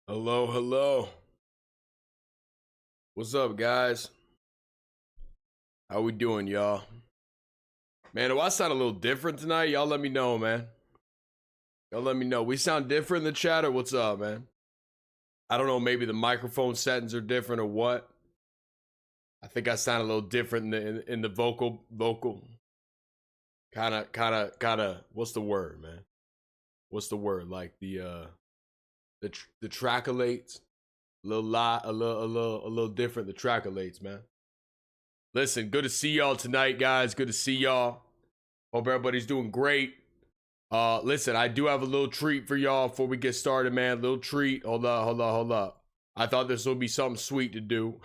Hello, hello. What's up, guys? How we doing, y'all? Man, do I sound a little different tonight? Y'all let me know, man. Y'all let me know. We sound different in the chat, or what's up, man? I don't know, maybe the microphone settings are different or what. I think I sound a little different in the vocal. Kinda, what's the word, man? What's the word? Like the tracolates? A little different, the tracolates, man. Listen, good to see y'all tonight, guys. Good to see y'all. Hope everybody's doing great. Listen, I do have a little treat for y'all before we get started, man. Little treat. Hold up. I thought this would be something sweet to do.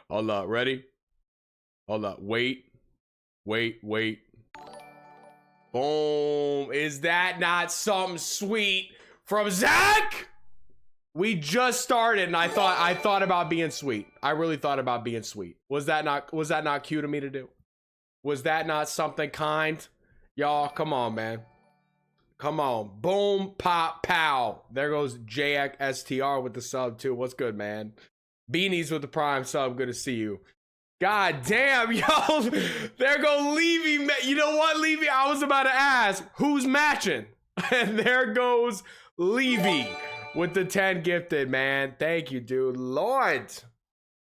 Hold up, ready? Hold up, wait. Boom. Is that not something sweet from Zach? We just started, and I thought about being sweet. I really thought about being sweet. Was that not cute of me to do? Was that not something kind? Y'all, come on, man. Come on. Boom, pop, pow. There goes JXSTR with the sub, too. What's good, man? Beanies with the prime sub. Good to see you. God damn, yo. There go Levy. You know what, Levy? I was about to ask, who's matching? And there goes Levy with the 10 gifted, man. Thank you, dude. Lord.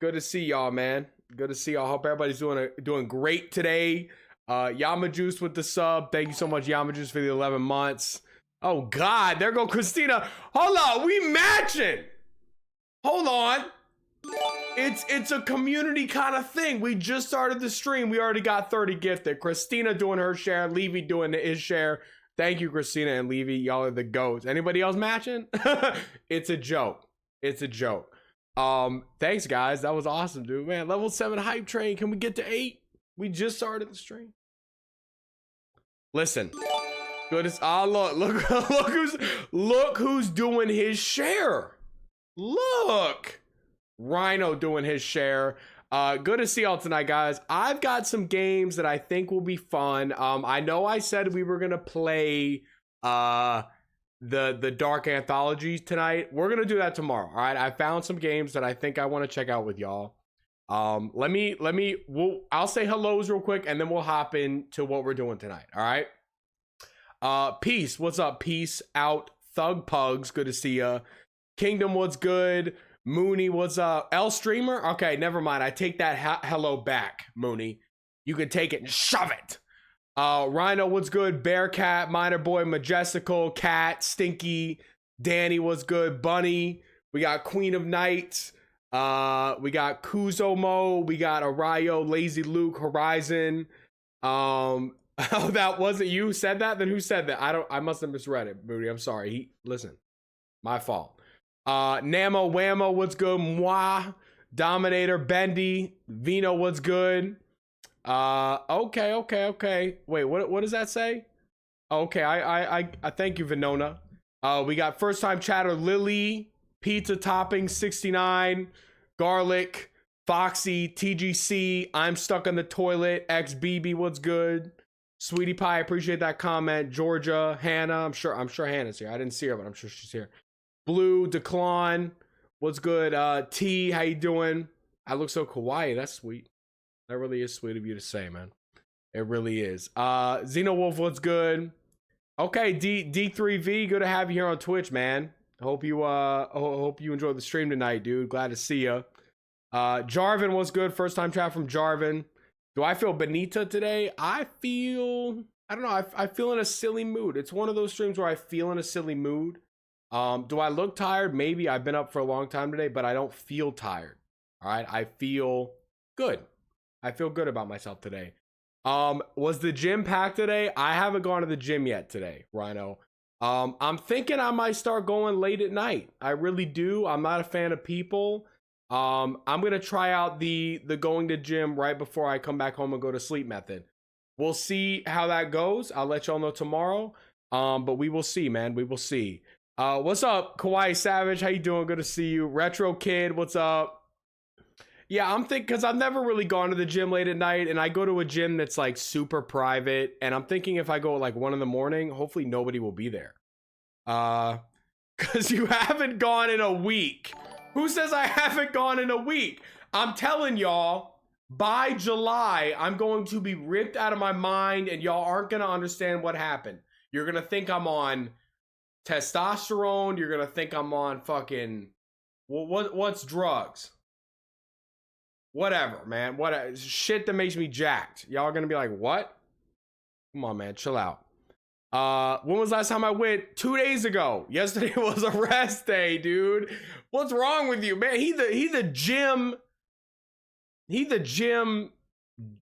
Good to see y'all, man. Good to see y'all. Hope everybody's doing great today. Yama Juice with the sub. Thank you so much, Yama Juice, for the 11 months. Oh, God. There go Christina. Hold on. We matching. Hold on. It's a community kind of thing. We just started the stream. We already got 30 gifted. Christina doing her share. Levy doing his share. Thank you, Christina and Levy. Y'all are the goats. Anybody else matching? It's a joke. It's a joke. Thanks, guys. That was awesome, dude. Man, level 7 hype train. Can we get to 8? We just started the stream. Listen. Good as look who's doing his share. Look. Rhino doing his share. Good to see y'all tonight, guys. I've got some games that I think will be fun. I know I said we were gonna play the Dark Anthology tonight. We're gonna do that tomorrow. All right. I found some games that I think I want to check out with y'all. I'll say hellos real quick, and then we'll hop into what we're doing tonight. All right. Peace. What's up? Peace out. Thug Pugs. Good to see ya. Kingdom. What's good? Mooney, what's up? L Streamer? Okay, never mind. I take that hello back, Mooney. You can take it and shove it. Rhino, what's good? Bearcat, Minor Boy, Majestical, Cat, Stinky, Danny, what's good? Bunny. We got Queen of Nights. We got Kuzomo. We got Arayo, Lazy Luke, Horizon. Oh, that wasn't you who said that? Then who said that? I must have misread it, Mooney. I'm sorry. Listen, my fault. Namo Whammo, what's good? Moi, Dominator, Bendy, Vino, what's good? Okay. Wait, what does that say? Okay, I thank you, Vinona. We got first time chatter, Lily, Pizza Topping 69, Garlic, Foxy, TGC, I'm stuck on the toilet, XBB, what's good? Sweetie Pie, appreciate that comment. Georgia, Hannah, I'm sure Hannah's here. I didn't see her, but I'm sure she's here. Blue, Declan, what's good? T, how you doing? I look so kawaii. That's sweet. That really is sweet of you to say, man. It really is. Xenowolf, what's good? Okay, D3V, good to have you here on Twitch, man. Hope you enjoyed the stream tonight, dude. Glad to see you. Jarvin, what's good? First time chat from Jarvin. Do I feel Benita today? I don't know. I feel in a silly mood. It's one of those streams where I feel in a silly mood. Do I look tired? Maybe. I've been up for a long time today, but I don't feel tired. All right. I feel good. I feel good about myself today. Was the gym packed today? I haven't gone to the gym yet today, Rhino. I'm thinking I might start going late at night. I really do. I'm not a fan of people. I'm going to try out the going to gym right before I come back home and go to sleep method. We'll see how that goes. I'll let y'all know tomorrow. But we will see, man. We will see. What's up, Kawaii Savage? How you doing? Good to see you. Retro Kid, what's up? Yeah, I'm thinking, because I've never really gone to the gym late at night, and I go to a gym that's like super private, and I'm thinking if I go at like 1 in the morning, hopefully nobody will be there. Because you haven't gone in a week. Who says I haven't gone in a week? I'm telling y'all, by July, I'm going to be ripped out of my mind and y'all aren't going to understand what happened. You're going to think I'm on testosterone. You're going to think I'm on fucking, what's drugs? Whatever, man. What shit that makes me jacked. Y'all are going to be like, what? Come on, man. Chill out. When was the last time I went? 2 days ago. Yesterday was a rest day, dude. What's wrong with you, man? He the gym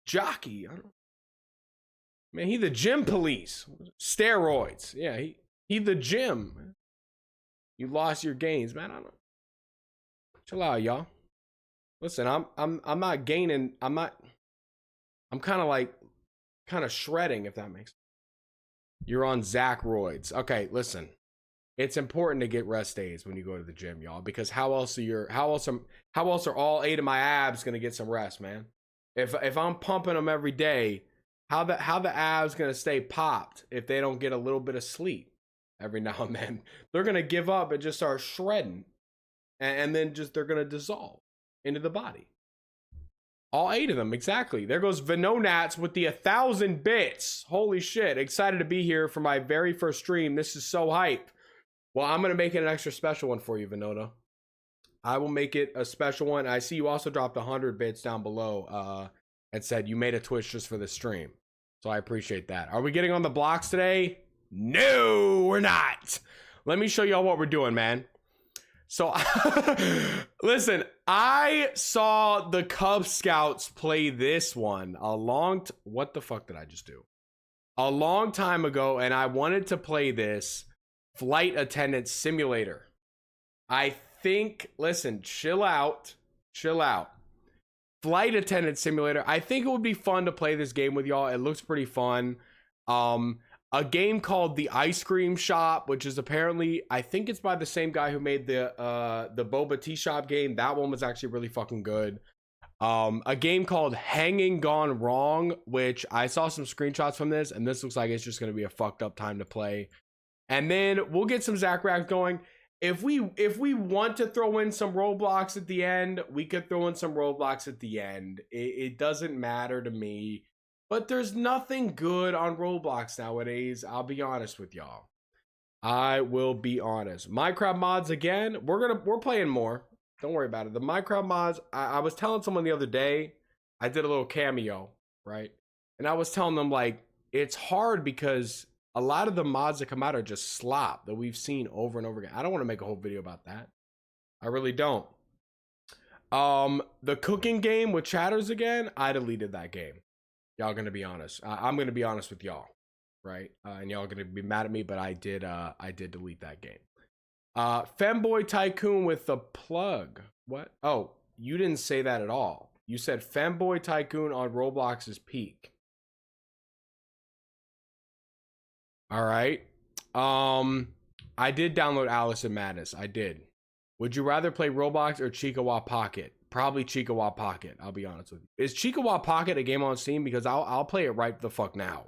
jockey. I don't know. Man, he the gym police. Steroids. Yeah, he the gym. You lost your gains, man. I don't know. Chill out, y'all. Listen, I'm not gaining. I'm kind of shredding, if that makes sense. You're on Zach roids. Okay, listen. It's important to get rest days when you go to the gym, y'all, because how else are all 8 of my abs gonna get some rest, man? If I'm pumping them every day, how the abs gonna stay popped if they don't get a little bit of sleep every now and then? They're gonna give up and just start shredding, and then just they're gonna dissolve into the body. All 8 of them, exactly. There goes Venonats with the 1,000 bits. Holy shit. Excited to be here for my very first stream. This is so hype. Well, I'm going to make it an extra special one for you, Venona. I will make it a special one. I see you also dropped 100 bits down below and said you made a Twitch just for the stream. So I appreciate that. Are we getting on the blocks today? No, we're not. Let me show y'all what we're doing, man. So, listen, I saw the Cub Scouts play this one what the fuck did I just do? A long time ago, and I wanted to play this Flight Attendant Simulator. I think, listen, chill out. Flight Attendant Simulator. I think it would be fun to play this game with y'all. It looks pretty fun. A game called The Ice Cream Shop, which is apparently, I think it's by the same guy who made the Boba Tea Shop game. That one was actually really fucking good. A game called Hanging Gone Wrong, which I saw some screenshots from this, and this looks like it's just going to be a fucked up time to play. And then we'll get some Zach Reacts going. If we want to throw in some Roblox at the end, we could throw in some Roblox at the end. It doesn't matter to me. But there's nothing good on Roblox nowadays. I'll be honest with y'all. I will be honest. Minecraft mods again. We're playing more. Don't worry about it. The Minecraft mods. I was telling someone the other day. I did a little cameo, right? And I was telling them like it's hard because a lot of the mods that come out are just slop that we've seen over and over again. I don't want to make a whole video about that. I really don't. The cooking game with chatters again. I deleted that game. Y'all gonna be honest. I'm gonna be honest with y'all, right? And y'all gonna be mad at me, but I did delete that game. Femboy Tycoon with the plug. What? Oh, you didn't say that at all. You said Femboy Tycoon on Roblox's peak. All right. I did download Alice in Madness. I did. Would you rather play Roblox or Chiikawa Pocket? Probably Chiikawa Pocket. I'll be honest with you. Is Chiikawa Pocket a game on Steam? Because I'll play it right the fuck now.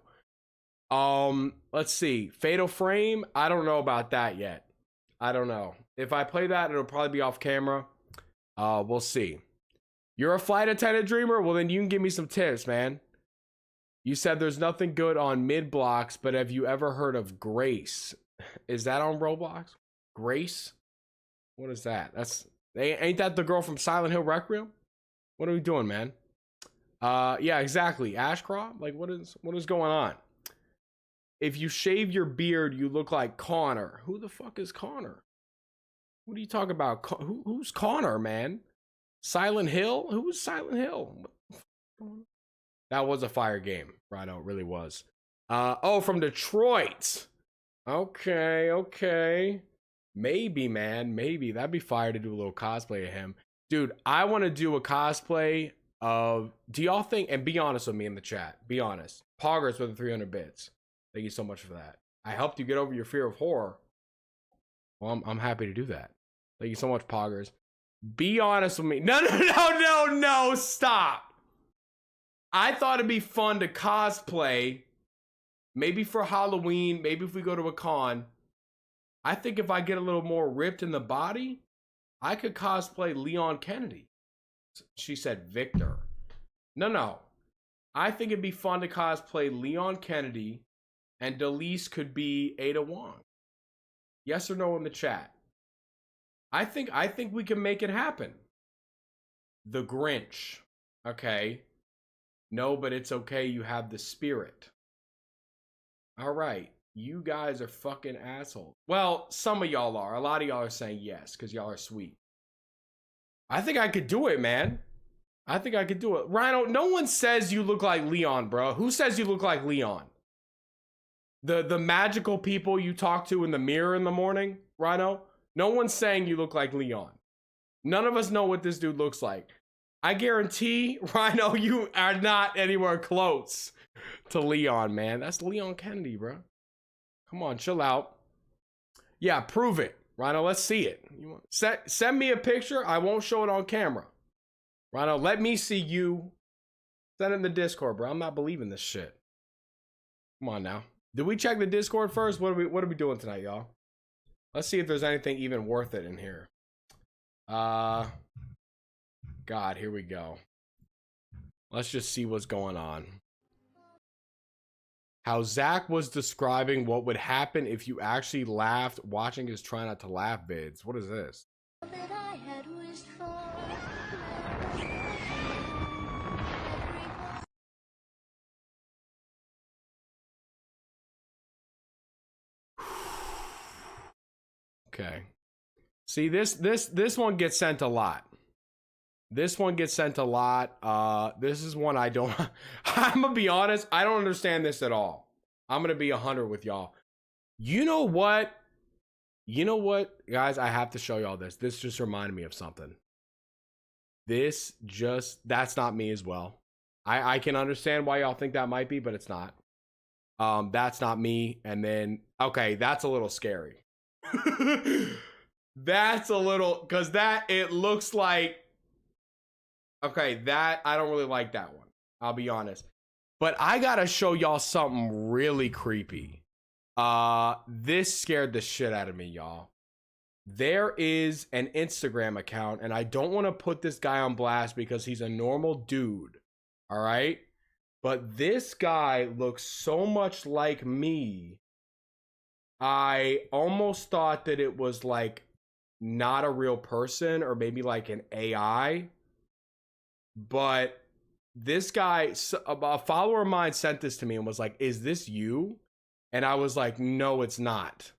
Let's see. Fatal Frame. I don't know about that yet. I don't know. If I play that, it'll probably be off camera. We'll see. You're a flight attendant dreamer? Well, then you can give me some tips, man. You said there's nothing good on mid blocks, but have you ever heard of Grace? Is that on Roblox? Grace? What is that? Ain't that the girl from Silent Hill Requiem? What are we doing, man? Yeah, exactly. Ashcroft? Like, what is going on? If you shave your beard, you look like Connor. Who the fuck is Connor? What are you talking about? Who's Connor, man? Silent Hill? Who's Silent Hill? That was a fire game, Rhino. It really was. Oh, from Detroit. Okay. Maybe, man. Maybe. That'd be fire to do a little cosplay of him. Dude, I want to do a cosplay of... Do y'all think... And be honest with me in the chat. Be honest. Poggers with the 300 bits. Thank you so much for that. I helped you get over your fear of horror. Well, I'm happy to do that. Thank you so much, Poggers. Be honest with me. No. Stop. I thought it'd be fun to cosplay. Maybe for Halloween. Maybe if we go to a con. I think if I get a little more ripped in the body, I could cosplay Leon Kennedy. She said Victor. No. I think it'd be fun to cosplay Leon Kennedy, and Delise could be Ada Wong. Yes or no in the chat? I think we can make it happen. The Grinch. Okay. No, but it's okay. You have the spirit. All right. You guys are fucking assholes. Well, some of y'all are. A lot of y'all are saying yes because y'all are sweet. I think I could do it, man. I think I could do it. Rhino, no one says you look like Leon, bro. Who says you look like Leon? The magical people you talk to in the mirror in the morning, Rhino? No one's saying you look like Leon. None of us know what this dude looks like. I guarantee, Rhino, you are not anywhere close to Leon, man. That's Leon Kennedy, bro. Come on, chill out. Yeah, prove it. Rhino, let's see it. Send me a picture. I won't show it on camera. Rhino, let me see you. Send it in the Discord, bro. I'm not believing this shit. Come on now. Did we check the Discord first? What are we doing tonight, y'all? Let's see if there's anything even worth it in here. God, here we go. Let's just see what's going on. How Zach was describing what would happen if you actually laughed watching his try not to laugh vids. What is this? Okay. See, this one gets sent a lot. This one gets sent a lot. This is one I don't... I'm gonna be honest, I don't understand this at all. I'm gonna be 100 with y'all. You know what? You know what, guys? I have to show y'all this. This just reminded me of something. That's not me as well. I can understand why y'all think that might be, but it's not. That's not me. And then, okay, that's a little scary. That's a little, because it looks like, okay, I don't really like that one. I'll be honest. But I gotta show y'all something really creepy. This scared the shit out of me, y'all. There is an Instagram account, and I don't want to put this guy on blast because he's a normal dude. All right? But this guy looks so much like me. I almost thought that it was like not a real person or maybe like an AI. But this guy, a follower of mine sent this to me and was like, "Is this you?" And I was like, "No, it's not."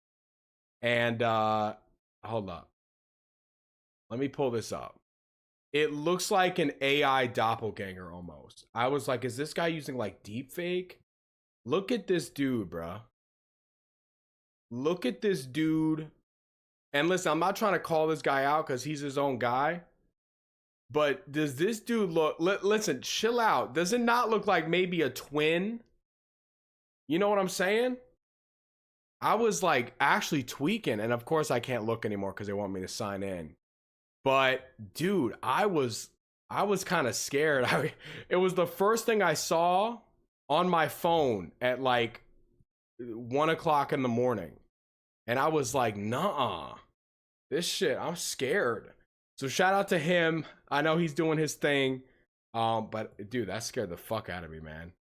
And hold up. Let me pull this up. It looks like an AI doppelganger almost. I was like, is this guy using like deepfake? Look at this dude, bro. Look at this dude. And listen, I'm not trying to call this guy out because he's his own guy. But does this dude look... Listen, chill out. Does it not look like maybe a twin? You know what I'm saying? I was like actually tweaking. And of course I can't look anymore because they want me to sign in. But dude, I was kind of scared. It was the first thing I saw on my phone at like 1 o'clock in the morning. And I was like, nah, this shit, I'm scared. So shout out to him. I know he's doing his thing. But dude, that scared the fuck out of me, man.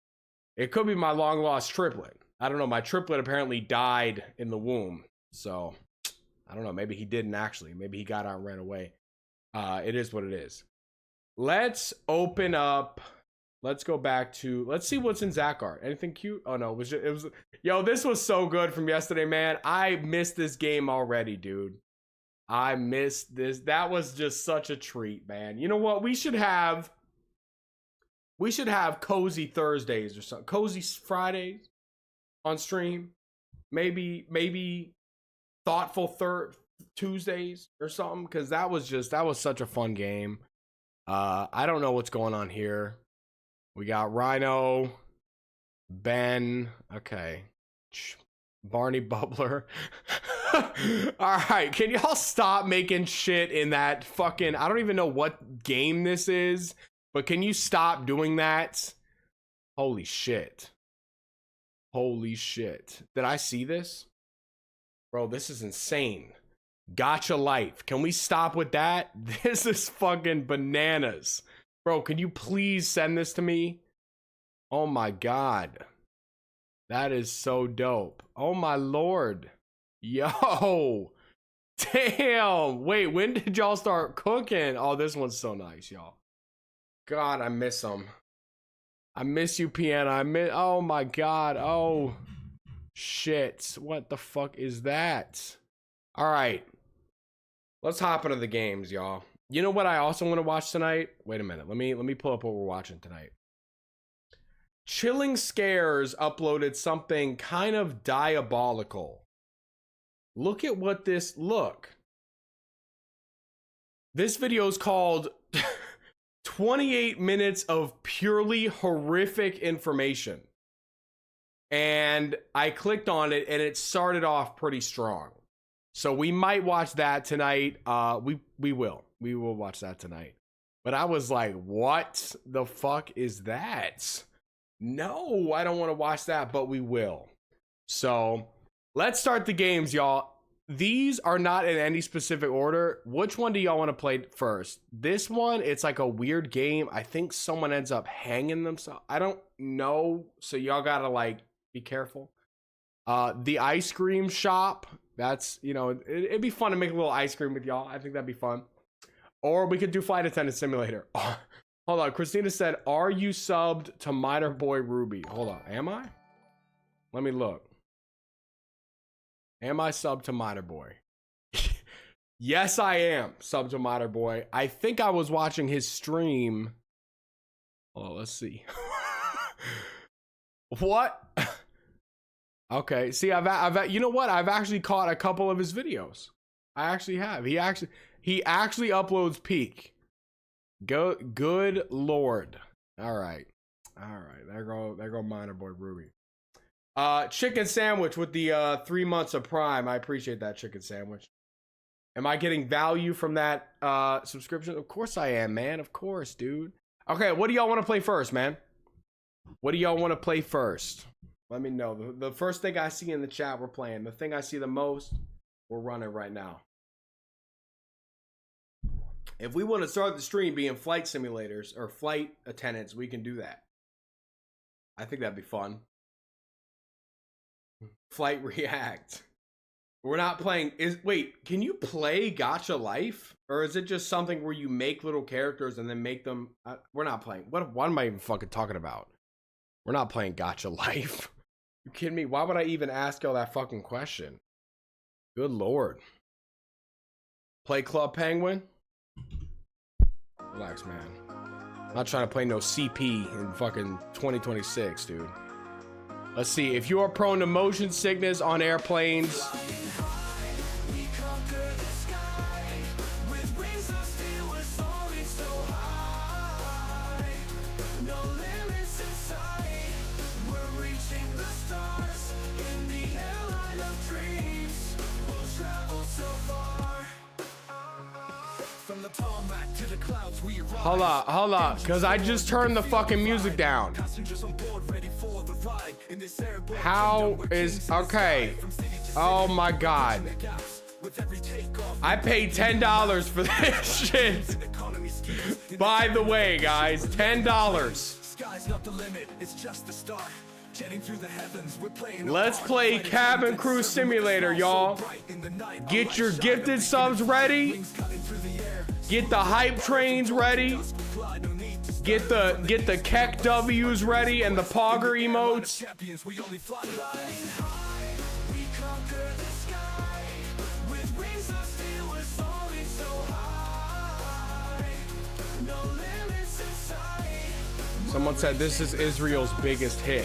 It could be my long lost triplet. I don't know. My triplet apparently died in the womb. So I don't know. Maybe he didn't actually. Maybe he got out and ran away. It is what it is. Let's open up. Let's go back to, let's see what's in Zach art. Anything cute? Oh no, it was, yo, this was so good from yesterday, man. I missed this game already, dude. I missed this. That was just such a treat, man. You know what? We should have cozy Thursdays or something. Cozy Fridays on stream. Maybe thoughtful Tuesdays or something, because that was such a fun game. I don't know what's going on here. We got Rhino, Ben, okay, Barney Bubbler. All right, can y'all stop making shit in that fucking, I don't even know what game this is, but can you stop doing that? Holy shit. Holy shit. Did I see this? Bro, this is insane. Gotcha life. Can we stop with that? This is fucking bananas. Bro, can you please send this to me? Oh my God. That is so dope. Oh my Lord. Yo. Damn. Wait, when did y'all start cooking? Oh, this one's so nice, y'all. God, I miss them. I miss you, Piano. Oh my God. Oh. Shit. What the fuck is that? All right. Let's hop into the games, y'all. You know what I also want to watch tonight? Wait a minute. Let me pull up what we're watching tonight. Chilling Scares uploaded something kind of diabolical. Look at what this look. This video is called 28 minutes of purely horrific information. And I clicked on it and it started off pretty strong. So we might watch that tonight. We will watch that tonight. But I was like, what the fuck is that? No, I don't want to watch that, but we will. So let's start the games, y'all. These are not in any specific order. Which one do y'all want to play first? This one, it's like a weird game. I think someone ends up hanging themselves. I don't know. So y'all gotta like be careful. The ice cream shop. That's, you know, it'd be fun to make a little ice cream with y'all. I think that'd be fun. Or we could do Flight Attendant Simulator. Oh, hold on. Christina said, are you subbed to Minor Boy Ruby? Hold on. Am I? Let me look. Am I subbed to Minor Boy? Yes, I am subbed to Minor Boy. I think I was watching his stream. Oh, let's see. What? Okay, see, I've you know what? I've actually caught a couple of his videos. I actually have. He actually uploads peak. Good Lord. All right. There go Minor Boy Ruby. Chicken sandwich with the 3 months of Prime. I appreciate that chicken sandwich. Am I getting value from that subscription? Of course I am, man. Of course, dude. Okay, what do y'all want to play first, man? What do y'all want to play first? Let me know. The first thing I see in the chat, we're playing. The thing I see the most, we're running right now. If we want to start the stream being flight simulators or flight attendants, we can do that. I think that'd be fun. Flight React. We're not playing. Wait, can you play Gacha Life? Or is it just something where you make little characters and then make them? We're not playing. What am I even fucking talking about? We're not playing Gacha Life. You kidding me? Why would I even ask y'all that fucking question? Good Lord. Play Club Penguin? Relax, man. I'm not trying to play no CP in fucking 2026, dude. Let's see. If you are prone to motion sickness on airplanes, hold up, because I just turned the fucking music down. How is, okay. Oh my God. I paid $10 for this shit. By the way, guys, $10. Let's play Cabin Crew Simulator, y'all. Get your gifted subs ready. Get the hype trains ready. Get the Keck W's ready and the Pogger emotes. Someone said this is Israel's biggest hit.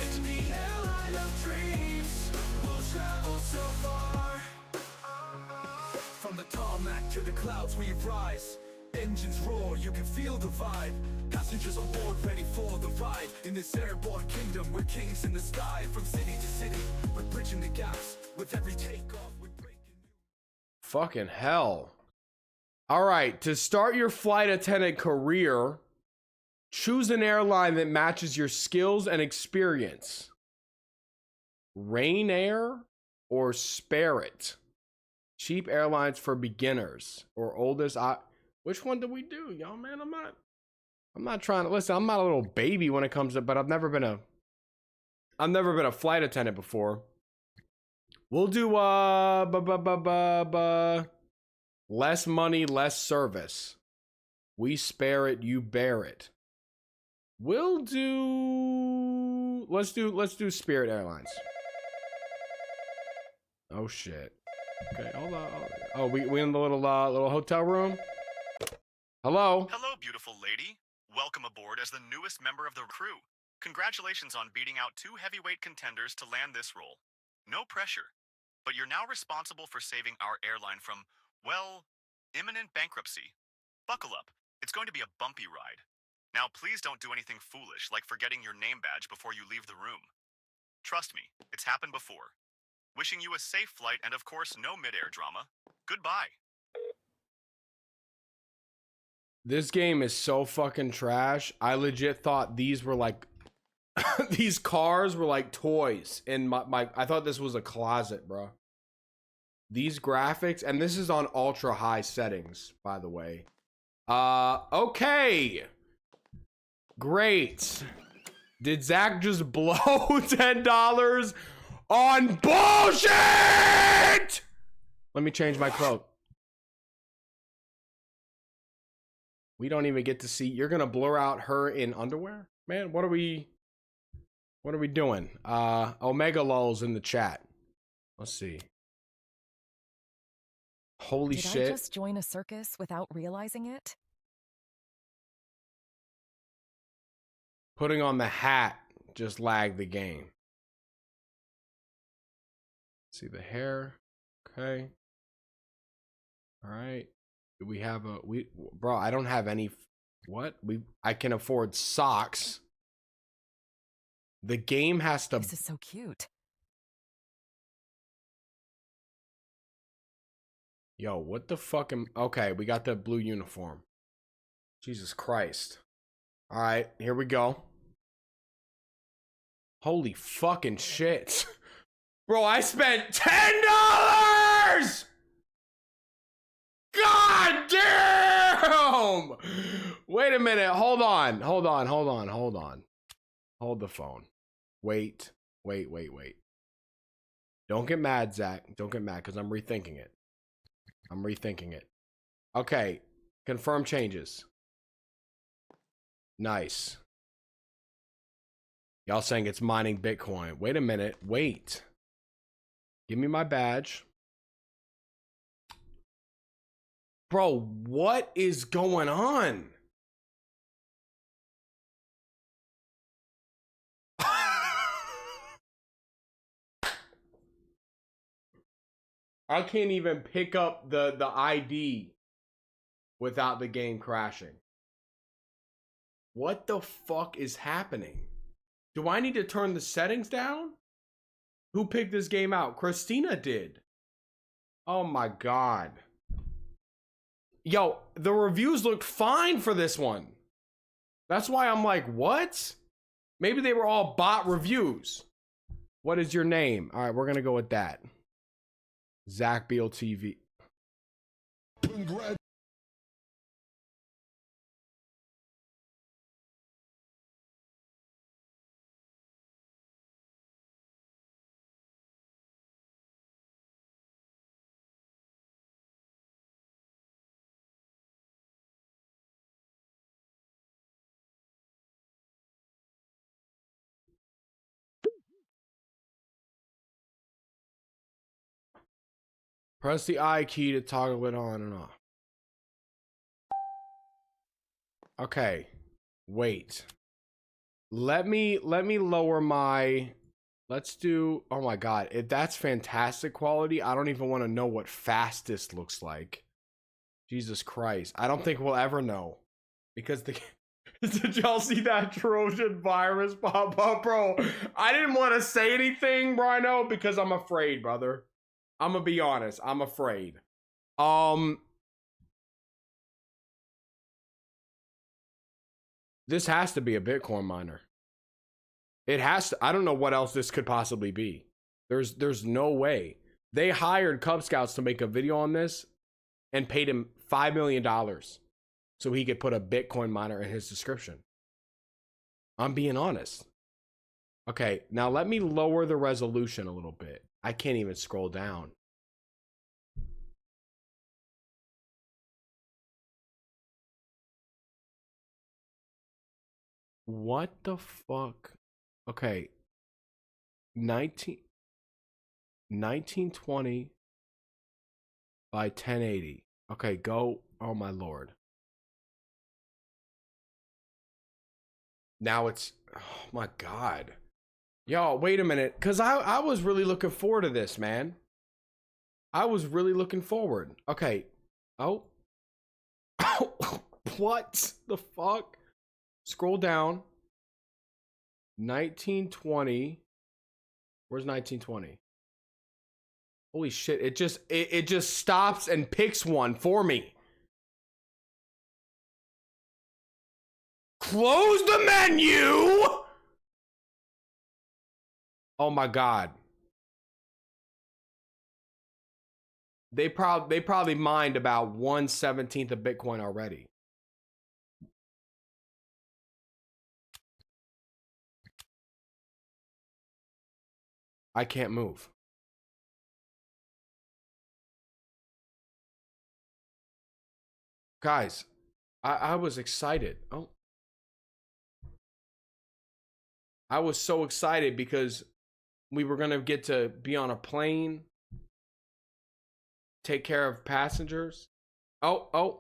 From the tarmac to the clouds we rise. Engines roar, you can feel the vibe. Passengers on board ready for the ride. In this airborne kingdom, we're kings in the sky. From city to city, we're bridging the gaps. With every takeoff, we're breaking new. Fucking hell. Alright, to start your flight attendant career, choose an airline that matches your skills and experience. Rain Air or Spirit? Cheap airlines for beginners or oldest. Which one do we do, yo, man? I'm not trying to listen. I'm not a little baby when it comes to, but I've never been a flight attendant before. We'll do less money, less service. We spare it, you bear it. We'll do let's do Spirit Airlines. Oh shit. Okay, hold on. Oh, we in the little hotel room. Hello. Hello, beautiful lady. Welcome aboard as the newest member of the crew. Congratulations on beating out 2 heavyweight contenders to land this role. No pressure, but you're now responsible for saving our airline from, well, imminent bankruptcy. Buckle up. It's going to be a bumpy ride. Now, please don't do anything foolish like forgetting your name badge before you leave the room. Trust me, it's happened before. Wishing you a safe flight and, of course, no mid-air drama. Goodbye. This game is so fucking trash. I legit thought these were like these cars were like toys in my I thought this was a closet, bro. These graphics, and this is on ultra high settings, by the way. Okay. Great. Did Zach just blow $10 on bullshit? Let me change my clothes. We don't even get to see. You're gonna blur out her in underwear? Man, what are we doing? Omega Lul's in the chat. Let's see. Holy shit. Did I just join a circus without realizing it? Putting on the hat just lagged the game. See the hair. Okay. All right. Do we have bro, I don't have any. What? I can afford socks. The game has to. This is so cute. Yo, what the fuck okay, we got the blue uniform. Jesus Christ. All right, here we go. Holy fucking shit. Bro, I spent $10! God damn! Wait a minute. Hold on. Hold the phone. Wait. Don't get mad, Zach. Don't get mad, because I'm rethinking it. Okay. Confirm changes. Nice. Y'all saying it's mining Bitcoin. Wait a minute. Wait. Give me my badge. Bro, what is going on? I can't even pick up the ID without the game crashing. What the fuck is happening? Do I need to turn the settings down? Who picked this game out? Christina did. Oh my god. Yo, the reviews looked fine for this one. That's why I'm like, what? Maybe they were all bot reviews. What is your name? All right, we're gonna go with that. Zach Beal TV. Press the I key to toggle it on and off. Okay. Wait. Let me lower my. Let's do. Oh my god. If that's fantastic quality, I don't even want to know what fastest looks like. Jesus Christ. I don't think we'll ever know. Because the. Did y'all see that Trojan virus pop up, bro? I didn't want to say anything, Brino, because I'm afraid, brother. I'm gonna be honest. I'm afraid. This has to be a Bitcoin miner. It has to. I don't know what else this could possibly be. There's no way. They hired Cub Scouts to make a video on this and paid him $5 million so he could put a Bitcoin miner in his description. I'm being honest. Okay, now let me lower the resolution a little bit. I can't even scroll down. What the fuck? Okay. 1920 by 1080. Okay, go. Oh my lord. Now it's, oh my god. Yo, wait a minute. Cause I was really looking forward to this, man. I was really looking forward. Okay. Oh. What the fuck? Scroll down. 1920. Where's 1920? Holy shit, it just stops and picks one for me. Close the menu. Oh my god. They probably mined about 1/17 of Bitcoin already. I can't move. Guys, I was excited. Oh. I was so excited because we were going to get to be on a plane, take care of passengers. Oh.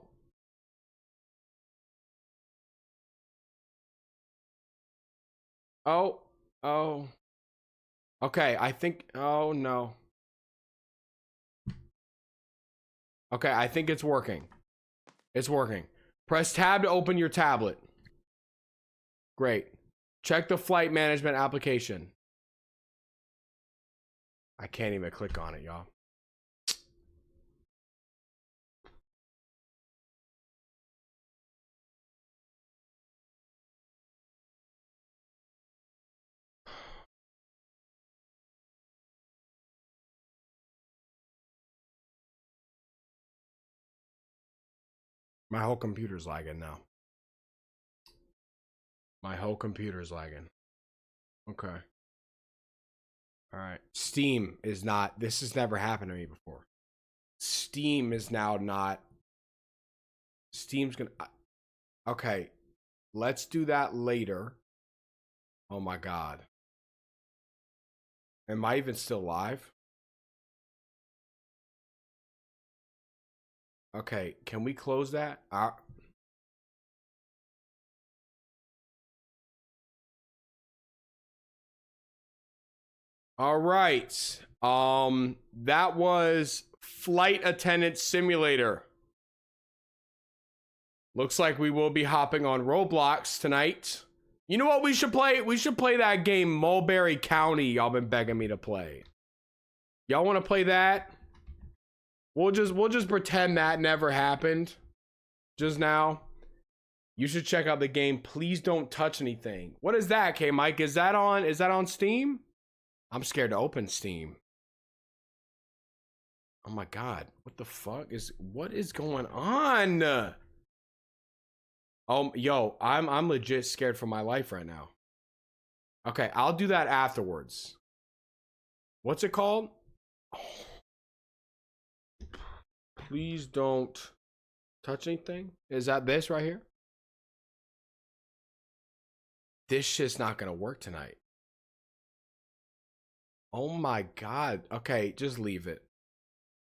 Oh. Okay, I think, oh no. Okay, I think it's working. It's working. Press tab to open your tablet. Great. Check the flight management application. I can't even click on it, y'all. My whole computer's lagging now. My whole computer's lagging. Okay. All right. Steam is not, this has never happened to me before. Steam is now not, Steam's gonna, okay. Let's do that later. Oh my god. Am I even still live? Okay, can we close that? All right. That was Flight Attendant Simulator. Looks like we will be hopping on Roblox tonight. You know what we should play? We should play that game Mulberry County y'all been begging me to play. Y'all want to play that? We'll just pretend that never happened just now. You should check out the game. Please don't touch anything. What is that, K Mike? Is that on Steam? I'm scared to open Steam. Oh my god. What the fuck what is going on? Yo, I'm legit scared for my life right now. Okay, I'll do that afterwards. What's it called? Oh. Please don't touch anything. Is that this right here? This shit's not gonna work tonight. Oh my god. Okay, just leave it.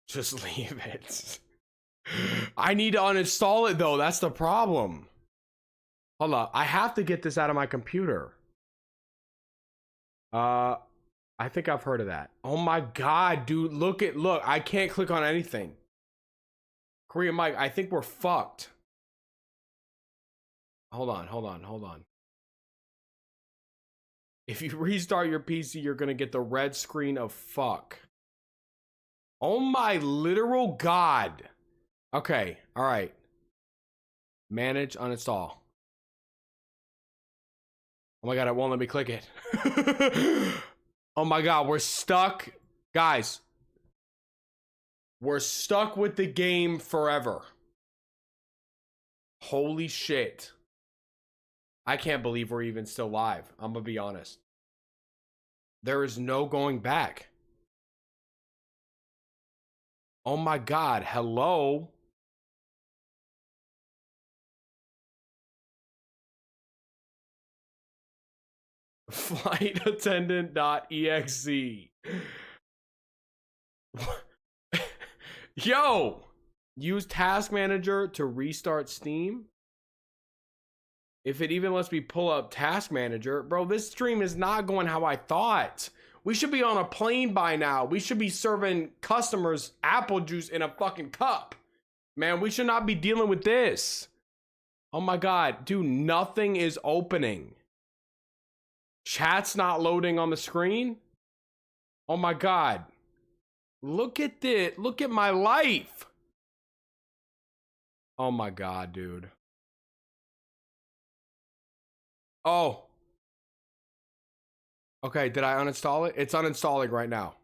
Just leave it. I need to uninstall it though. That's the problem. Hold on. I have to get this out of my computer. I think I've heard of that. Oh my god, dude. Look. I can't click on anything. Korean Mike, I think we're fucked. Hold on. If you restart your PC, you're gonna get the red screen of fuck. Oh my literal god. Okay, all right. Manage, uninstall. Oh my god, it won't let me click it. Oh my god, we're stuck. Guys, We're stuck with the game forever. Holy shit. I can't believe we're even still live. I'm gonna be honest. There is no going back. Oh my God. Hello. Flightattendant.exe. Yo, use Task Manager to restart Steam. If it even lets me pull up Task Manager, bro, this stream is not going how I thought. We should be on a plane by now. We should be serving customers apple juice in a fucking cup. Man, we should not be dealing with this. Oh my God, dude, nothing is opening. Chat's not loading on the screen. Oh my God. Look at this. Look at my life. Oh my God, dude. Oh. Okay, did I uninstall it? It's uninstalling right now.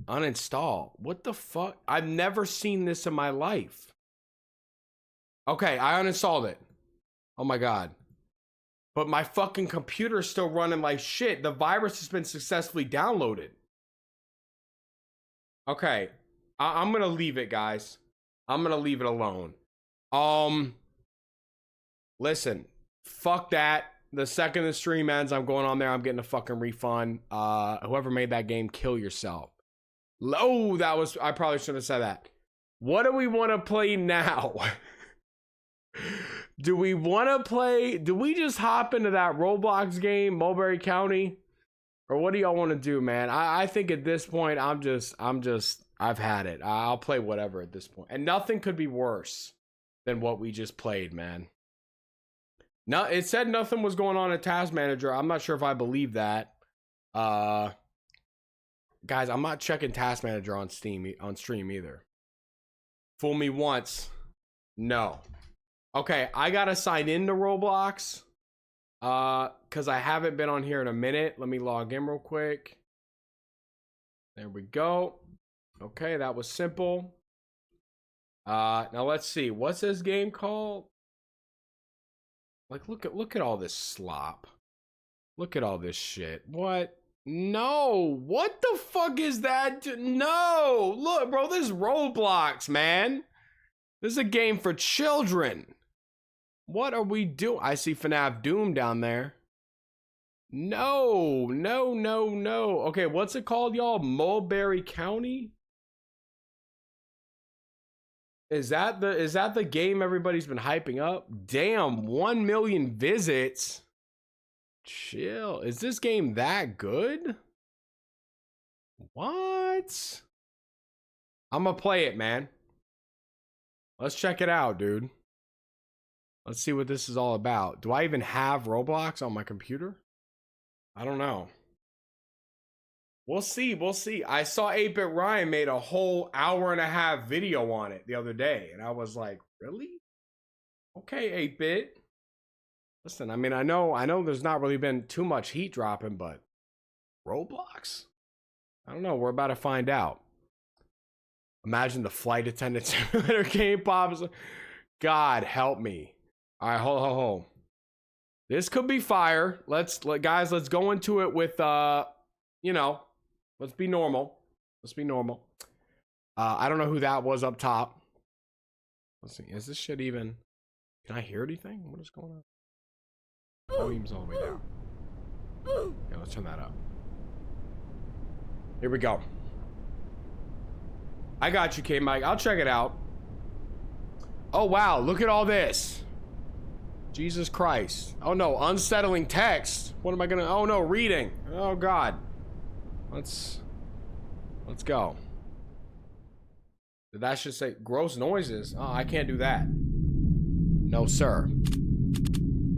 Uninstall. What the fuck? I've never seen this in my life. Okay, I uninstalled it. Oh my God. But my fucking computer's still running like shit. The virus has been successfully downloaded. Okay. I'm gonna leave it, guys. I'm gonna leave it alone. Listen. Fuck that. The second the stream ends, I'm going on there. I'm getting a fucking refund. Whoever made that game, kill yourself. Oh, that was... I probably shouldn't have said that. What do we want to play now? Do we want to play? Do we just hop into that Roblox game, Mulberry County? Or what do y'all want to do, man? I think at this point, I've had it. I'll play whatever at this point. And nothing could be worse than what we just played, man. No, it said nothing was going on at Task Manager. I'm not sure if I believe that. Guys, I'm not checking Task Manager on stream either. Fool me once. No. Okay, I gotta sign into Roblox. Cause I haven't been on here in a minute. Let me log in real quick. There we go. Okay, that was simple. Now let's see. What's this game called? Like, look at all this slop. Look at all this shit. What? No. What the fuck is that? No. Look, bro, this is Roblox, man. This is a game for children. What are we doing? I see FNAF Doom down there. No. Okay, what's it called, y'all? Mulberry County? Is that the game everybody's been hyping up? Damn, 1 million visits. Chill. Is this game that good? What? I'm gonna play it, man. Let's check it out, dude. Let's see what this is all about. Do I even have Roblox on my computer? I don't know. We'll see. We'll see. I saw 8-Bit Ryan made a whole hour-and-a-half video on it the other day. And I was like, really? Okay, 8-Bit. Listen, I mean, I know there's not really been too much heat dropping, but Roblox? I don't know. We're about to find out. Imagine the flight attendant simulator game pops. God help me. All right, hold. This could be fire. Guys, let's go into it with, you know, let's be normal. Let's be normal. I don't know who that was up top. Let's see. Is this shit even... Can I hear anything? What is going on? Volume's all the way down. Yeah, let's turn that up. Here we go. I got you, K-Mike. I'll check it out. Oh, wow. Look at all this. Jesus Christ. Oh, no. Unsettling text. What am I gonna... Oh, no. Reading. Oh, God. Let's go. Did that just say gross noises? Oh, I can't do that. No, sir.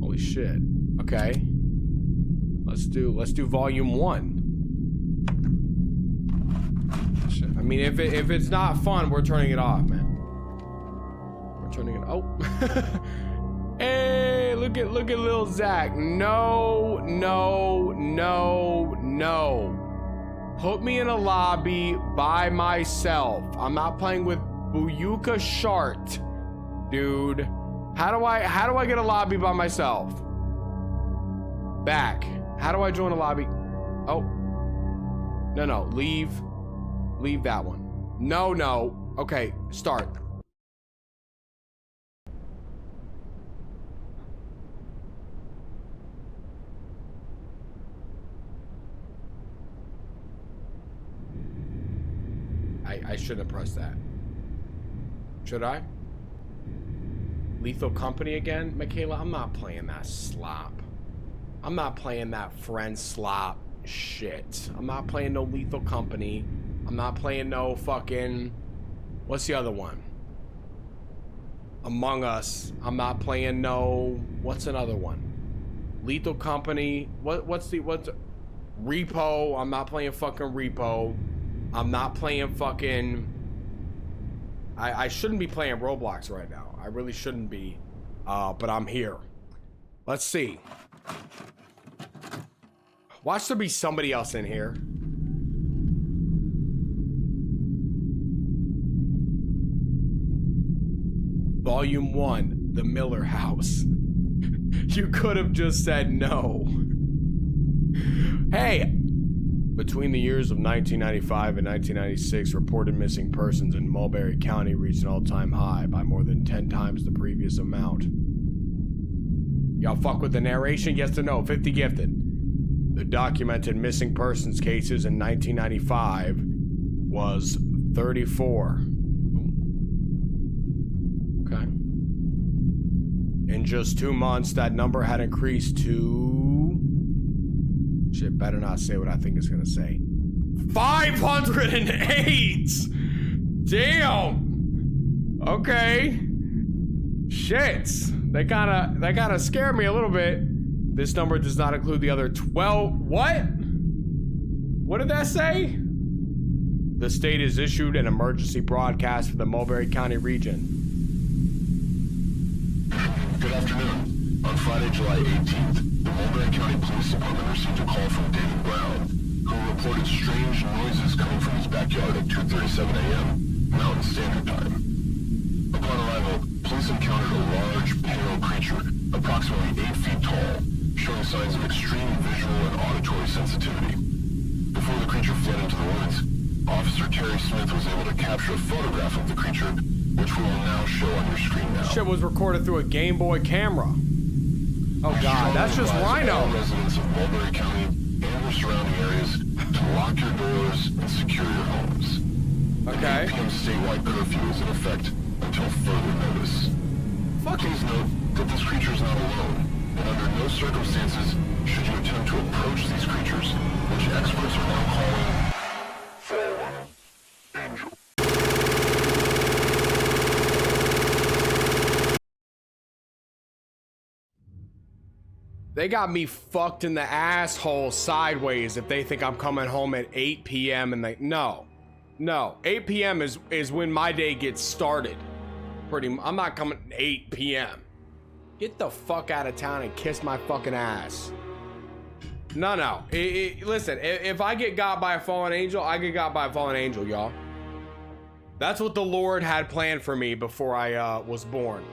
Holy shit. Okay. Let's do volume 1. Shit. I mean, if it's not fun, we're turning it off, man. We're turning it... Oh. Hey, look at little Zach. No. Put me in a lobby by myself. I'm not playing with Buyuka Shart, dude. How do I get a lobby by myself? Back. How do I join a lobby? Oh. No. Leave that one. No. Okay, start. I shouldn't have pressed that. Should I? Lethal Company again? Michaela, I'm not playing that slop. I'm not playing that friend slop shit. I'm not playing no Lethal Company. I'm not playing no fucking... What's the other one? Among Us. I'm not playing no... What's another one? Lethal Company. What's Repo. I'm not playing fucking Repo. I'm not playing fucking... I shouldn't be playing Roblox right now. I really shouldn't be. But I'm here. Let's see. Watch there be somebody else in here. Volume 1, The Miller House. You could have just said no. Hey! Between the years of 1995 and 1996, reported missing persons in Mulberry County reached an all-time high by more than 10 times the previous amount. Y'all fuck with the narration? Yes or no? 50 gifted. The documented missing persons cases in 1995 was 34. Okay. In just 2 months, that number had increased to... Shit, better not say what I think it's gonna say. 508! Damn! Okay. Shit. They kinda scared me a little bit. This number does not include the other 12. What? What did that say? The state has issued an emergency broadcast for the Mulberry County region. Good afternoon. On Friday, July 18th, the Mulberry County Police Department received a call from David Brown, who reported strange noises coming from his backyard at 2:37 a.m. Mountain Standard Time. Upon arrival, police encountered a large, pale creature, approximately 8 feet tall, showing signs of extreme visual and auditory sensitivity. Before the creature fled into the woods, Officer Terry Smith was able to capture a photograph of the creature, which we will now show on your screen now. Shit was recorded through a Game Boy camera. Oh god, that's just Rhino. All residents of Mulberry County and their surrounding areas to lock your doors and secure your homes. Okay. The 8 p.m. statewide curfew is in effect until further notice. Please note that this creature is not alone, and under no circumstances should you attempt to approach these creatures, which experts are now calling fallen angel. They got me fucked in the asshole sideways if they think I'm coming home at 8 p.m. and no. 8 p.m. is when my day gets started. I'm not coming at 8 p.m. Get the fuck out of town and kiss my fucking ass. No. Listen, if I get got by a fallen angel, I get got by a fallen angel, y'all. That's what the Lord had planned for me before I was born.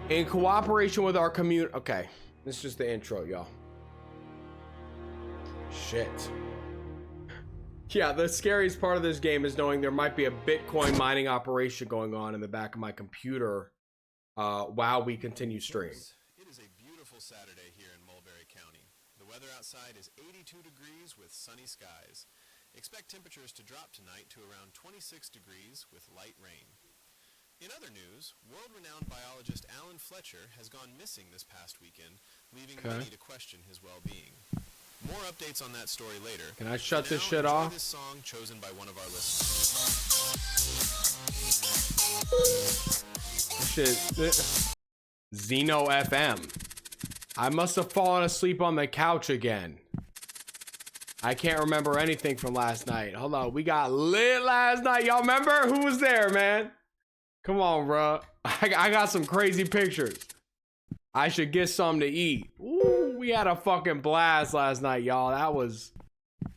In cooperation with our community. Okay, this is just the intro, y'all. Shit. Yeah, the scariest part of this game is knowing there might be a Bitcoin mining operation going on in the back of my computer while we continue stream. It is a beautiful Saturday here in Mulberry County. The weather outside is 82 degrees with sunny skies. Expect temperatures to drop tonight to around 26 degrees with light rain. In other news, world-renowned biologist Alan Fletcher has gone missing this past weekend, leaving many to question his well-being. More updates on that story later. Can I shut this shit enjoy off? This song chosen by one of our listeners. Shit. Zeno FM. I must have fallen asleep on the couch again. I can't remember anything from last night. Hold on. We got lit last night. Y'all remember? Who was there, man? Come on, bro. I got some crazy pictures. I should get something to eat. Ooh, we had a fucking blast last night, y'all.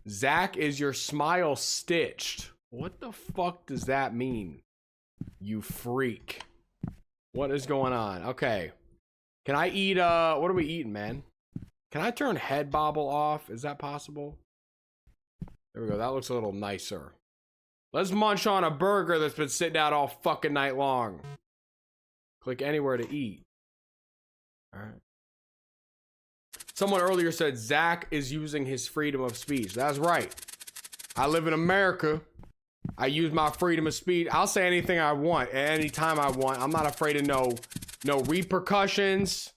Zach, is your smile stitched? What the fuck does that mean? You freak. What is going on? Okay. Can I eat, what are we eating, man? Can I turn head bobble off? Is that possible? There we go. That looks a little nicer. Let's munch on a burger that's been sitting out all fucking night long. Click anywhere to eat. All right. Someone earlier said Zach is using his freedom of speech. That's right. I live in America. I use my freedom of speech. I'll say anything I want at any time I want. I'm not afraid of no repercussions.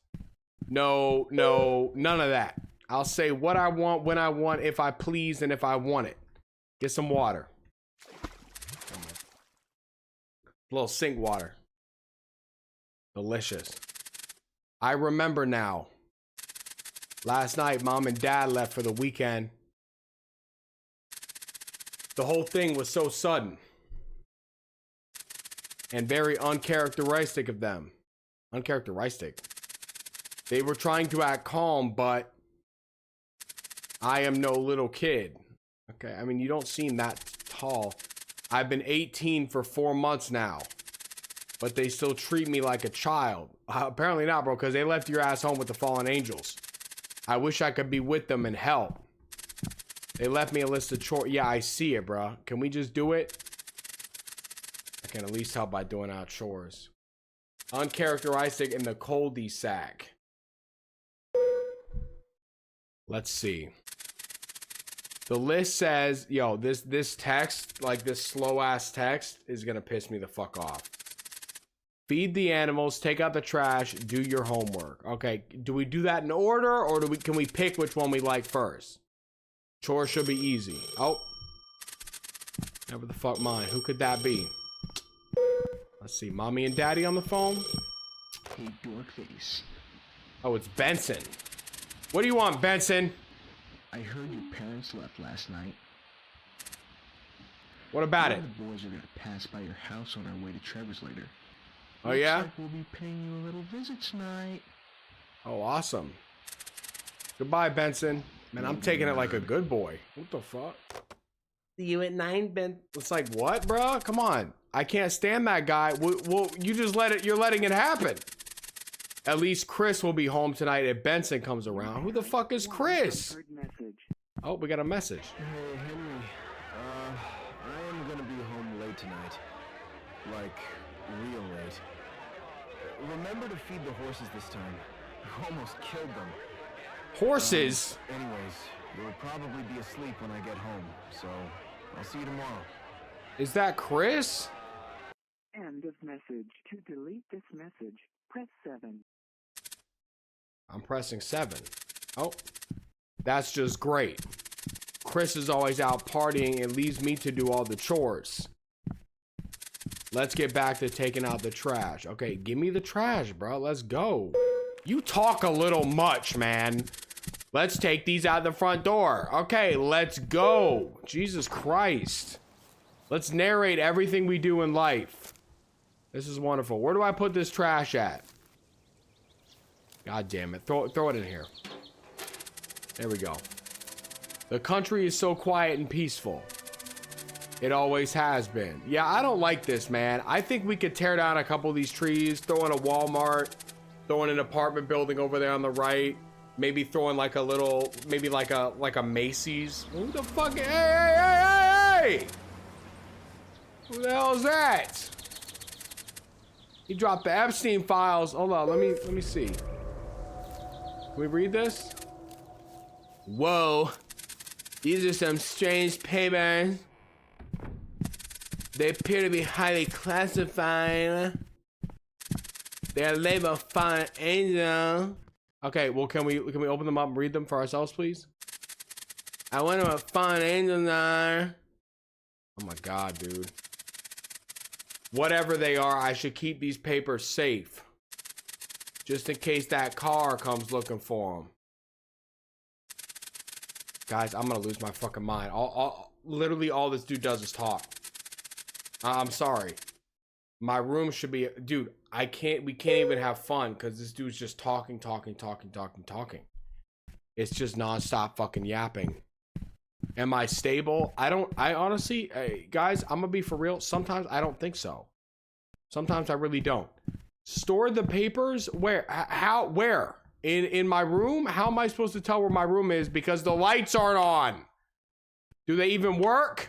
No, none of that. I'll say what I want, when I want, if I please, and if I want it. Get some water. A little sink water. Delicious. I remember now. Last night, mom and dad left for the weekend. The whole thing was so sudden. And very uncharacteristic of them. Uncharacteristic. They were trying to act calm, but I am no little kid. Okay, I mean, you don't seem that tall. I've been 18 for 4 months now. But they still treat me like a child. Apparently not, bro, because they left your ass home with the fallen angels. I wish I could be with them and help. They left me a list of chores. Yeah, I see it, bro. Can we just do it? I can at least help by doing out chores. Uncharacteristic in the coldy sack. Let's see. The list says, yo, this text, like this slow ass text, is gonna piss me the fuck off. Feed the animals, take out the trash, do your homework. Okay, do we do that in order, or can we pick which one we like first? Chores should be easy. Oh, never the fuck mind. Who could that be? Let's see, mommy and daddy on the phone. Hey, dorkface. Oh, it's Benson. What do you want, Benson? I heard your parents left last night. What about it? The boys are gonna pass by your house on our way to Trevor's later. Oh, yeah? Looks like we'll be paying you a little visit tonight. Oh, awesome. Goodbye, Benson. Man, I'm taking it like a good boy. What the fuck? See you at 9, Ben. It's like, what, bro? Come on. I can't stand that guy. Well, you just you're letting it happen. At least Chris will be home tonight if Benson comes around. Who the fuck is Chris? Oh, we got a message. Hey, Henry. I am gonna be home late tonight. Like, real late. Remember to feed the horses this time. You almost killed them. Horses? Anyways, you'll probably be asleep when I get home, so I'll see you tomorrow. Is that Chris? End of message. To delete this message, press 7. I'm pressing 7. Oh, that's just great. Chris is always out partying and leaves me to do all the chores. Let's get back to taking out the trash. Okay, give me the trash, bro. Let's go. You talk a little much, man. Let's take these out the front door. Okay, let's go. Jesus Christ. Let's narrate everything we do in life. This is wonderful. Where do I put this trash at? God damn it. Throw it in here. There we go. The country is so quiet and peaceful. It always has been. Yeah, I don't like this, man. I think we could tear down a couple of these trees, throw in a Walmart, throw in an apartment building over there on the right. Maybe throw in like a little, maybe like a Macy's. Who the fuck? Hey! Who the hell is that? He dropped the Epstein files. Hold on, let me see. Can we read this? Whoa. These are some strange papers. They appear to be highly classified. They're labeled Fallen Angel. Okay, well, can we open them up and read them for ourselves, please? I wonder what Fallen Angels are. Oh my god, dude. Whatever they are, I should keep these papers safe. Just in case that car comes looking for them. Guys, I'm gonna lose my fucking mind. Literally all this dude does is talk. I'm sorry. My room should be, dude, we can't even have fun because this dude's just talking. It's just nonstop fucking yapping. Am I stable? I honestly, guys, I'm gonna be for real. Sometimes I don't think so. Sometimes I really don't. Store the papers? Where? How? Where? In my room? How am I supposed to tell where my room is because the lights aren't on? Do they even work?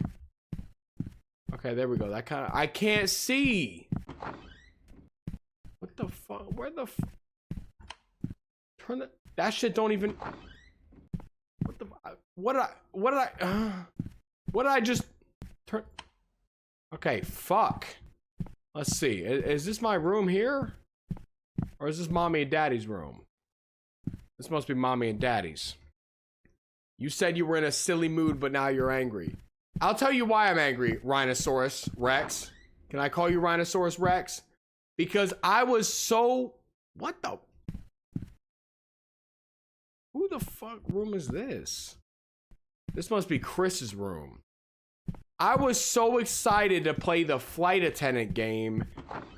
Okay, there we go. That kind of, I can't see. What the fuck? Where the turn the, that shit don't even, what did I just turn? Okay, fuck. Let's see. Is this my room here? Or is this mommy and daddy's room? This must be mommy and daddy's. You said you were in a silly mood, but now you're angry. I'll tell you why I'm angry, Rhinoceros Rex. Can I call you Rhinoceros Rex? Because I was so... What the... Who the fuck room is this? This must be Chris's room. I was so excited to play the flight attendant game,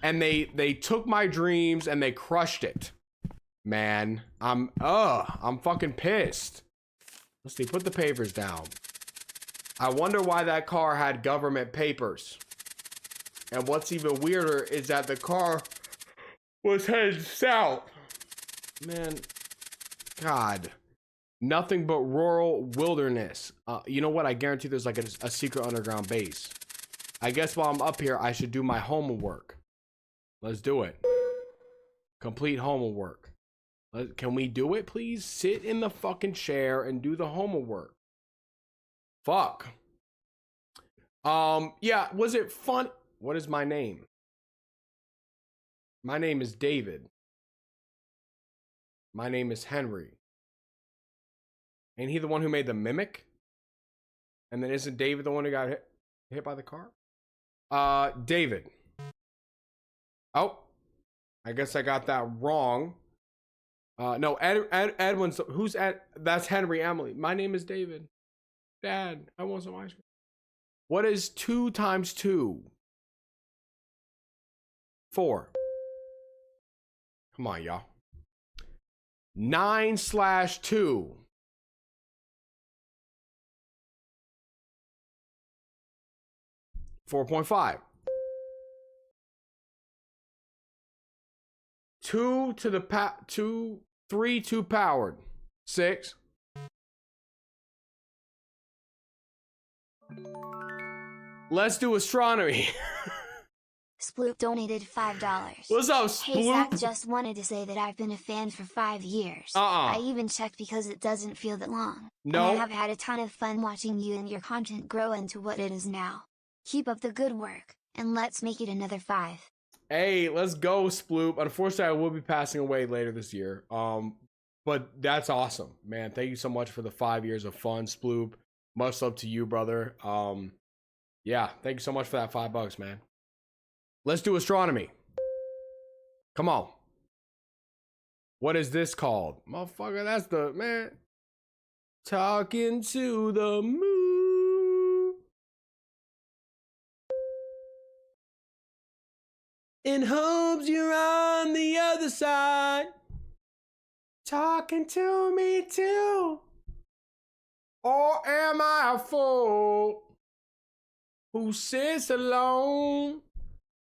and they took my dreams and they crushed it. Man, I'm fucking pissed. Let's see, put the papers down. I wonder why that car had government papers. And what's even weirder is that the car was headed south. Man, God. Nothing but rural wilderness. You know what? I guarantee there's like a secret underground base. I guess while I'm up here, I should do my homework. Let's do it. Complete homework. Can we do it, please? Sit in the fucking chair and do the homework. Fuck. Yeah, was it fun? What is my name? My name is David. My name is Henry. Ain't he the one who made the mimic? And then isn't David the one who got hit by the car? David. Oh, I guess I got that wrong. No, Edwin's, who's Ed? That's Henry Emily. My name is David. Dad, I want some ice cream. What is 2 times 2? 4. Come on, y'all. 9/2. 4.5. 2 to the 3 2 powered. 6. Let's do astronomy. Sploop donated $5. What's up, Hey Sploop? Zach, just wanted to say that I've been a fan for 5 years. I even checked because it doesn't feel that long. No. And I have had a ton of fun watching you and your content grow into what it is now. Keep up the good work, and let's make it another 5. Hey, let's go, Sploop. Unfortunately, I will be passing away later this year. But that's awesome, man. Thank you so much for the 5 years of fun, Sploop. Much love to you, brother. Yeah, thank you so much for that $5, man. Let's do astronomy. Come on. What is this called? Motherfucker, that's the, man. Talking to the moon. In hopes you're on the other side. Talking to me too. Or am I a fool who sits alone?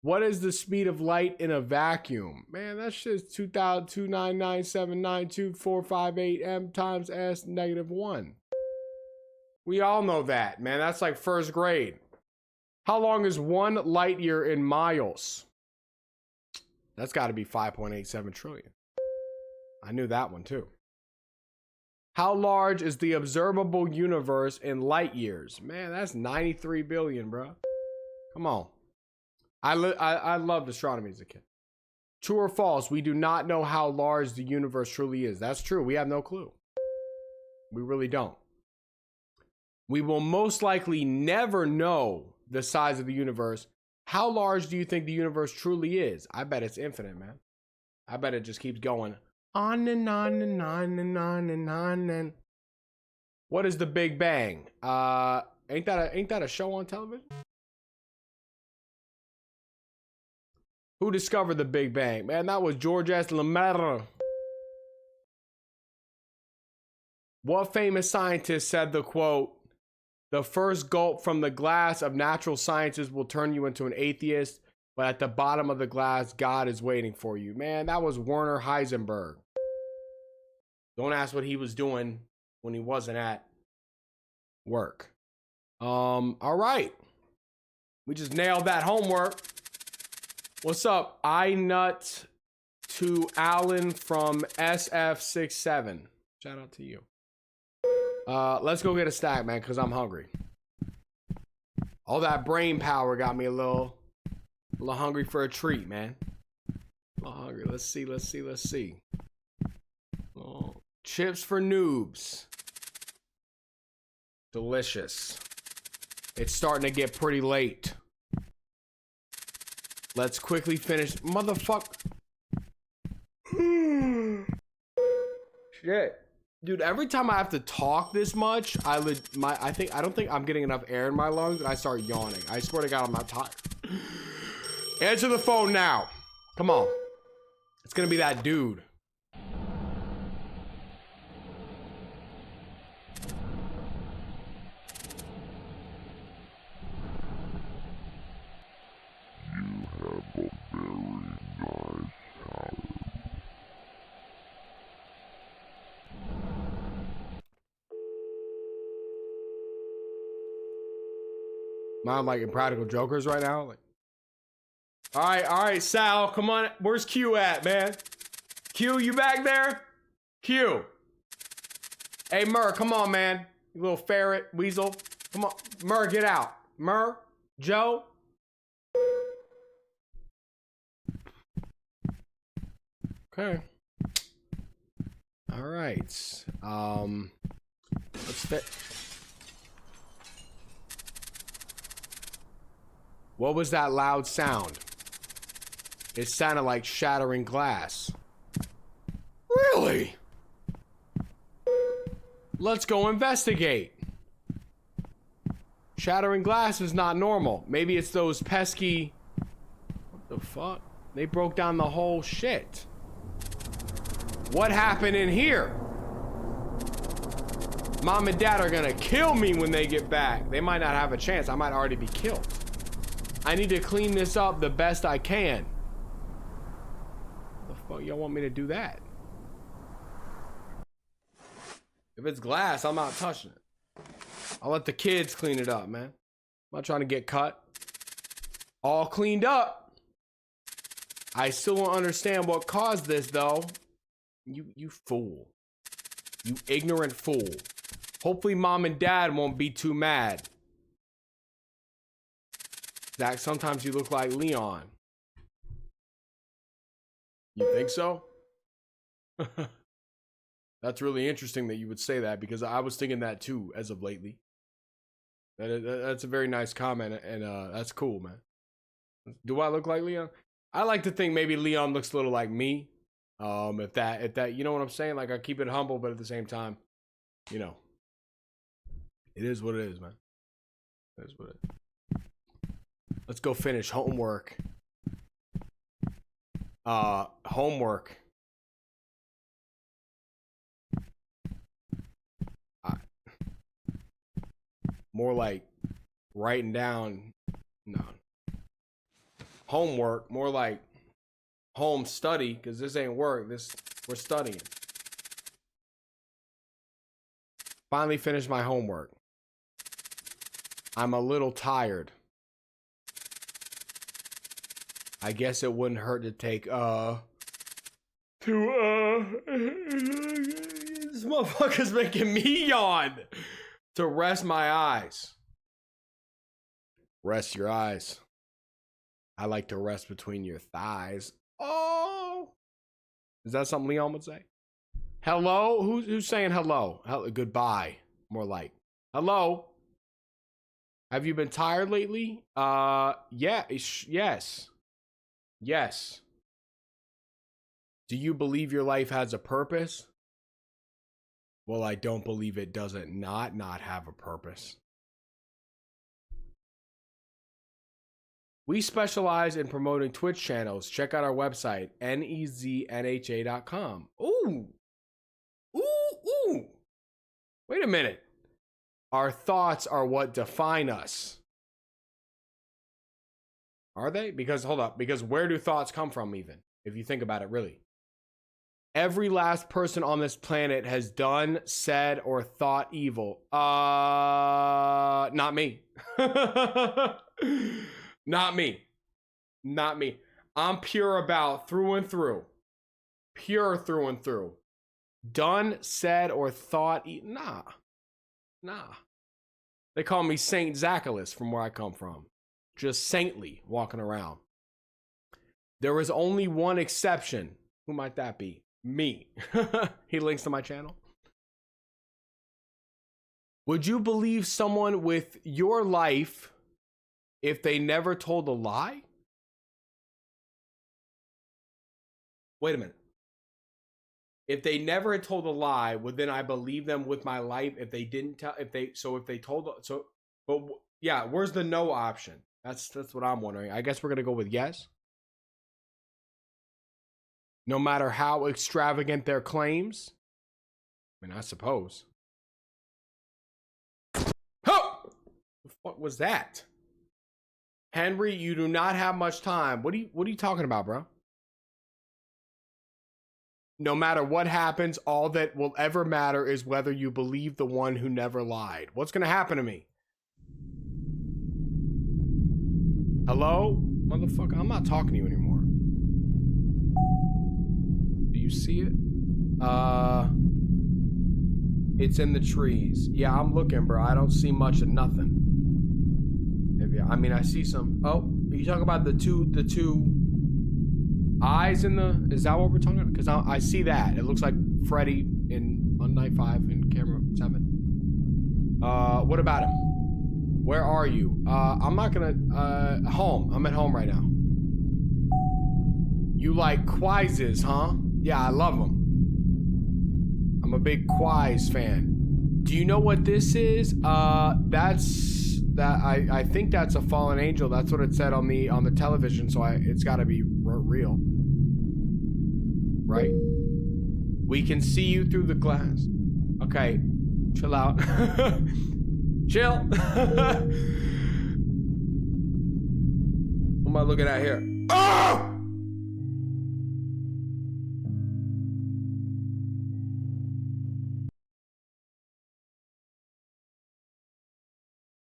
What is the speed of light in a vacuum? Man, that shit's 2,299,792,458 m times s negative 1. We all know that, man. That's like first grade. How long is 1 light year in miles? That's got to be 5.87 trillion. I knew that one too. How large is the observable universe in light years? Man, that's 93 billion, bro. Come on. I loved astronomy as a kid. True or false? We do not know how large the universe truly is. That's true. We have no clue. We really don't. We will most likely never know the size of the universe. How large do you think the universe truly is? I bet it's infinite, man. I bet it just keeps going on and on and on and on and on and. What is the Big Bang? Ain't that a show on television? Who discovered the Big Bang? Man, that was George S. Lemaitre. What famous scientist said the quote, The first gulp from the glass of natural sciences will turn you into an atheist, but at the bottom of the glass, God is waiting for you. Man, that was Werner Heisenberg. Don't ask what he was doing when he wasn't at work. All right. We just nailed that homework. What's up? I nut to Alan from SF67. Shout out to you. Let's go get a snack, man, because I'm hungry. All that brain power got me a little hungry for a treat, man. A little hungry. Let's see. Oh, chips for noobs. Delicious. It's starting to get pretty late. Let's quickly finish. Motherfucker. Shit. Dude, every time I have to talk this much, I don't think I'm getting enough air in my lungs and I start yawning. I swear to God, I'm not tired. Answer the phone now. Come on. It's gonna be that dude. I'm like Impractical Jokers right now. Like, all right, Sal, come on. Where's Q at, man? Q, you back there? Q. Hey, Mur, come on, man. You little ferret, weasel. Come on, Mur, get out. Mur, Joe. Okay. All right. Let's fit. What was that loud sound? It sounded like shattering glass. Really? Let's go investigate. Shattering glass is not normal. Maybe it's those pesky... What the fuck? They broke down the whole shit. What happened in here? Mom and Dad are gonna kill me when they get back. They might not have a chance. I might already be killed. I need to clean this up the best I can. The fuck y'all want me to do that? If it's glass, I'm not touching it. I'll let the kids clean it up, man. I'm not trying to get cut. All cleaned up. I still don't understand what caused this, though. You fool. You ignorant fool. Hopefully Mom and Dad won't be too mad. Zach, sometimes you look like Leon. You think so? That's really interesting that you would say that, because I was thinking that too as of lately. That's a very nice comment, and that's cool, man. Do I look like Leon? I like to think maybe Leon looks a little like me. If that, you know what I'm saying? Like, I keep it humble, but at the same time, you know, it is what it is, man. It is what it is. Let's go finish homework. Homework. More like writing down. No. Homework. More like home study, because this ain't work. We're studying. Finally finished my homework. I'm a little tired. I guess it wouldn't hurt to take, this motherfucker's making me yawn. To rest my eyes. Rest your eyes. I like to rest between your thighs. Oh! Is that something Leon would say? Hello? Who's saying hello? Goodbye. More like, hello? Have you been tired lately? Yeah, yes. Yes. Do you believe your life has a purpose? Well, I don't believe it doesn't not have a purpose. We specialize in promoting Twitch channels. Check out our website, neznha.com. Ooh. Ooh. Wait a minute. Our thoughts are what define us. Are they? Because, hold up. Because where do thoughts come from even? If you think about it, really. Every last person on this planet has done, said, or thought evil. Not me. Not me. Not me. I'm pure about through and through. Pure through and through. Done, said, or thought. Nah. They call me Saint Zacchaeus from where I come from. Just saintly walking around. There is only one exception. Who might that be? Me. He links to my channel. Would you believe someone with your life if they never told a lie? Wait a minute. If they never had told a lie, would then I believe them with my life? If they didn't tell, if they told, but yeah, where's the no option? That's what I'm wondering. I guess we're gonna go with yes. No matter how extravagant their claims. I mean, I suppose. Oh! The fuck was that? Henry, you do not have much time. What are you talking about, bro? No matter what happens, all that will ever matter is whether you believe the one who never lied. What's gonna happen to me? Hello? Motherfucker, I'm not talking to you anymore. Do you see it? It's in the trees. Yeah, I'm looking, bro. I don't see much of nothing. Maybe, I mean, I see some. Oh, are you talking about the two eyes in the, is that what we're talking about? Because I see that. It looks like Freddy on night 5 in camera 7. What about him? Where are you? I'm not gonna, home. I'm at home right now. You like quizzes, huh? Yeah, I love them. I'm a big quiz fan. Do you know what this is? I think that's a fallen angel. That's what it said on the television, so it's gotta be real. Right? We can see you through the glass. Okay, chill out. Chill. What am I looking at here? Oh!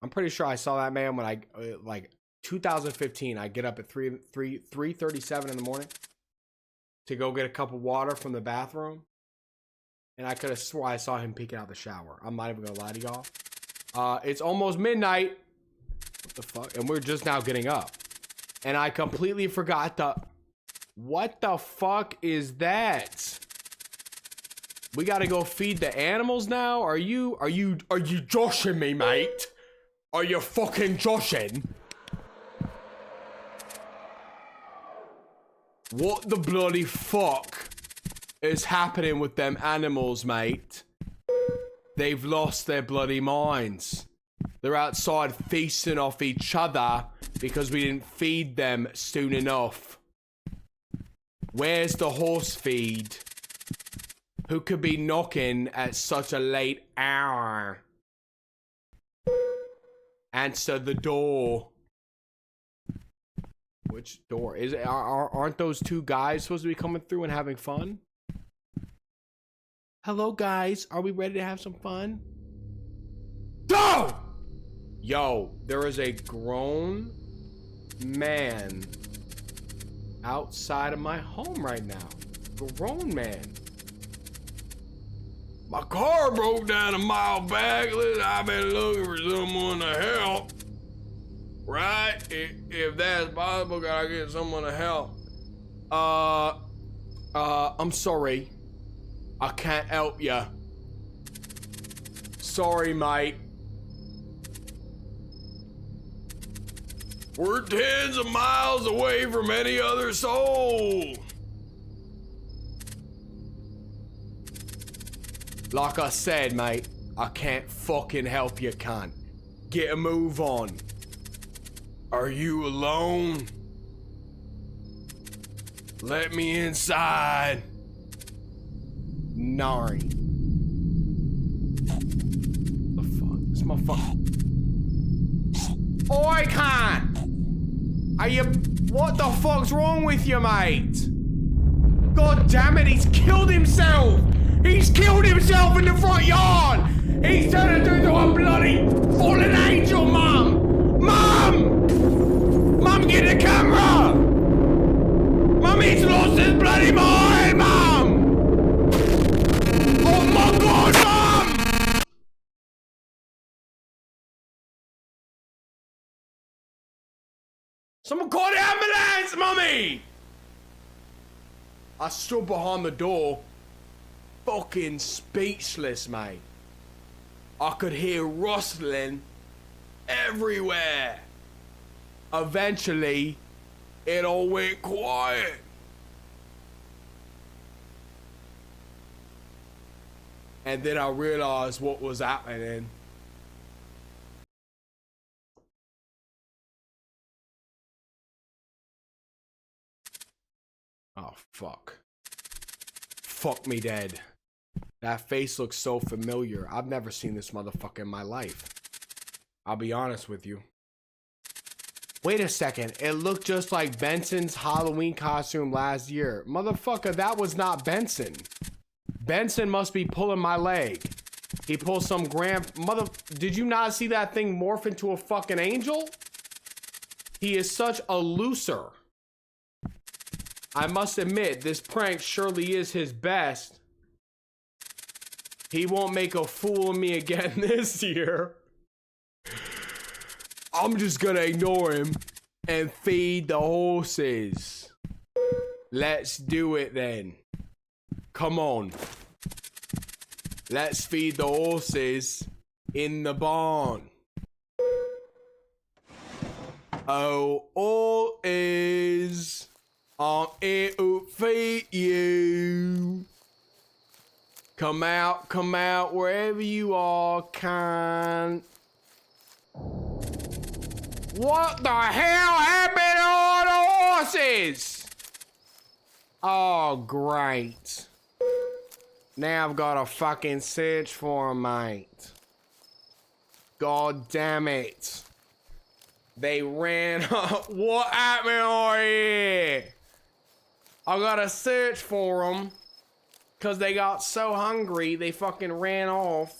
I'm pretty sure I saw that man when I, like 2015, I get up at 3:37 in the morning to go get a cup of water from the bathroom. And I could have swore I saw him peeking out the shower. I'm not even gonna lie to y'all. It's almost midnight. What the fuck? And we're just now getting up. And I completely forgot what the fuck is that? We gotta go feed the animals now? Are you joshing me, mate? Are you fucking joshing? What the bloody fuck is happening with them animals, mate? They've lost their bloody minds. They're outside feasting off each other because we didn't feed them soon enough. Where's the horse feed? Who could be knocking at such a late hour? Answer the door. Which door? Is it? Aren't those two guys supposed to be coming through and having fun? Hello, guys. Are we ready to have some fun? Go! Yo, there is a grown man outside of my home right now. Grown man. My car broke down a mile back. Listen, I've been looking for someone to help. Right? If that's possible, gotta get someone to help. I'm sorry. I can't help ya. Sorry, mate. We're tens of miles away from any other soul. Like I said, mate, I can't fucking help you, cunt. Get a move on. Are you alone? Let me inside. Nari. The fuck? This Oi, can't. Are you? What the fuck's wrong with you, mate? God damn it! He's killed himself. He's killed himself in the front yard. He's turned into a bloody fallen angel, Mum. Mum, get the camera. Mum, he's lost his bloody mind, Mum. Oh my God, Mum. Someone call the ambulance, Mummy! I stood behind the door, fucking speechless, mate. I could hear rustling everywhere. Eventually, it all went quiet. And then I realized what was happening. Oh, fuck. Fuck me dead. That face looks so familiar. I've never seen this motherfucker in my life. I'll be honest with you. Wait a second. It looked just like Benson's Halloween costume last year. Motherfucker, that was not Benson. Benson must be pulling my leg. He pulled some Did you not see that thing morph into a fucking angel? He is such a loser. I must admit, this prank surely is his best. He won't make a fool of me again this year. I'm just gonna ignore him and feed the horses. Let's do it then. Come on. Let's feed the horses in the barn. Oh, all is... I'm here to feed you. Come out, wherever you are, can. What the hell happened to all the horses? Oh, great. Now I've got to fucking search for them, mate. God damn it. They ran up. What happened over here? I gotta search for them because they got so hungry they fucking ran off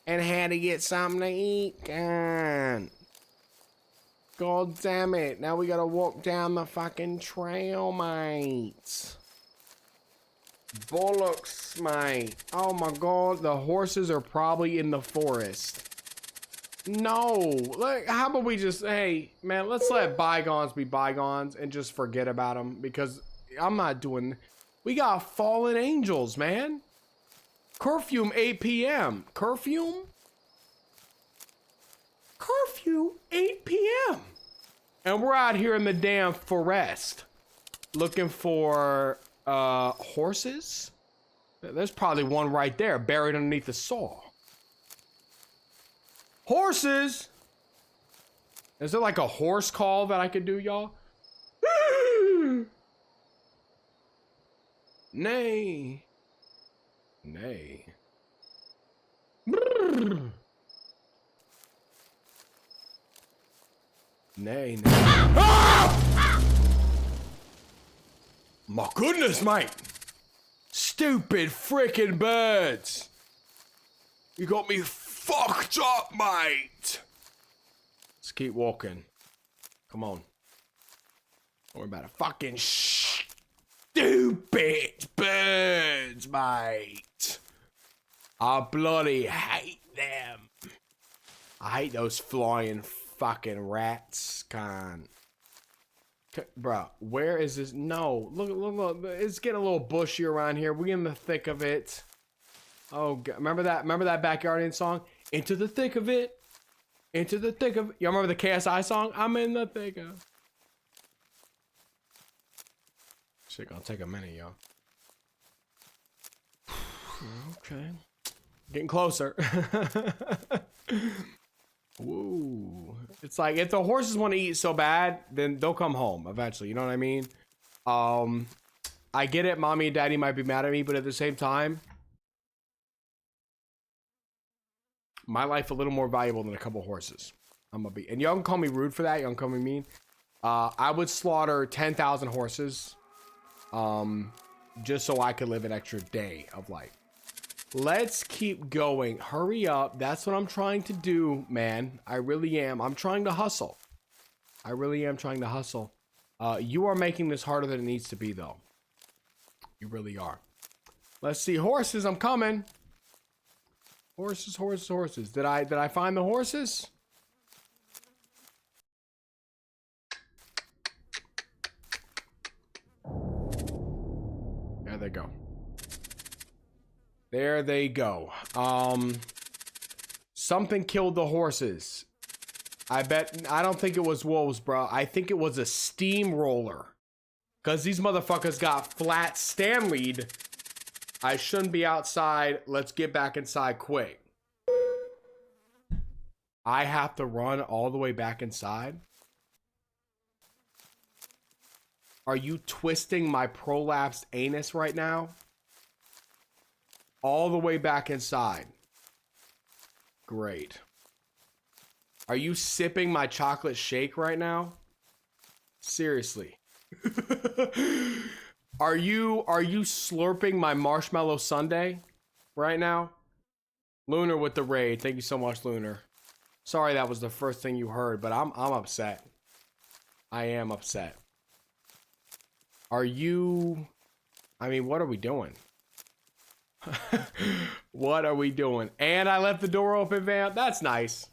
and had to get something to eat. God damn it. Now we gotta walk down the fucking trail, mate. Bollocks, mate. Oh my God, the horses are probably in the forest. No, like, how about we just, hey, man, let's let bygones be bygones and just forget about them, because I'm not doing, we got fallen angels, man. Curfew 8 p.m. Curfew 8 p.m. And we're out here in the damn forest looking for horses. There's probably one right there buried underneath the saw. Horses! Is there like a horse call that I could do, y'all? Nay. Nay. Nay, nay. Ah! My goodness, mate. Stupid freaking birds. You got me fucked up, mate. Let's keep walking. Come on. Don't worry about it. Fucking stupid birds, mate. I bloody hate them. I hate those flying fucking rats, Bro, where is this? No, look, it's getting a little bushy around here. We in the thick of it. Oh, God. Remember that Backyardian song? Into the thick of it. Into the thick of it. Y'all remember the KSI song? I'm in the thick of. Shit gonna take a minute, y'all. Okay. Getting closer. Woo. It's like, if the horses want to eat so bad, then they'll come home eventually. You know what I mean? I get it. Mommy and daddy might be mad at me, but at the same time, my life a little more valuable than a couple horses. I'm gonna be, and y'all can call me rude for that. Y'all can call me mean. I would slaughter 10,000 horses, just so I could live an extra day of life. Let's keep going. Hurry up. That's what I'm trying to do, man. I really am. I'm trying to hustle. I really am trying to hustle. You are making this harder than it needs to be, though. You really are. Let's see. Horses, I'm coming. Horses, horses, horses. Did I find the horses? There they go. There they go. Something killed the horses. I don't think it was wolves, bro. I think it was a steamroller. Because these motherfuckers got flat Stanley'd. I shouldn't be outside. Let's get back inside quick. I have to run all the way back inside? Are you twisting my prolapsed anus right now? All the way back inside. Great. Are you sipping my chocolate shake right now? Seriously. Are you slurping my marshmallow sundae right now? Lunar with the raid. Thank you so much, Lunar. Sorry that was the first thing you heard, but I'm upset. I am upset. Are you... I mean, what are we doing? What are we doing? And I left the door open, Vamp. That's nice.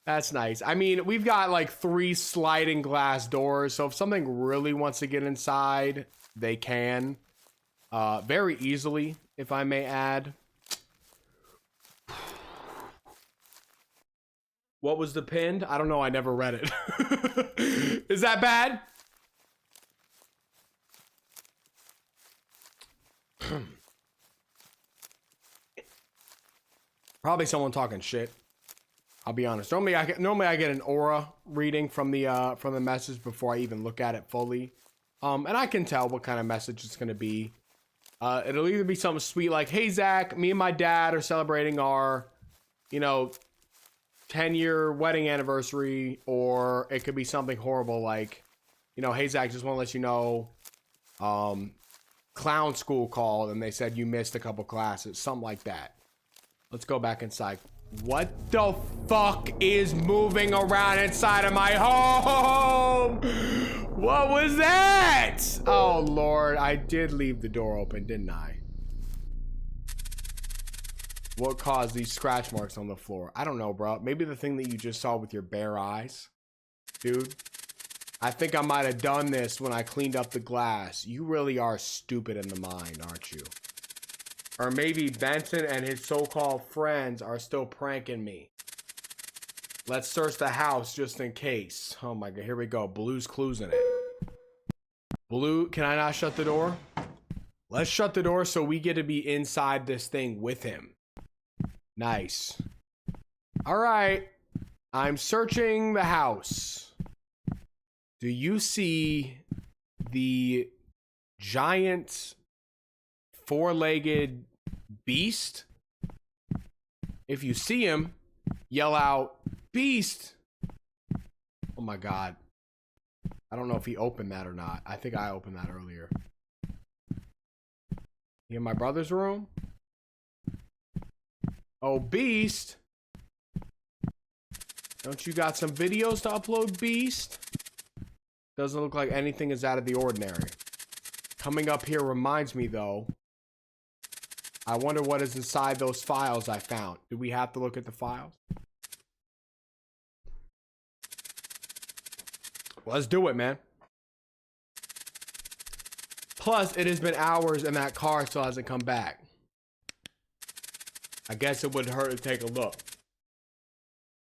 That's nice. I mean, we've got like 3 sliding glass doors, so if something really wants to get inside, they can. Very easily, if I may add. What was the pinned? I don't know. I never read it. Is that bad? Probably someone talking shit. I'll be honest. Normally I get an aura reading from the message before I even look at it fully. And I can tell what kind of message it's gonna be. It'll either be something sweet like, "Hey Zach, me and my dad are celebrating our, 10-year wedding anniversary," or it could be something horrible like, "Hey Zach, just want to let you know, clown school called and they said you missed a couple classes," something like that. Let's go back inside. What the fuck is moving around inside of my home? What was that? Oh Lord, I did leave the door open, didn't I? What caused these scratch marks on the floor? I don't know, bro. Maybe the thing that you just saw with your bare eyes. Dude, I think I might have done this when I cleaned up the glass. You really are stupid in the mind, aren't you? Or maybe Benson and his so-called friends are still pranking me. Let's search the house just in case. Oh my God, here we go. Blue's Clues in it. Blue, can I not shut the door? Let's shut the door so we get to be inside this thing with him. Nice. All right. I'm searching the house. Do you see the giant 4-legged beast? If you see him, yell out, "Beast!" Oh my God. I don't know if he opened that or not. I think I opened that earlier. You in my brother's room? Oh, Beast. Don't you got some videos to upload, Beast? Doesn't look like anything is out of the ordinary. Coming up here reminds me, though. I wonder what is inside those files I found. Do we have to look at the files? Let's do it, man. Plus, it has been hours and that car still hasn't come back. I guess it wouldn't hurt to take a look.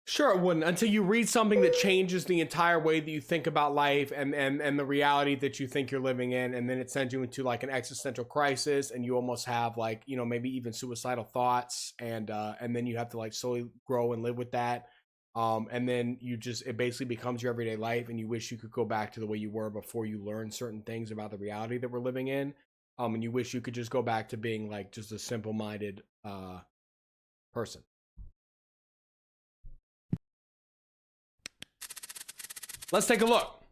Sure, it wouldn't, until you read something that changes the entire way that you think about life and the reality that you think you're living in, and then it sends you into like an existential crisis, and you almost have like, maybe even suicidal thoughts, and then you have to like slowly grow and live with that. And then it basically becomes your everyday life, and you wish you could go back to the way you were before you learned certain things about the reality that we're living in. And you wish you could just go back to being like just a simple-minded person. let's take a look.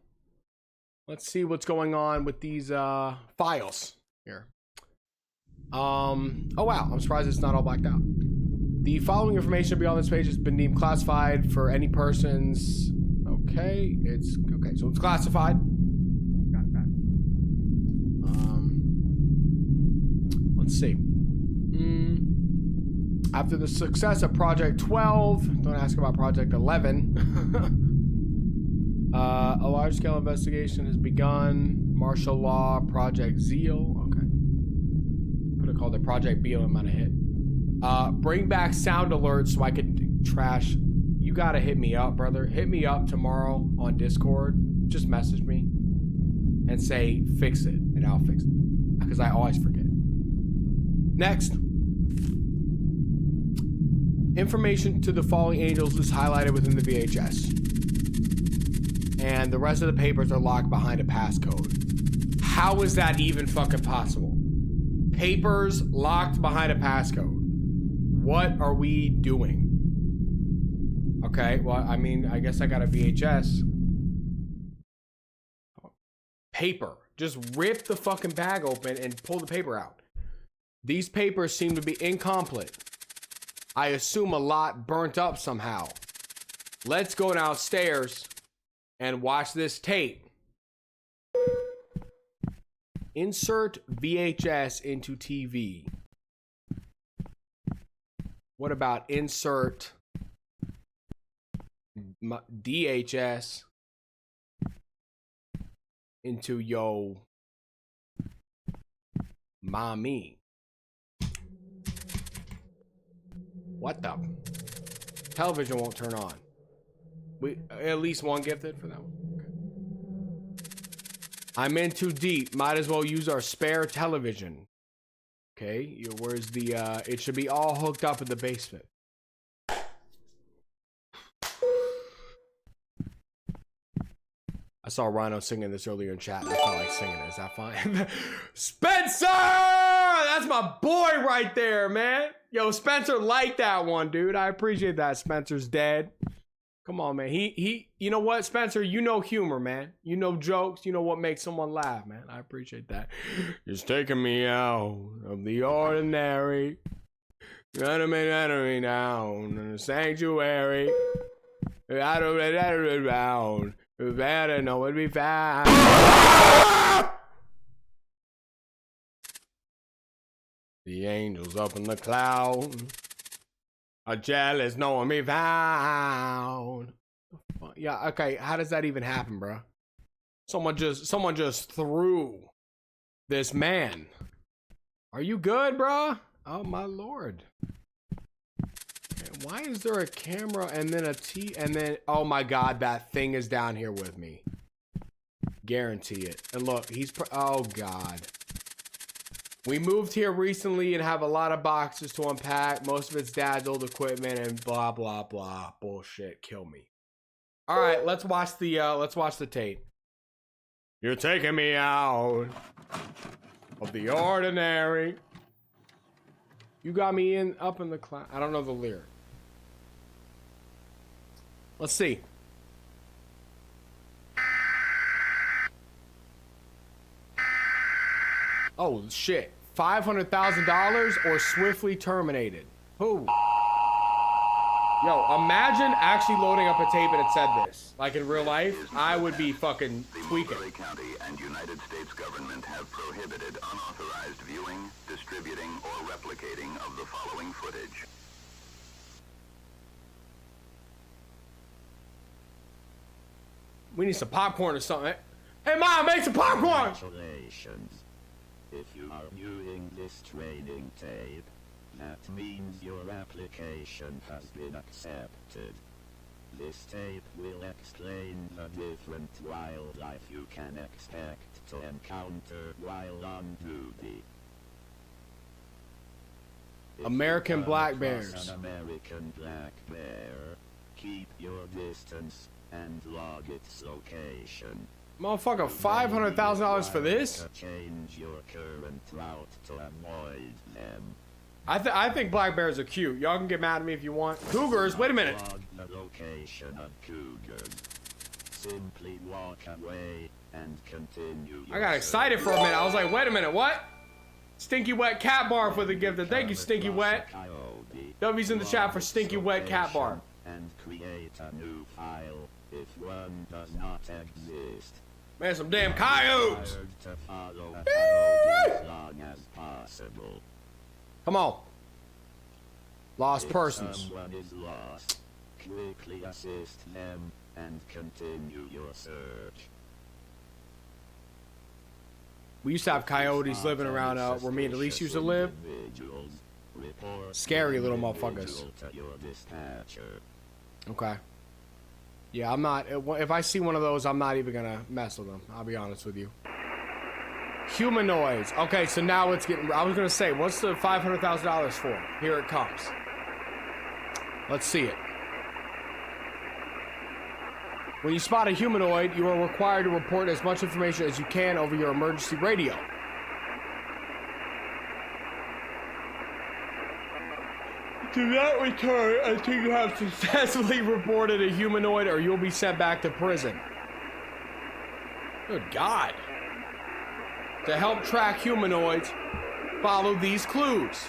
Let's see what's going on with these files here. Oh wow, I'm surprised it's not all blacked out. The following information beyond this page has been deemed classified for any persons. Okay, it's okay, so it's classified. Got that. Let's see. After the success of Project 12, don't ask about Project 11. A large-scale investigation has begun. Martial law, Project Zeal. Okay. Could have called it Project Beal. I might have hit. Bring back sound alerts so I could trash. You gotta hit me up, brother. Hit me up tomorrow on Discord. Just message me and say fix it, and I'll fix it because I always forget. Next. Information to the falling angels is highlighted within the VHS. And the rest of the papers are locked behind a passcode. How is that even fucking possible? Papers locked behind a passcode. What are we doing? Okay, well, I mean, I guess I got a VHS. Paper. Just rip the fucking bag open and pull the paper out. These papers seem to be incomplete. I assume a lot burnt up somehow. Let's go downstairs and watch this tape. Insert VHS into TV. What about insert DHS into yo mommy? What the? Television won't turn on. We at least one gifted for that one. Okay. I'm in too deep. Might as well use our spare television. Okay, where's the it should be all hooked up in the basement. I saw Rhino singing this earlier in chat. I felt like singing it. Is that fine? Spencer! That's my boy right there, man. Yo, Spencer liked that one, dude. I appreciate that. Spencer's dead. Come on, man. He you know what, Spencer? You know humor, man. You know jokes. You know what makes someone laugh, man. I appreciate that. Just taking me out of the ordinary. Gonna make me down in the sanctuary. Out of it around. Better know what we found. The angels up in the cloud are jealous knowing me found. Yeah, okay. How does that even happen, bro? Someone just threw this man. Are you good, bro? Oh my lord. Okay, why is there a camera and then a T and then oh my god, that thing is down here with me. Guarantee it. And look, he's oh god. We moved here recently and have a lot of boxes to unpack. Most of it's dad's old equipment and blah blah blah. Bullshit. Kill me. All right, let's watch the tape. You're taking me out of the ordinary. You got me in up in the cloud. I don't know the lyric. Let's see. Oh shit. $500,000 or swiftly terminated. Who? Yo, imagine actually loading up a tape and it said this. Like in real life, I would be fucking tweaking. Mulberry County and United States government have prohibited unauthorized viewing, distributing, or replicating of the following footage. We need some popcorn or something. Hey mom, make some popcorn! Congratulations. If you are viewing this training tape, that means your application has been accepted. This tape will explain the different wildlife you can expect to encounter while on duty. American black bears. An American black bear, keep your distance and log its location. Motherfucker, $500,000 for this? Change your current route to avoid them. I think black bears are cute. Y'all can get mad at me if you want. Cougars, wait a minute. Log the location of cougars. simply walk away and continue. I got excited for a minute. I was like, wait a minute, what? Stinky Wet Cat Bar for the gift. Thank you, Stinky Wet. W's in the chat for Stinky Wet Cat Bar. And create a new file if one does not exist. Man, some damn coyotes. To follow as long as possible. Come on. Lost persons. If someone is lost, quickly assist them and continue your search. We used to have coyotes living around where me and Elise used to live. Scary little motherfuckers. Okay. Yeah, I'm not. If I see one of those, I'm not even gonna mess with them. I'll be honest with you. Humanoids. Okay, so now it's getting. I was gonna say, what's the $500,000 for? Here it comes. Let's see it. When you spot a humanoid, you are required to report as much information as you can over your emergency radio. Do not return until you have successfully reported a humanoid or you'll be sent back to prison. Good God. To help track humanoids, follow these clues.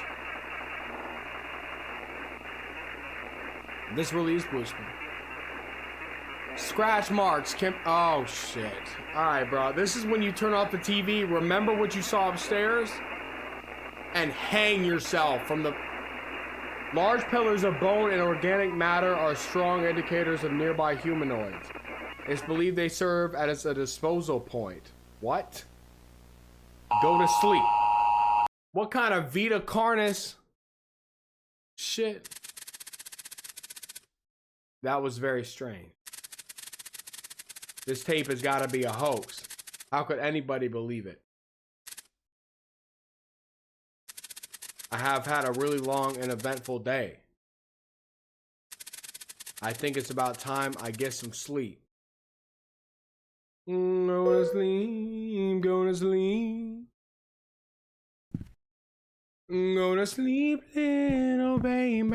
This really is Bushman. Scratch marks can. Oh shit. Alright, bro. This is when you turn off the TV, remember what you saw upstairs, and hang yourself from the. Large pillars of bone and organic matter are strong indicators of nearby humanoids. It's believed they serve as a disposal point. What? Go to sleep. What kind of Vita Carnis shit? That was very strange. This tape has got to be a hoax. How could anybody believe it? I have had a really long and eventful day. I think it's about time I get some sleep. Go to sleep, go to sleep. Go to sleep, little baby.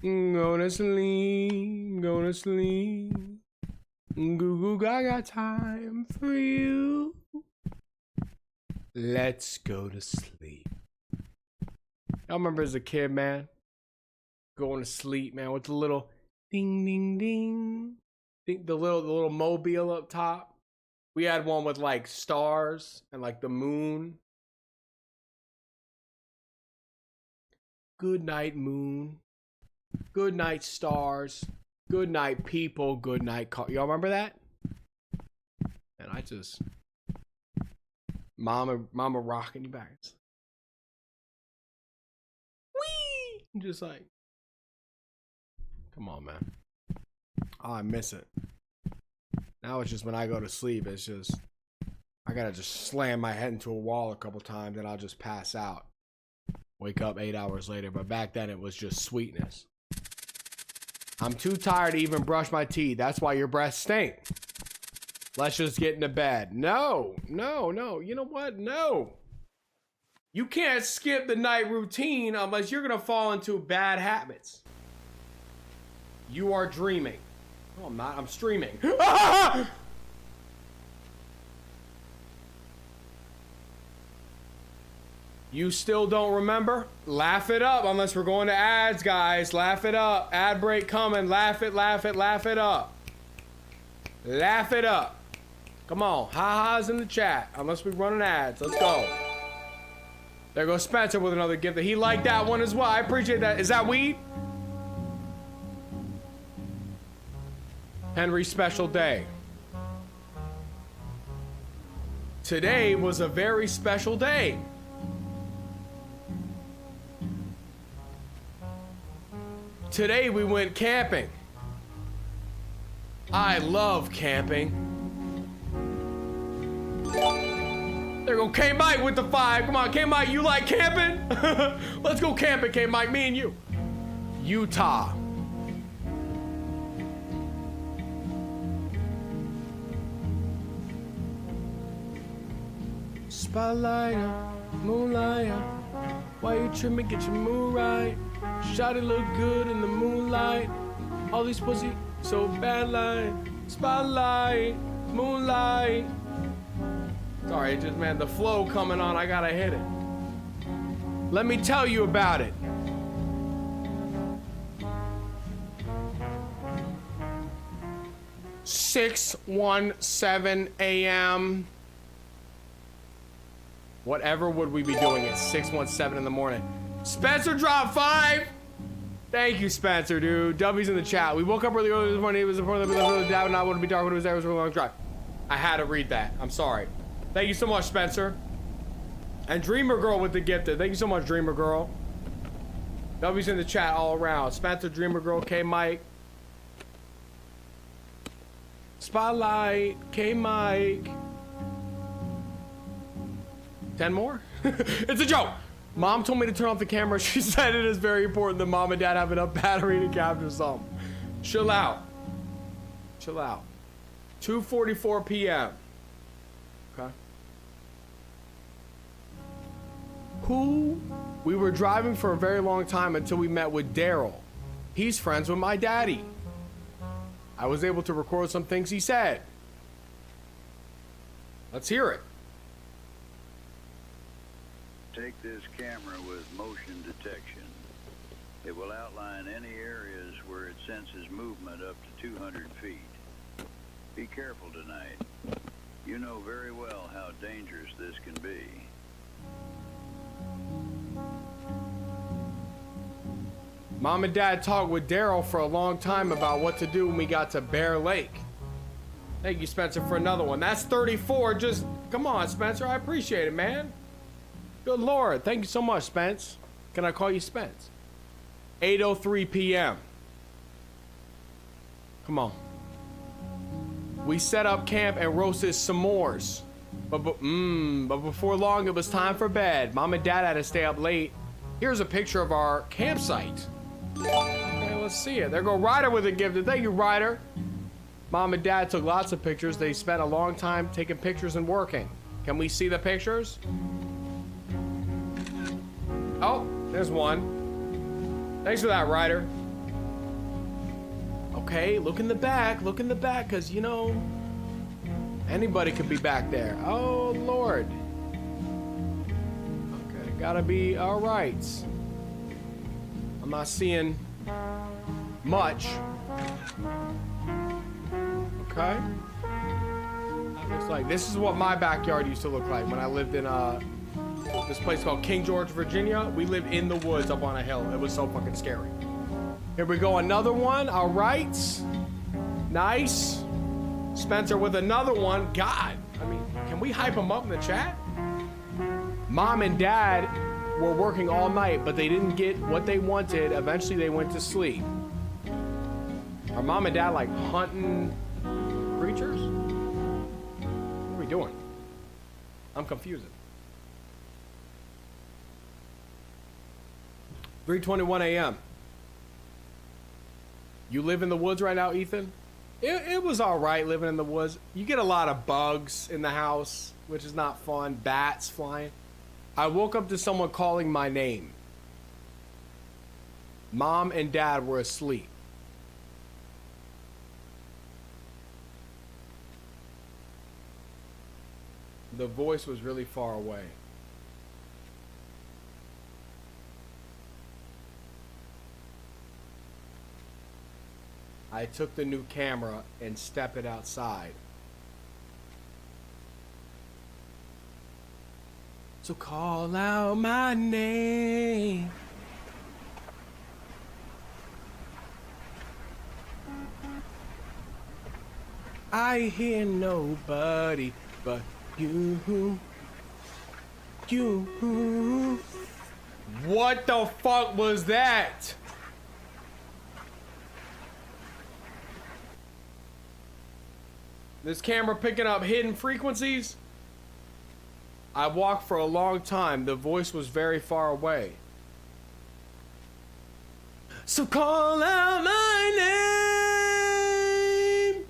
Go to sleep, go to sleep. Goo goo gaga time for you. Let's go to sleep. Y'all remember as a kid, man? Going to sleep, man, with the little ding ding ding. The little mobile up top. We had one with like stars and like the moon. Good night, moon. Good night, stars. Good night, people. Good night, car. Y'all remember that? And I just Mama rocking you back. Whee! I'm just like, come on, man. Oh, I miss it. Now it's just when I go to sleep, it's just I gotta just slam my head into a wall a couple times and I'll just pass out. Wake up 8 hours later. But back then it was just sweetness. I'm too tired to even brush my teeth. That's why your breath stink. Let's just get into bed. No. You know what? No. You can't skip the night routine unless you're going to fall into bad habits. You are dreaming. No, I'm not. I'm streaming. You still don't remember? Laugh it up unless we're going to ads, guys. Laugh it up. Ad break coming. Laugh it up. Laugh it up. Come on. Ha-ha's in the chat. Unless we're running ads. Let's go. There goes Spencer with another gift. He liked that one as well. I appreciate that. Is that weed? Henry's special day. Today was a very special day. Today we went camping. I love camping. There go K-Mike with the 5. Come on, K-Mike, you like camping? Let's go camping, K-Mike, me and you. Utah. Spotlight, moonlight. Why you trimming? Get your mood right. Shawty look good in the moonlight. All these pussy so bad like spotlight, moonlight. Sorry, it just, man, the flow coming on, I gotta hit it. Let me tell you about it. (6:17 a.m.) Whatever would we be doing at 6:17 in the morning? Spencer dropped 5. Thank you, Spencer, dude. W's in the chat. We woke up really early this morning. It was important that the dad would not want to be dark when it was there. It was a really long drive. I had to read that. I'm sorry. Thank you so much, Spencer. And Dreamer Girl with the gifted. Thank you so much, Dreamer Girl. W's in the chat all around. Spencer, Dreamer Girl, K Mike. Spotlight, K Mike. 10 more? It's a joke. Mom told me to turn off the camera. She said it is very important that mom and dad have enough battery to capture something. Chill out. Chill out. 2:44 p.m. Okay. We were driving for a very long time until we met with Daryl. He's friends with my daddy. I was able to record some things he said. Let's hear it. Take this camera with motion detection. It will outline any areas where it senses movement up to 200 feet. Be careful tonight. You know very well how dangerous this can be. Mom and Dad talked with Daryl for a long time about what to do when we got to Bear Lake. Thank you, Spencer, for another one. That's 34. Just, come on, Spencer. I appreciate it, man. Good Lord. Thank you so much, Spence. Can I call you Spence? 8:03 p.m. Come on. We set up camp and roasted s'mores. But before long, it was time for bed. Mom and Dad had to stay up late. Here's a picture of our campsite. Okay, let's see it. There go Ryder with a gift. Thank you, Ryder. Mom and Dad took lots of pictures. They spent a long time taking pictures and working. Can we see the pictures? Oh, there's one. Thanks for that, Ryder. Okay, look in the back, because, you know, anybody could be back there. Oh, Lord. Okay, gotta be all right. I'm not seeing much. Okay. Looks like this is what my backyard used to look like when I lived in this place called King George, Virginia. We lived in the woods up on a hill. It was so fucking scary. Here we go, another one. All right. Nice. Spencer with another one. God, I mean, can we hype him up in the chat? Mom and Dad were working all night, but they didn't get what they wanted. Eventually, they went to sleep. Are Mom and Dad like hunting creatures? What are we doing? I'm confused. 3:21 a.m. You live in the woods right now, Ethan? It was all right living in the woods. You get a lot of bugs in the house, which is not fun. Bats flying. I woke up to someone calling my name. Mom and Dad were asleep. The voice was really far away. I took the new camera and stepped it outside. So call out my name. I hear nobody but you. You. What the fuck was that? This camera picking up hidden frequencies? I walked for a long time. The voice was very far away. So call out my name.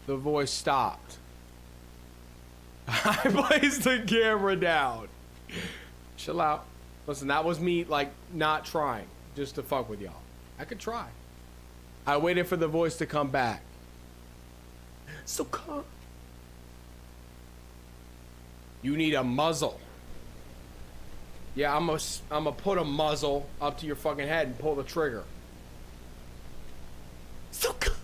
The voice stopped. I placed the camera down. Chill out. Listen, that was me, like, not trying. Just to fuck with y'all. I could try. I waited for the voice to come back. So calm. You need a muzzle. Yeah, I'm gonna put a muzzle up to your fucking head and pull the trigger. So calm.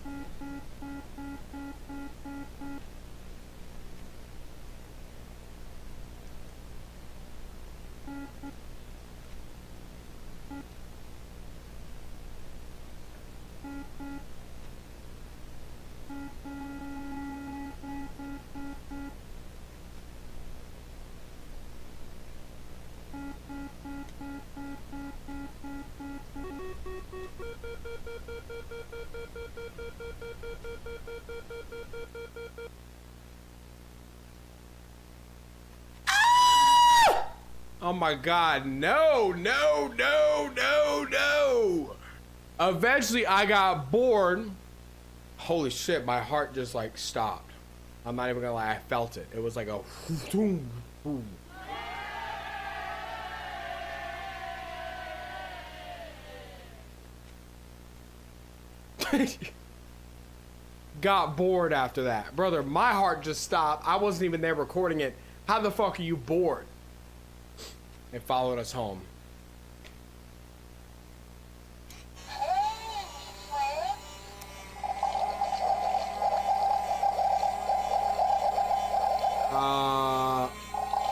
Oh my god, no, no, no, no, no. Eventually I got bored. Holy shit, my heart just like stopped. I'm not even gonna lie, I felt it. It was like a got bored after that. Brother, my heart just stopped. I wasn't even there recording it. How the fuck are you bored? It followed us home.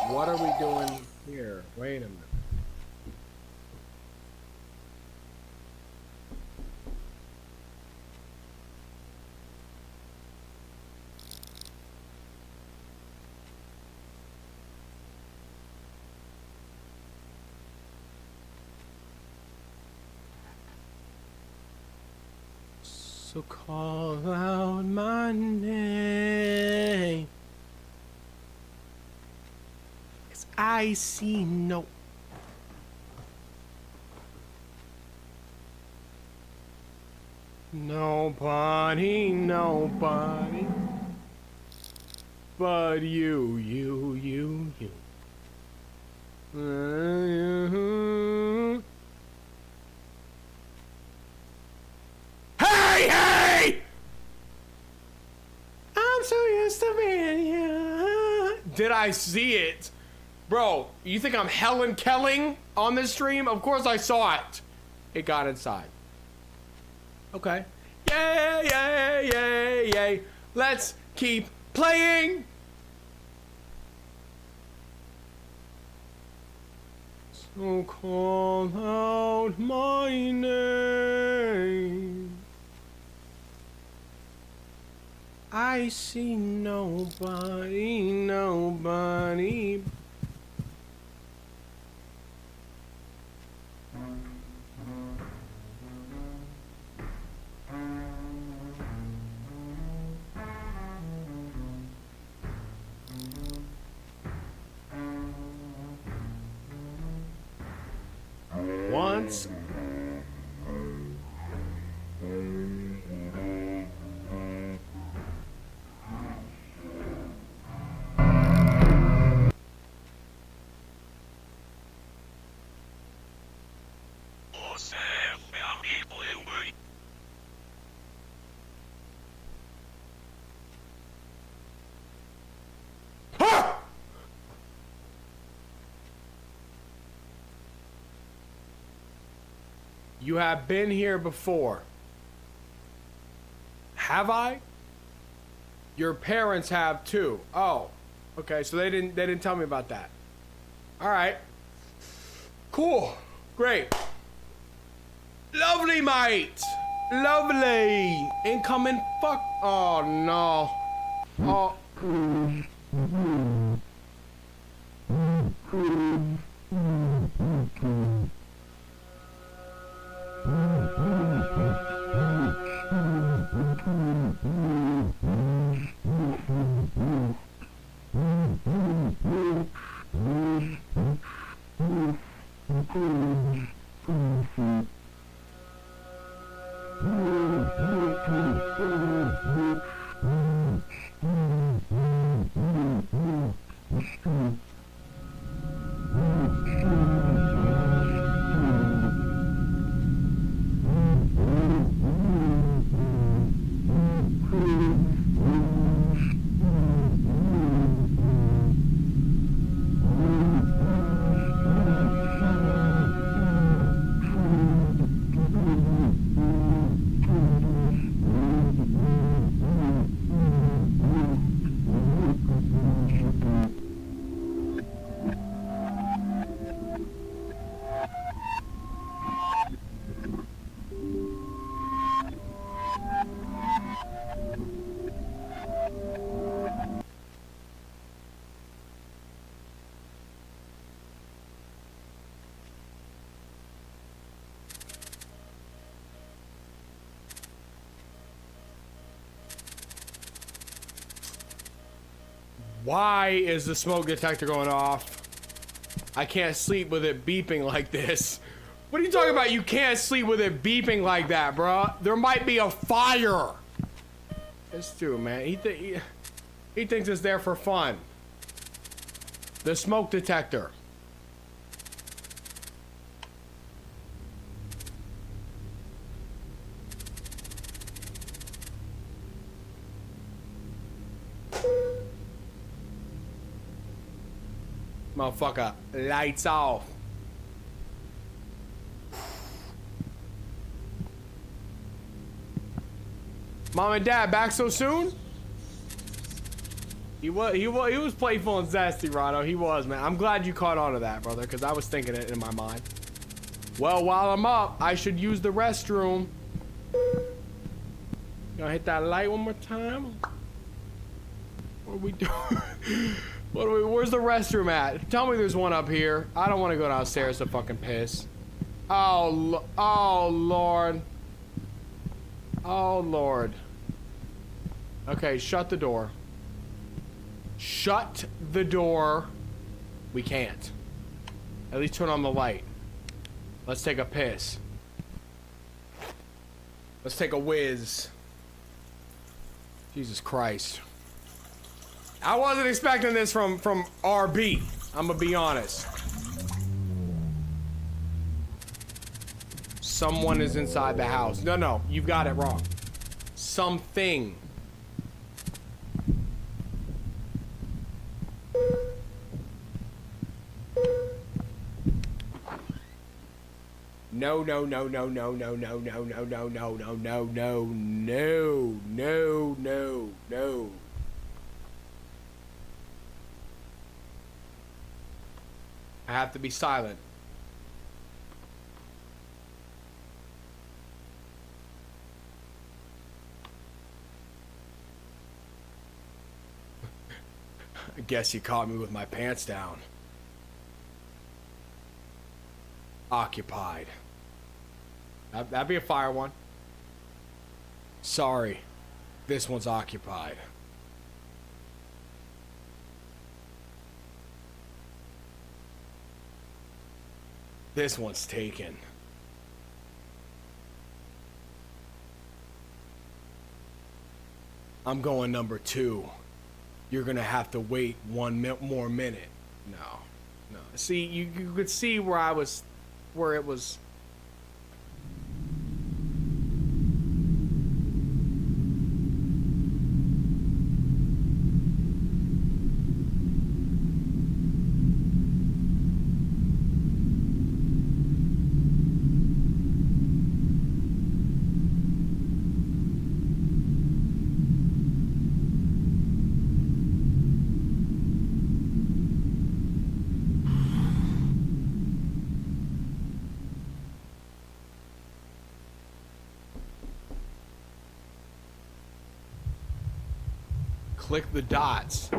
What are we doing here? Wait a minute. So call out my name, 'cause I see no. Nobody, nobody but you. Hey! I'm so used to being here. Did I see it? Bro, you think I'm Helen Kelling on this stream? Of course I saw it. It got inside. Okay. Yay, yay, yay, yay. Let's keep playing. So call out my name. I see nobody, nobody. Once. You have been here before. Have I? Your parents have too. Oh, okay. So they didn't tell me about that. All right. Cool. Great. Lovely, mate. Lovely. Incoming fuck. Oh no. Oh. Why is the smoke detector going off? I can't sleep with it beeping like this. What are you talking about? You can't sleep with it beeping like that, bro. There might be a fire. This dude, man, he thinks it's there for fun. The smoke detector. Motherfucker, lights off. Mom and Dad back so soon? He was playful and zesty, Rado. He was, man. I'm glad you caught on to that, brother, because I was thinking it in my mind. Well, while I'm up, I should use the restroom. Gonna hit that light one more time. What are we doing? Where's the restroom at? Tell me there's one up here. I don't want to go downstairs to fucking piss. Oh Lord. Oh Lord. Okay, shut the door. Shut the door. We can't. At least turn on the light. Let's take a piss. Let's take a whiz. Jesus Christ. I wasn't expecting this from RB. I'm gonna be honest. Someone is inside the house. No, you've got it wrong. Something. No. I have to be silent. I guess you caught me with my pants down. Occupied. That'd be a fire one. Sorry. This one's occupied. This one's taken. I'm going number 2. You're gonna have to wait one more minute. No. See, you could see where it was. Click the dots.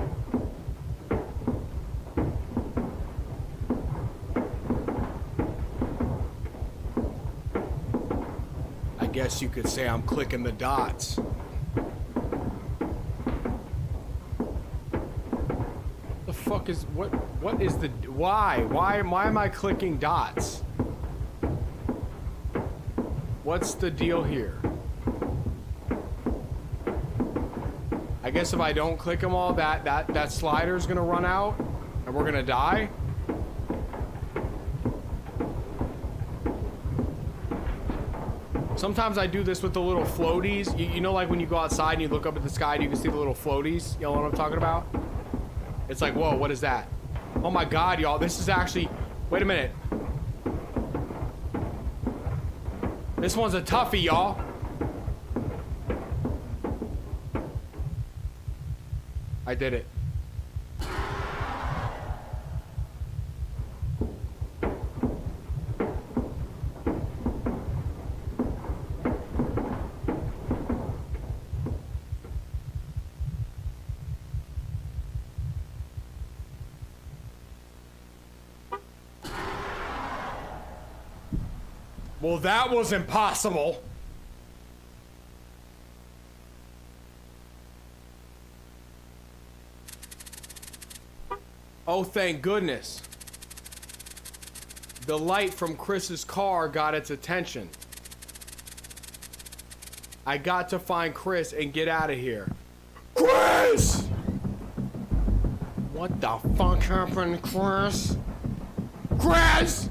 I guess you could say I'm clicking the dots. The fuck is what is the why am I clicking dots? What's the deal here? I guess if I don't click them all, that slider's gonna run out and we're gonna die. Sometimes I do this with the little floaties. You know, like when you go outside and you look up at the sky and you can see the little floaties. You know what I'm talking about? It's like, whoa, what is that? Oh my God, y'all, this is actually, wait a minute. This one's a toughie, y'all. I did it. Well, that was impossible. Oh, thank goodness. The light from Chris's car got its attention. I got to find Chris and get out of here. Chris! What the fuck happened, Chris? Chris!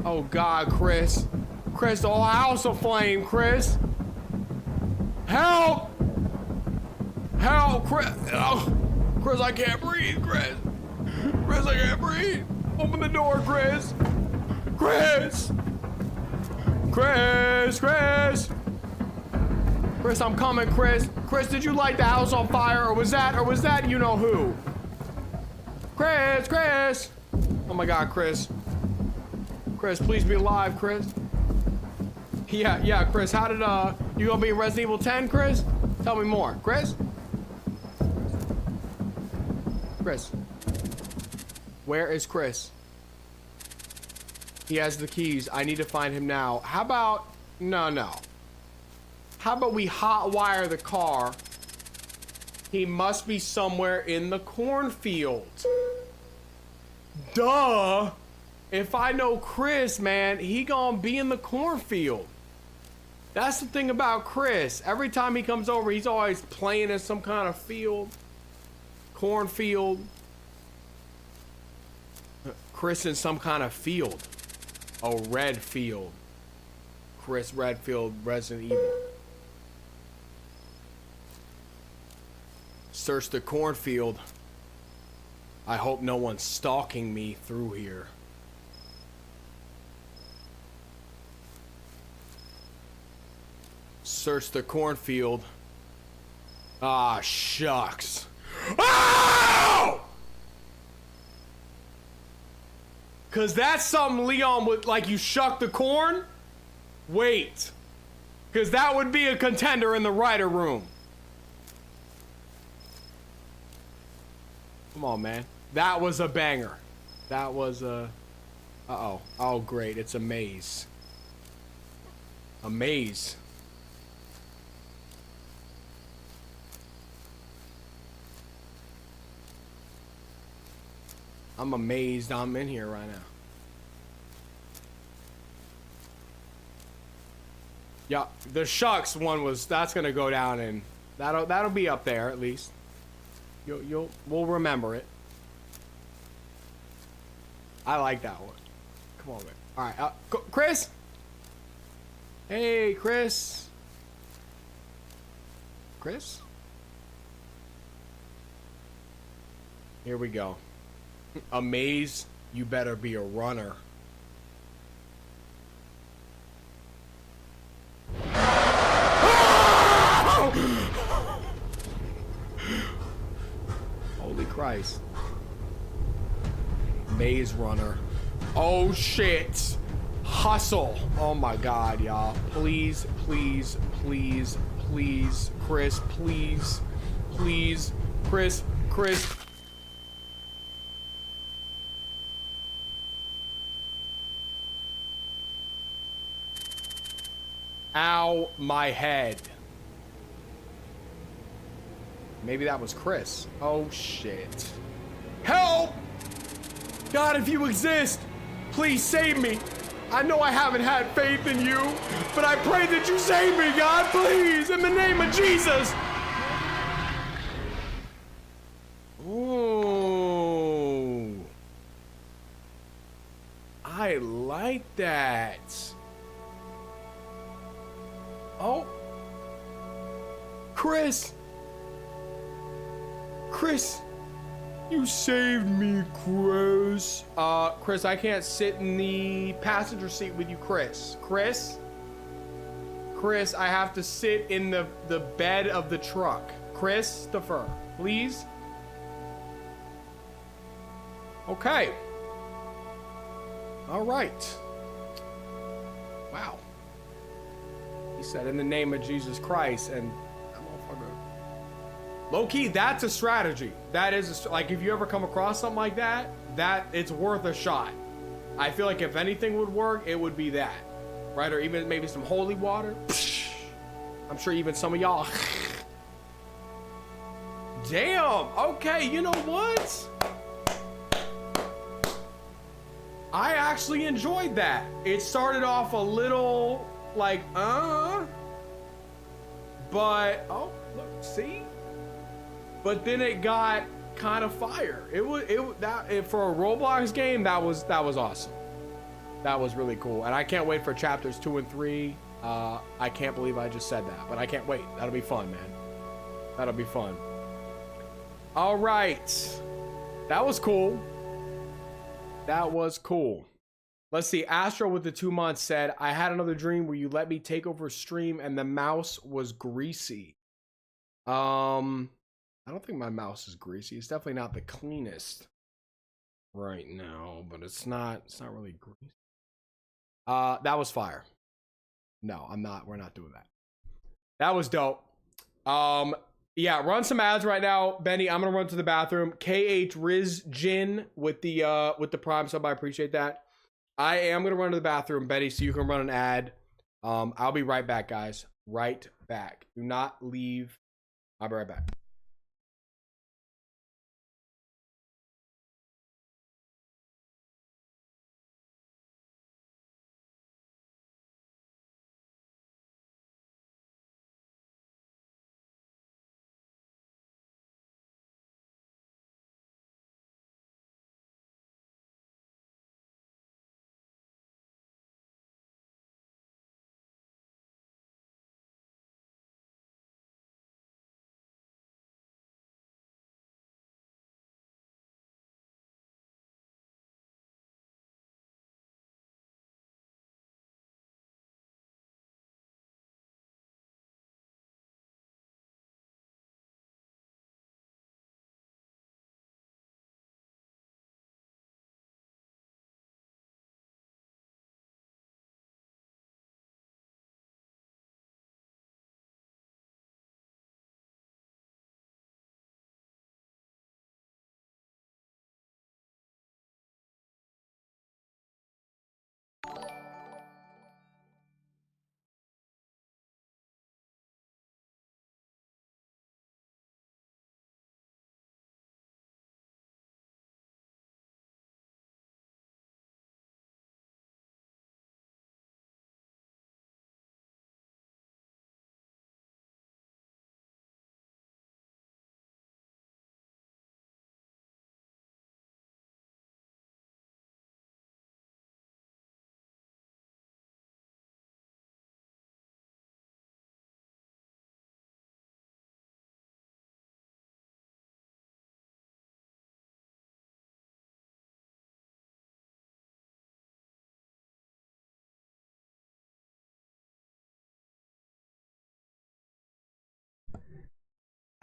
Oh God, Chris. Chris, the whole house aflame, Chris. Help! Help, Chris. Oh, Chris, I can't breathe, Chris. Chris, I can't breathe. Open the door, Chris. Chris! Chris, Chris! Chris, I'm coming, Chris. Chris, did you light the house on fire, or was that you know who? Chris, Chris! Oh my God, Chris. Chris, please be alive, Chris. Yeah, Chris, how did, you gonna be in Resident Evil 10, Chris? Tell me more. Chris? Chris. Where is Chris? He has the keys. I need to find him now. How about, no. How about we hotwire the car? He must be somewhere in the cornfield. Duh. If I know Chris, man, he gonna be in the cornfield. That's the thing about Chris. Every time he comes over, he's always playing in some kind of field. Cornfield. Chris in some kind of field. Oh, red field. Chris Redfield, Resident Evil. Search the cornfield. I hope no one's stalking me through here. Search the cornfield. Ah, shucks. Oh! Cause that's something Leon would, like, you shuck the corn? Wait. Cause that would be a contender in the writer room. Come on, man. That was a banger. That was a... Uh-oh. Oh, great. It's a maze. A maze. I'm amazed I'm in here right now. Yeah, the shucks one was, that's gonna go down, and that'll be up there at least. We'll remember it. I like that one. Come on, man. All right, Chris. Hey, Chris. Chris. Here we go. A maze, you better be a runner. Holy Christ. Maze runner. Oh shit. Hustle. Oh my God, y'all. Please, please, please, please. Chris, please. Please. Chris. Ow, my head. Maybe that was Chris. Oh, shit. Help! God, if you exist, please save me. I know I haven't had faith in you, but I pray that you save me, God, please, in the name of Jesus. Ooh. I like that. Oh, Chris, you saved me, Chris. Chris, I can't sit in the passenger seat with you, Chris, I have to sit in the bed of the truck. Christopher, please. Okay. All right. Wow. He said, in the name of Jesus Christ, and that motherfucker. Low key, that's a strategy. That is, like, if you ever come across something like that, it's worth a shot. I feel like if anything would work, it would be that. Right? Or even maybe some holy water. I'm sure even some of y'all. Damn. Okay, you know what? I actually enjoyed that. It started off a little like, but oh, look, see? But then it got kind of fire. For a Roblox game, that was awesome. That was really cool, and I can't wait for chapters 2 and 3. I can't believe I just said that, but I can't wait. That'll be fun, man. That'll be fun. All right, that was cool. That was cool. Let's see. Astro with the 2 months said, I had another dream where you let me take over stream and the mouse was greasy. I don't think my mouse is greasy. It's definitely not the cleanest right now, but it's not really greasy. That was fire. No, we're not doing that. That was dope. Yeah, run some ads right now. Benny, I'm gonna run to the bathroom. KH Riz Jin with the Prime sub. I appreciate that. I am gonna run to the bathroom, Benny, so you can run an ad. I'll be right back, guys. Right back. Do not leave. I'll be right back.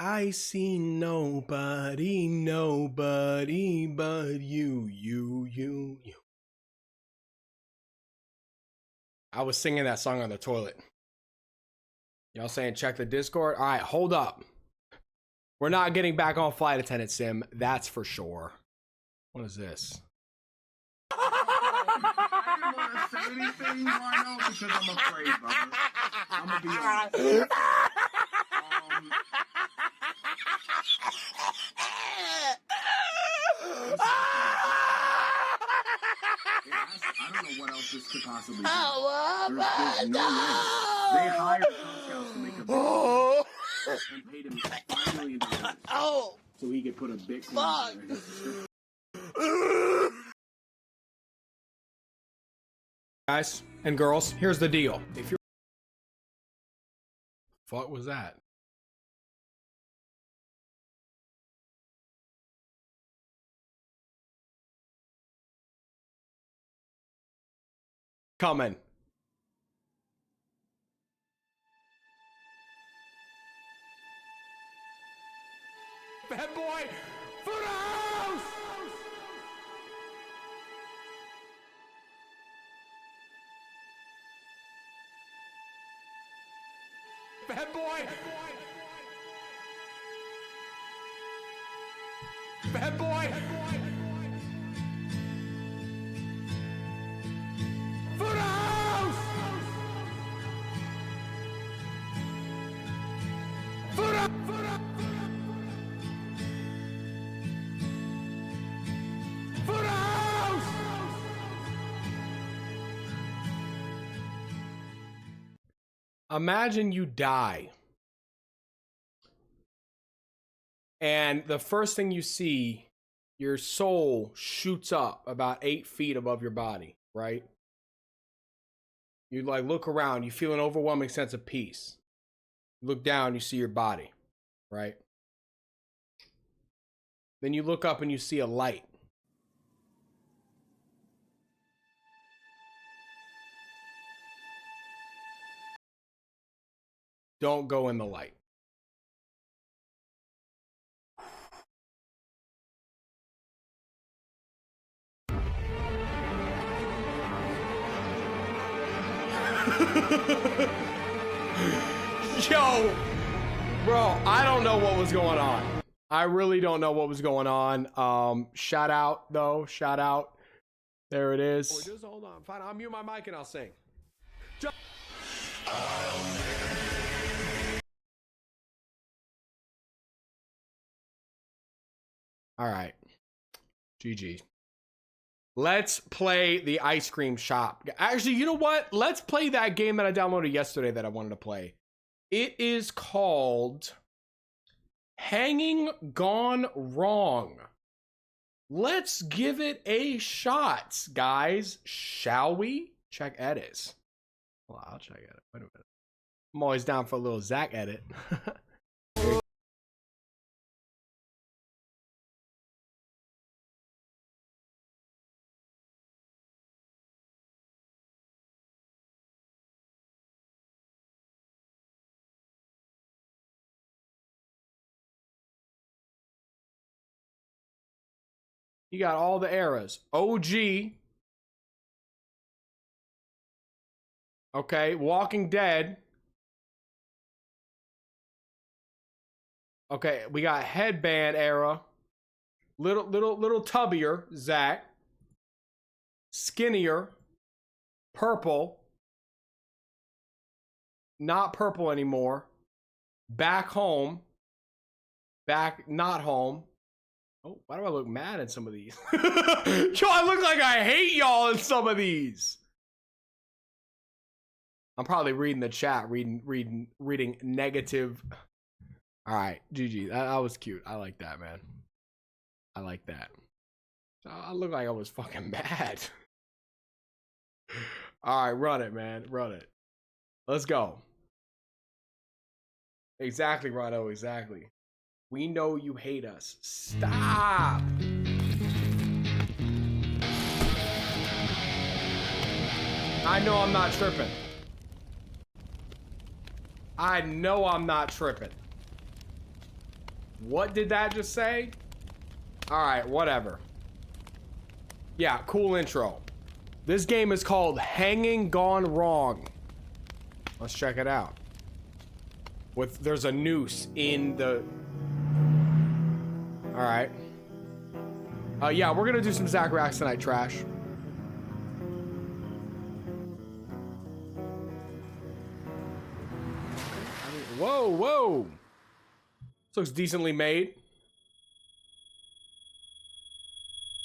I see nobody but you. I was singing that song on the toilet. Y'all saying check the Discord? All right, hold up. We're not getting back on Flight Attendant Sim, that's for sure. What is this? I didn't want to say anything, Marno, because I'm afraid, brother. I'm gonna be honest. I don't know what else this could possibly be. There's no way. They hired Cub Scouts to make a video and paid him $5 million so he could put a Bitcoin in his description. Guys and girls, here's the deal. If you're what was that? Coming. Bad boy for the house. Bad boy. Bad boy. For the house. For the For the house. Imagine you die. And the first thing you see, your soul shoots up about 8 feet above your body, right? You like look around, you feel an overwhelming sense of peace. You look down, you see your body, right? Then you look up and you see a light. Don't go in the light. Yo, bro, I don't know what was going on. I really don't know what was going on. Shout out though, shout out. There it is. Oh, just hold on. Fine, I'll mute my mic and I'll sing. All right. GG. Let's play the ice cream shop. Actually, you know what? Let's play that game that I downloaded yesterday that I wanted to play. It is called Hanging Gone Wrong. Let's give it a shot, guys. Shall we? Check edits. Well, I'll check edit. Wait a minute. I'm always down for a little Zach edit. You got all the eras. OG. Okay, Walking Dead. Okay, we got Headband era. Little tubbier, Zach. Skinnier. Purple. Not purple anymore. Back home. Back not home. Oh, why do I look mad in some of these? Yo, I look like I hate y'all in some of these. I'm probably reading the chat, reading negative. All right, GG. That was cute. I like that, man. I like that. I look like I was fucking mad. All right, run it, man. Run it. Let's go. Exactly, Rado. Exactly. We know you hate us. Stop. I know I'm not tripping. I know I'm not tripping. What did that just say? All right, whatever. Yeah, cool intro. This game is called Hanging Gone Wrong. Let's check it out. There's a noose in the... All right. Yeah, we're gonna do some Zach Racks tonight, trash. Whoa, whoa. This looks decently made.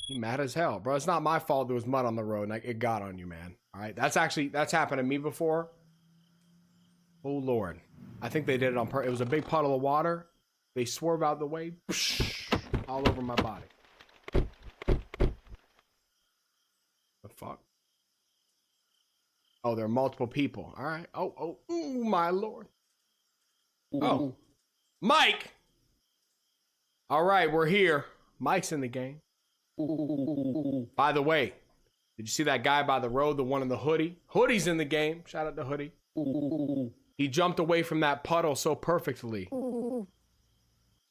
You mad as hell, bro. It's not my fault there was mud on the road and it got on you, man. All right, that's happened to me before. Oh, Lord. I think they did it on purpose. It was a big puddle of water. They swerve out the way. All over my body. The fuck? Oh, there are multiple people. All right. Oh, ooh, my Lord. Oh, Mike. All right, we're here. Mike's in the game. By the way, did you see that guy by the road, the one in the hoodie? Hoodie's in the game. Shout out to Hoodie. He jumped away from that puddle so perfectly.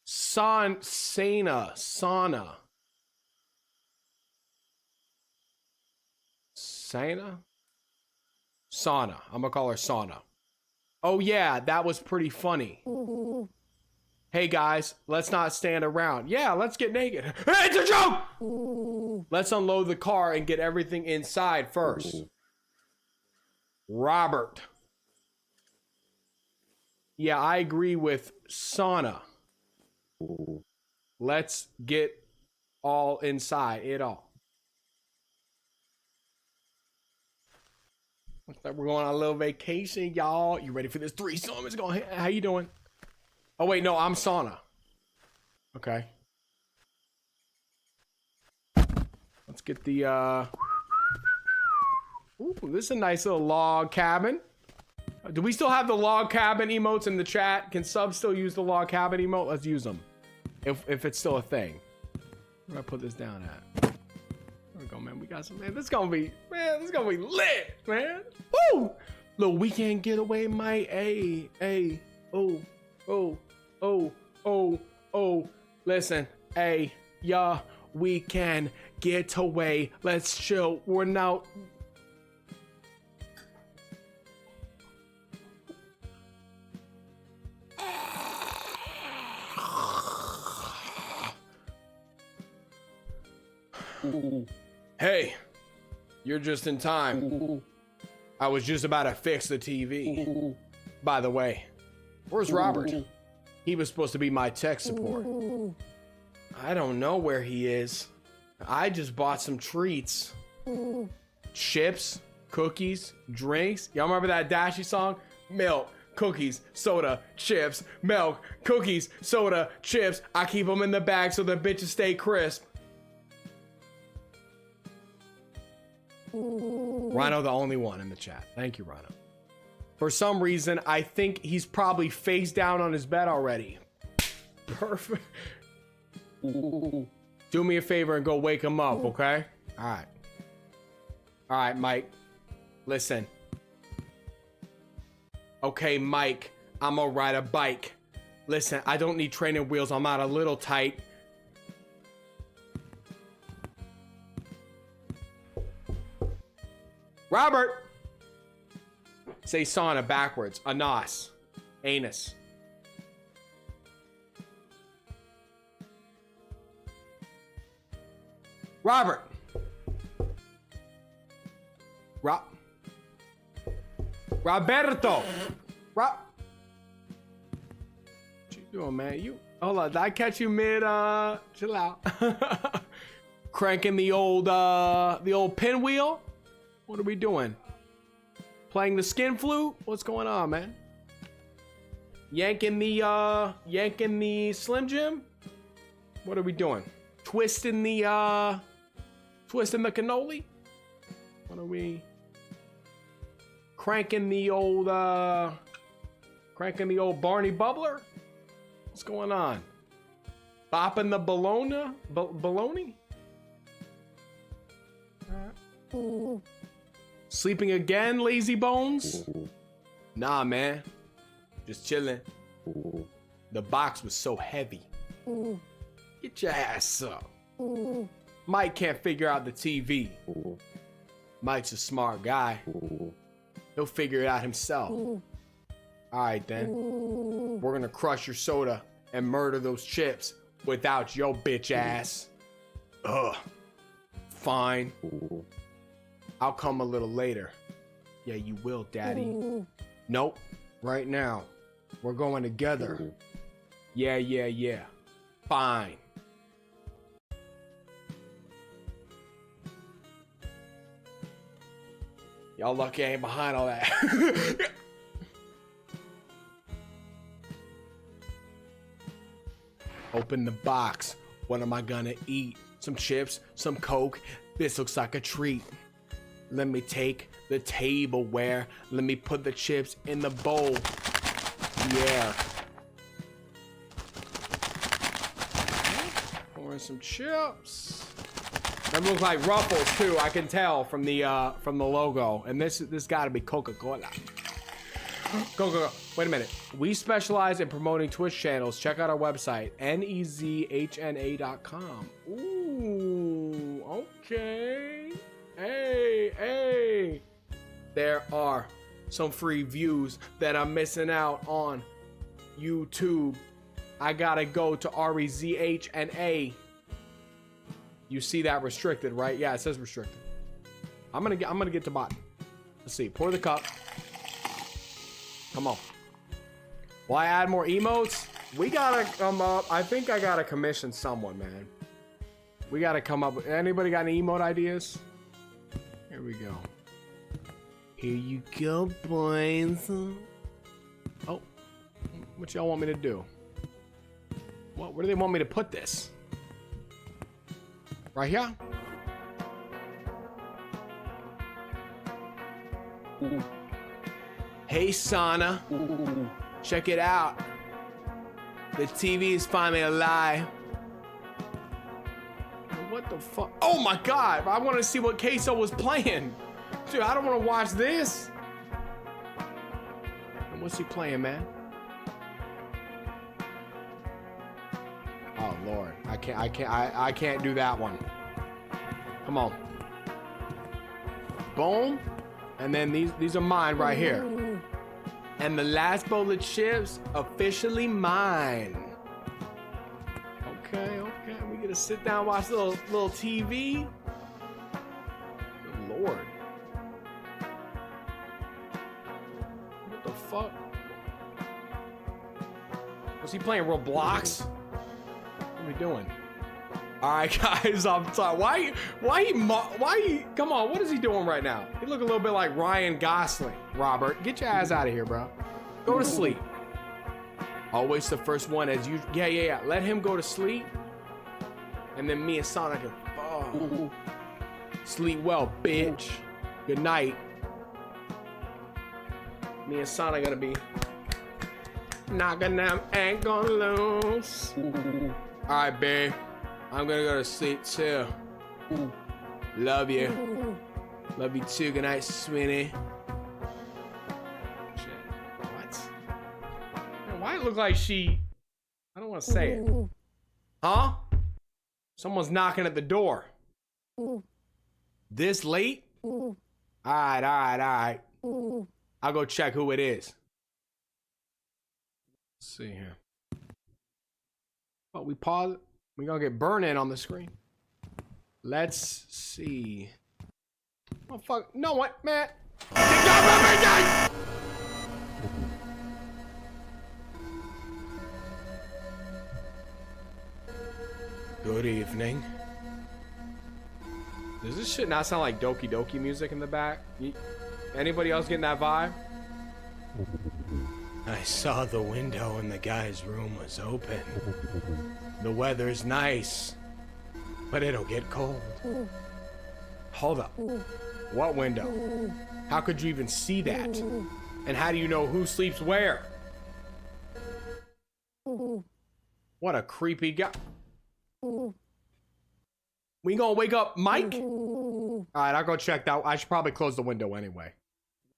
Sauna. Sana. Sauna. I'm gonna call her Sauna. Oh yeah, that was pretty funny. Hey guys, let's not stand around. Yeah, let's get naked. It's a joke! Let's unload the car and get everything inside first. Robert. Yeah, I agree with Sauna. Let's get all inside it all. Looks like we're going on a little vacation, y'all. You ready for this threesome? It's going. How you doing? Oh wait, no, I'm sauna. Okay. Let's get the. Ooh, this is a nice little log cabin. Do we still have the log cabin emotes in the chat? Can subs still use the log cabin emote? Let's use them. If it's still a thing. Where do I put this down at? There we go, man. We got some, man. This is gonna be lit, man. Woo! Little weekend getaway, mate. Hey. Oh. Listen, hey, yeah, we can get away. Let's chill. We're now. Hey, you're just in time. I was just about to fix the TV. By the way, where's Robert? He was supposed to be my tech support. I don't know where he is. I just bought some treats. Chips, cookies, drinks. Y'all remember that Dashy song? Milk, cookies, soda, chips, milk, cookies, soda, chips. I keep them in the bag so the bitches stay crisp. Rhino, the only one in the chat. Thank you, Rhino. For some reason, I think he's probably face down on his bed already. Perfect. Do me a favor and go wake him up, okay? All right, Mike. Listen. Okay, Mike, I'm gonna ride a bike. Listen, I don't need training wheels. I'm out a little tight. Robert! Say sauna backwards. Anas. Anus. Robert! Roberto! What you doing, man? Hold on, did I catch you mid, chill out. Cranking the old pinwheel? What are we doing? Playing the skin flute? What's going on, man? Yanking the Slim Jim? What are we doing? Twisting the cannoli? What are we? Cranking the old Barney Bubbler? What's going on? Bopping the baloney? Sleeping again, lazy bones? Nah, man. Just chilling. The box was so heavy. Get your ass up. Mike can't figure out the TV. Mike's a smart guy. He'll figure it out himself. Alright then. We're gonna crush your soda and murder those chips without your bitch ass. Ugh. Fine. I'll come a little later. Yeah, you will, Daddy. Nope. Right now. We're going together. Yeah. Fine. Y'all lucky I ain't behind all that. Open the box. What am I gonna eat? Some chips, some Coke. This looks like a treat. Let me take the tableware. Let me put the chips in the bowl. Yeah. Pouring some chips. That looks like Ruffles too. I can tell from the logo. And this got to be Coca-Cola. Coca-Cola. Wait a minute. We specialize in promoting Twitch channels. Check out our website, nezhna.com. Ooh, okay. Hey. There are some free views that I'm missing out on YouTube. I gotta go to REZHNA. You see that restricted, right? Yeah, it says restricted. I'm gonna get to bottom. Let's see. Pour the cup. Come on. Will I add more emotes? We gotta come up. I think I gotta commission someone, man. We gotta come up with. Anybody got any emote ideas? Here we go. Here you go, boys. Oh, what y'all want me to do? What? Where do they want me to put this? Right here? Hey, Sana. Check it out. The TV is finally alive. What the fuck? Oh my god! I want to see what Queso was playing. Dude, I don't want to watch this. And what's he playing, man? Oh Lord, I can't do that one. Come on. Boom. And then these are mine right here. And the last bowl of chips officially mine. Okay. We gonna sit down and watch little TV. Good Lord. What the fuck? Was he playing Roblox? What are we doing? All right, guys, I'm sorry. Why he? Come on, what is he doing right now? He look a little bit like Ryan Gosling. Robert, get your ass out of here, bro. Go to sleep. Always the first one as you. Yeah. Let him go to sleep, and then me and Sonic can. Oh. Sleep well, bitch. Good night. Me and Sonic gonna be knocking them ankle loose. All right, babe. I'm gonna go to sleep too. Love you. Love you too. Good night, sweetie. Shit. What? Man, why it look like she? I don't want to say it. Huh? Someone's knocking at the door. This late? All right. I'll go check who it is. Let's see here. Oh, we pause it. We're gonna get burn-in on the screen. Let's see. Oh, fuck. No, what, man? Good evening. Does this shit not sound like Doki Doki music in the back? Anybody else getting that vibe? I saw the window in the guy's room was open. The weather's nice, but it'll get cold. Hold up. What window? How could you even see that? And how do you know who sleeps where? What a creepy guy. We gonna wake up Mike? All right, I'll go check that. I should probably close the window anyway.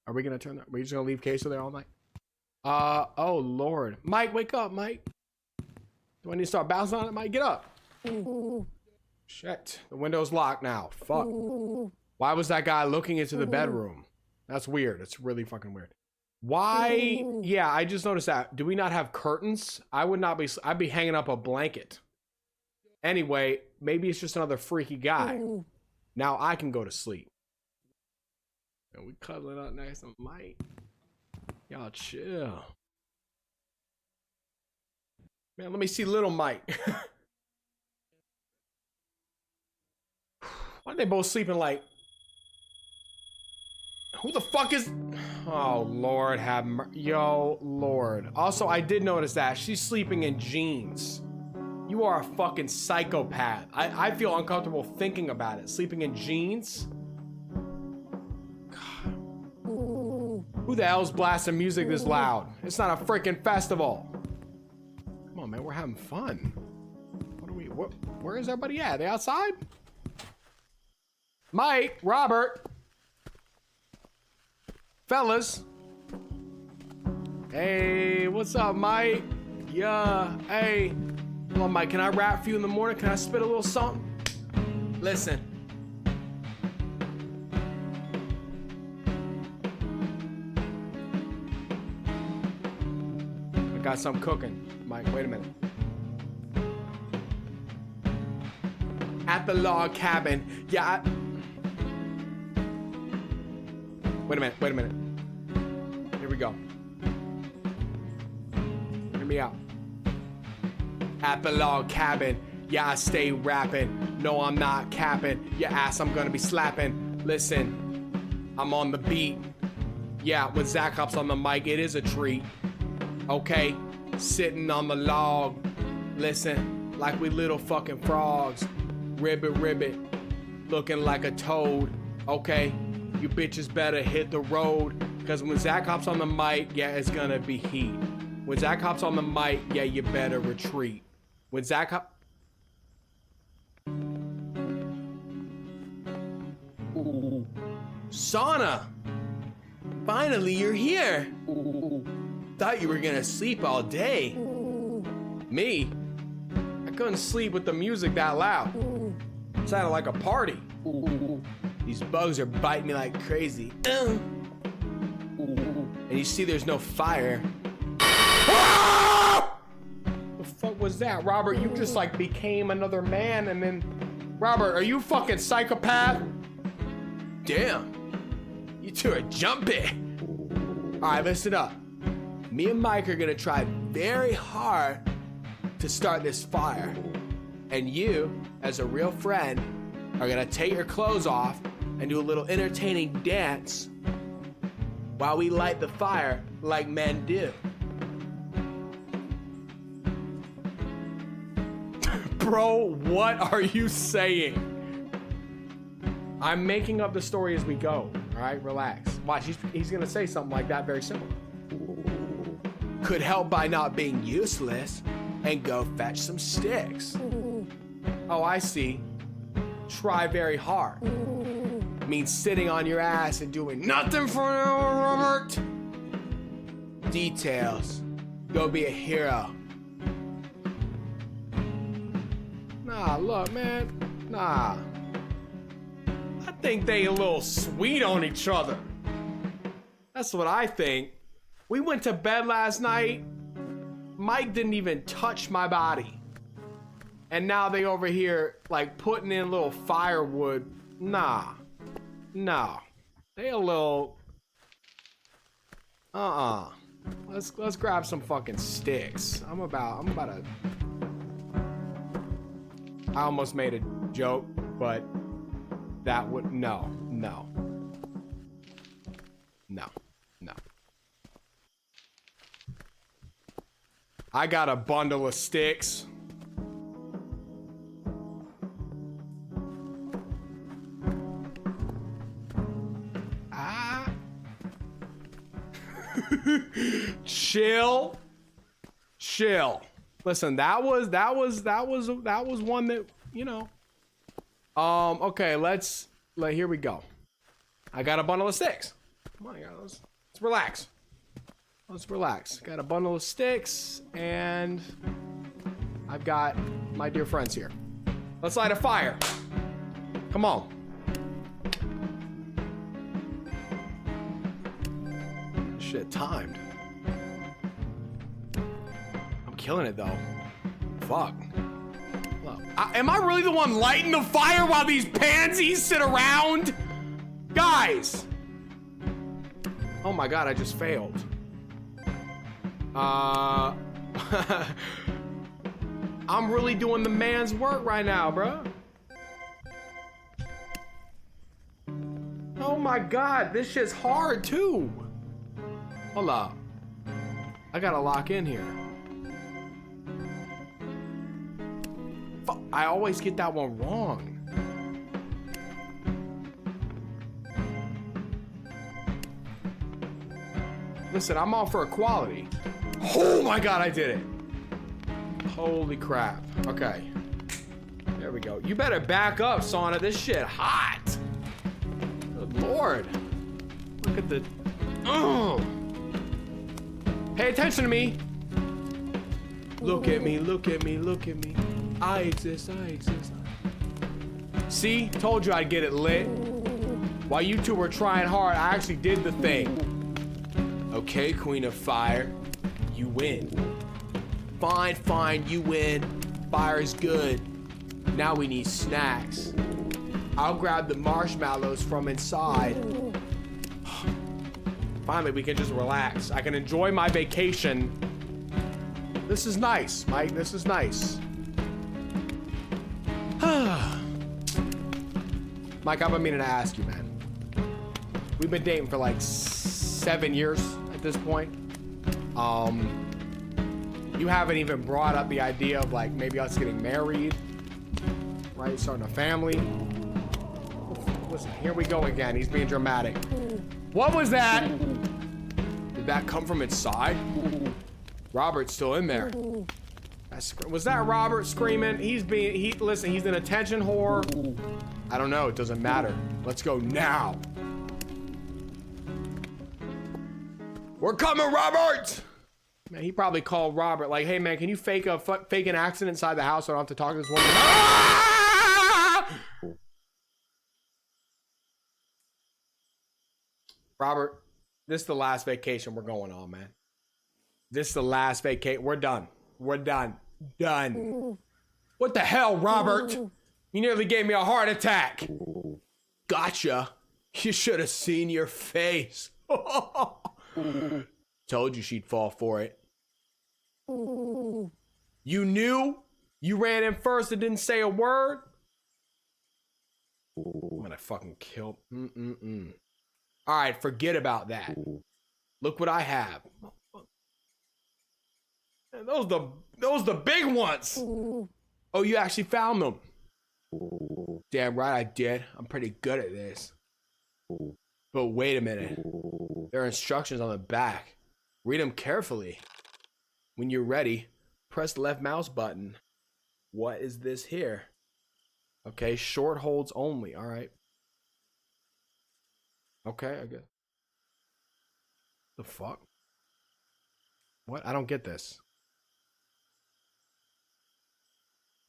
Are we gonna turn that? Are we just gonna leave Queso there all night? Oh Lord. Mike, wake up, Mike. Do I need to start bouncing on it, Mike? Get up. Shit, the window's locked now. Fuck. Why was that guy looking into the bedroom? That's weird. It's really fucking weird. Why? Yeah, I just noticed that. Do we not have curtains? I'd be hanging up a blanket. Anyway, maybe it's just another freaky guy. Now I can go to sleep. And we cuddling up nice and Mike. Y'all chill. Man, let me see little Mike. Why are they both sleeping like... Who the fuck is... Oh, Lord have mercy. Yo, Lord. Also, I did notice that. She's sleeping in jeans. You are a fucking psychopath. I feel uncomfortable thinking about it. Sleeping in jeans? God. Who the hell's blasting music this loud? It's not a freaking festival. Come on, man. We're having fun. What are we... Where is everybody at? Are they outside? Mike, Robert. Fellas. Hey, what's up, Mike? Yeah, hey. Come on, Mike, can I rap for you in the morning? Can I spit a little something? Listen. I got something cooking. Mike, wait a minute. At the log cabin, yeah, Wait a minute. Here we go. Hear me out. At the log cabin, yeah, I stay rapping. No, I'm not capping. Your ass, I'm gonna be slapping. Listen, I'm on the beat. Yeah, when Zach hops on the mic, it is a treat. Okay, sitting on the log. Listen, like we little fucking frogs. Ribbit, ribbit, looking like a toad. Okay, you bitches better hit the road. Cause when Zach hops on the mic, yeah, it's gonna be heat. When Zach hops on the mic, yeah, you better retreat. When Zach hop... Ooh. Sauna! Finally, you're here! Thought you were gonna sleep all day. Me? I couldn't sleep with the music that loud. It sounded like a party. These bugs are biting me like crazy. And you see there's no fire. The fuck was that? Robert, you just like became another man and then... Robert, are you fucking psychopath? Damn. You two are jumping. Alright, listen up. Me and Mike are gonna try very hard to start this fire. And you, as a real friend, are gonna take your clothes off and do a little entertaining dance while we light the fire like men do. Bro, what are you saying? I'm making up the story as we go. All right, relax. Watch, he's gonna say something like that very simple. Could help by not being useless and go fetch some sticks. Oh, I see. Try very hard. Means sitting on your ass and doing nothing for you, Robert. Details. Go be a hero. Nah, look, man. Nah. I think they a little sweet on each other. That's what I think. We went to bed last night. Mike didn't even touch my body. And now they over here like putting in a little firewood. Nah. No. They a little... Let's grab some fucking sticks. I'm about to... I almost made a joke, but that would... No. I got a bundle of sticks. Chill. Listen, that was one that, you know. Okay, here we go. I got a bundle of sticks. Come on, guys, let's relax. Got a bundle of sticks, and I've got my dear friends here. Let's light a fire. Come on. Shit, timed. I'm killing it though. Fuck. Am I really the one lighting the fire while these pansies sit around? Guys! Oh my god, I just failed. I'm really doing the man's work right now, bro. Oh my god, this shit's hard too. Hold up. I gotta lock in here. Fuck, I always get that one wrong. Listen, I'm all for equality. Oh my god, I did it. Holy crap. Okay. There we go. You better back up, Sauna. This shit hot. Good lord. Look at the... Oh. Pay attention to me. Look at me. I exist. See? Told you I'd get it lit. While you two were trying hard, I actually did the thing. Okay, Queen of Fire. You win. Fine, you win. Fire's good. Now we need snacks. I'll grab the marshmallows from inside. Finally, we can just relax. I can enjoy my vacation. This is nice, Mike. This is nice. Mike, I've been meaning to ask you, man. We've been dating for like 7 years at this point. You haven't even brought up the idea of like maybe us getting married, right? Starting a family. Listen, here we go again. He's being dramatic. What was that? Did that come from inside? Robert's still in there. Was that Robert screaming? Listen, he's an attention whore. I don't know, it doesn't matter. Let's go now. We're coming, Robert! Man, he probably called Robert like, hey man, can you fake an accident inside the house so I don't have to talk to this woman? Ah! Robert, this is the last vacation we're going on, man. This is the last vacation. We're done. We're done. Done. What the hell, Robert? You nearly gave me a heart attack. Gotcha. You should have seen your face. Told you she'd fall for it. You knew? You ran in first and didn't say a word? I'm gonna fucking kill. All right, forget about that. Look what I have. Those the big ones. Oh, you actually found them. Damn right I did. I'm pretty good at this. But wait a minute. There are instructions on the back. Read them carefully. When you're ready, press the left mouse button. What is this here? Okay, short holds only. All right. Okay, I guess. The fuck? What? I don't get this.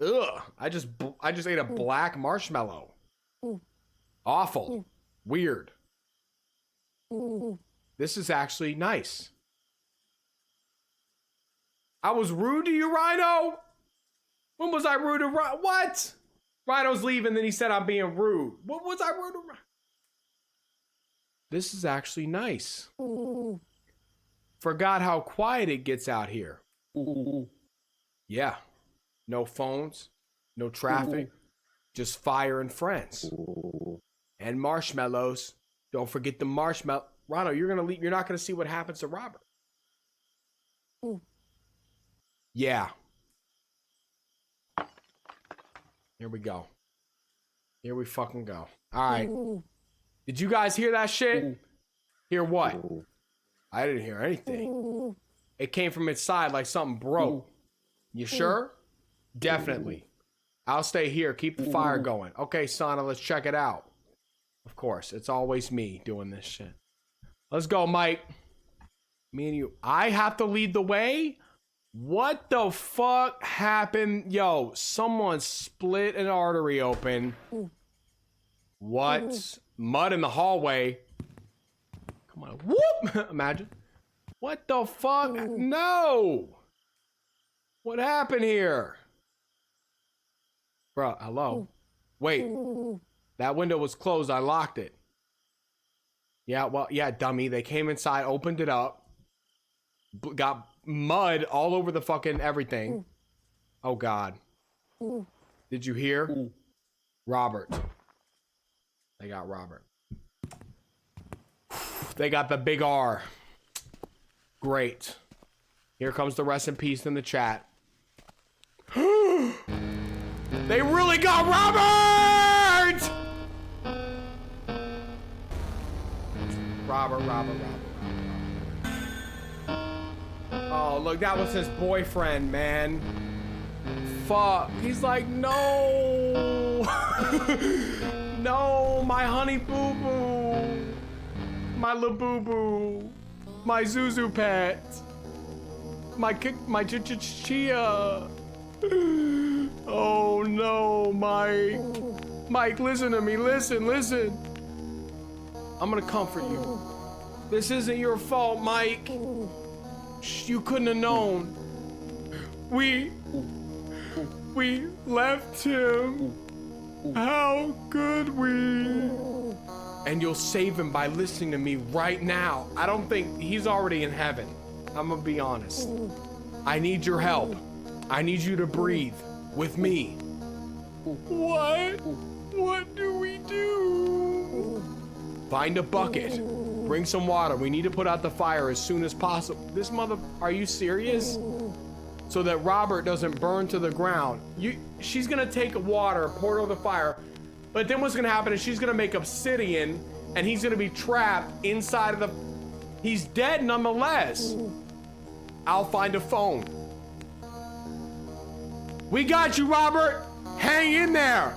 Ugh! I just ate a black marshmallow. Awful. Weird. This is actually nice. I was rude to you, Rhino? When was I rude to Rhino? What? Rhino's leaving, then he said I'm being rude. What was I rude to Rhino? This is actually nice. Forgot how quiet it gets out here. Yeah. No phones, no traffic, just fire and friends. And marshmallows. Don't forget the marshmallow. Rhino, you're gonna leave. You're not gonna see what happens to Robert. Yeah. Here we go. Here we fucking go. All right. Did you guys hear that shit? Hear what? I didn't hear anything. It came from inside like something broke. You sure? Definitely. I'll stay here. Keep the fire going. Okay, Sana, let's check it out. Of course, it's always me doing this shit. Let's go, Mike. Me and you. I have to lead the way? What the fuck happened? Yo, someone split an artery open. What? Mud in the hallway. Come on. Whoop! Imagine. What the fuck? No! What happened here? Bro, hello? Wait. That window was closed. I locked it. Yeah, well, yeah, dummy. They came inside, opened it up. Got mud all over the fucking everything. Oh, God. Did you hear? Robert. They got Robert. They got the big R. Great. Here comes the rest in peace in the chat. They really got Robert! Robert. Oh, look, that was his boyfriend, man. Fuck. He's like, no. No, my honey boo-boo. My la-boo-boo. My Zuzu pet. My chia. Oh no, Mike. Mike, listen to me. Listen. I'm gonna comfort you. This isn't your fault, Mike. You couldn't have known. We left him. How could we? And you'll save him by listening to me right now. I don't think he's already in heaven. I'm gonna be honest. I need your help. I need you to breathe with me. What? What do we do? Find a bucket. Bring some water. We need to put out the fire as soon as possible. This mother, are you serious? So that Robert doesn't burn to the ground. She's gonna take water, pour it over the fire, but then what's gonna happen is she's gonna make obsidian and he's gonna be trapped inside of the, he's dead nonetheless. I'll find a phone. We got you, Robert. Hang in there.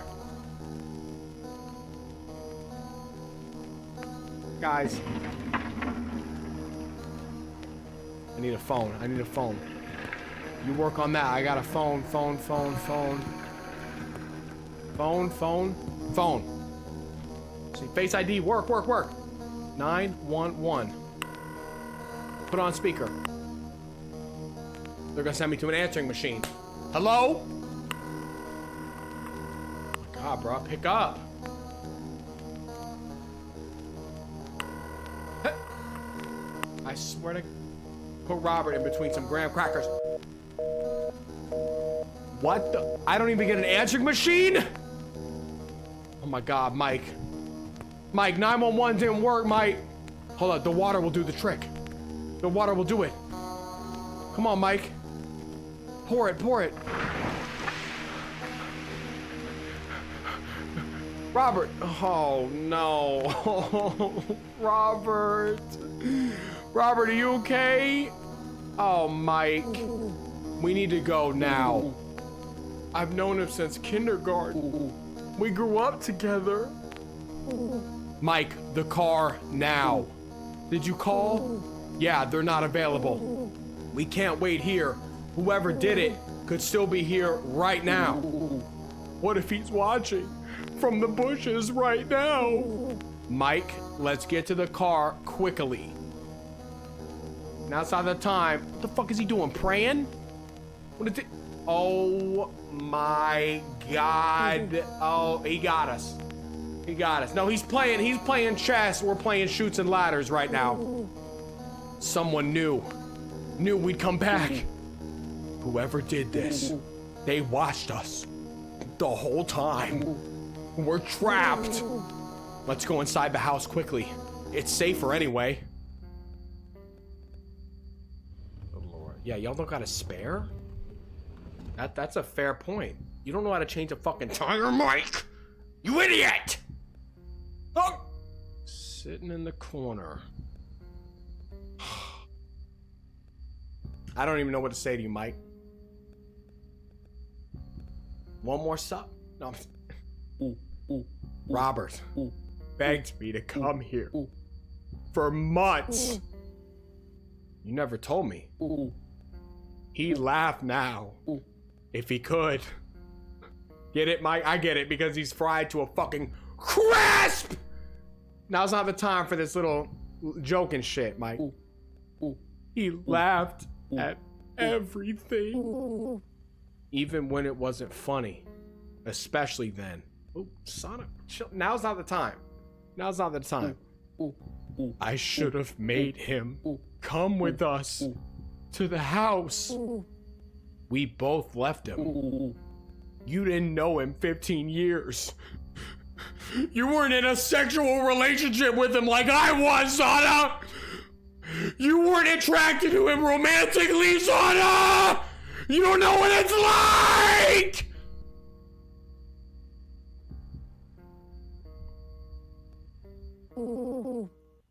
Guys. I need a phone. I need a phone. You work on that. I got a phone. Phone. See, Face ID. Work. 911. Put on speaker. They're gonna send me to an answering machine. Hello? Oh my God, bro. Pick up. I swear to put Robert in between some graham crackers. What the? I don't even get an answering machine? Oh my God, Mike. Mike, 911 didn't work, Mike. Hold on, the water will do the trick. The water will do it. Come on, Mike. Pour it. Robert. Oh, no. Robert. Robert, are you okay? Oh, Mike. We need to go now. I've known him since kindergarten. We grew up together. Mike, the car now. Did you call? Yeah, they're not available. We can't wait here. Whoever did it could still be here right now. What if he's watching from the bushes right now? Mike, let's get to the car quickly. Now's not the time. What the fuck is he doing? Praying? What is it? Oh my God. Oh, he got us. He got us. No, he's playing chess. We're playing shoots and ladders right now. Someone knew we'd come back. Whoever did this, they watched us the whole time. We're trapped. Let's go inside the house quickly. It's safer anyway. Oh Lord. Yeah, y'all don't got a spare? That's a fair point. You don't know how to change a fucking tire, Mike. You idiot! Oh! Sitting in the corner. I don't even know what to say to you, Mike. One more sup? No. Robert begged me to come here for months. You never told me. He'd laugh now if he could. Get it, Mike? I get it, because he's fried to a fucking crisp! Now's not the time for this little joking shit, Mike. He laughed at everything. Even when it wasn't funny. Especially then. Oh, son of... Chill. Now's not the time. Now's not the time. I should have made him come with us to the house. We both left him. You didn't know him 15 years. You weren't in a sexual relationship with him like I was, Sana! You weren't attracted to him romantically, Sana! You don't know what it's like!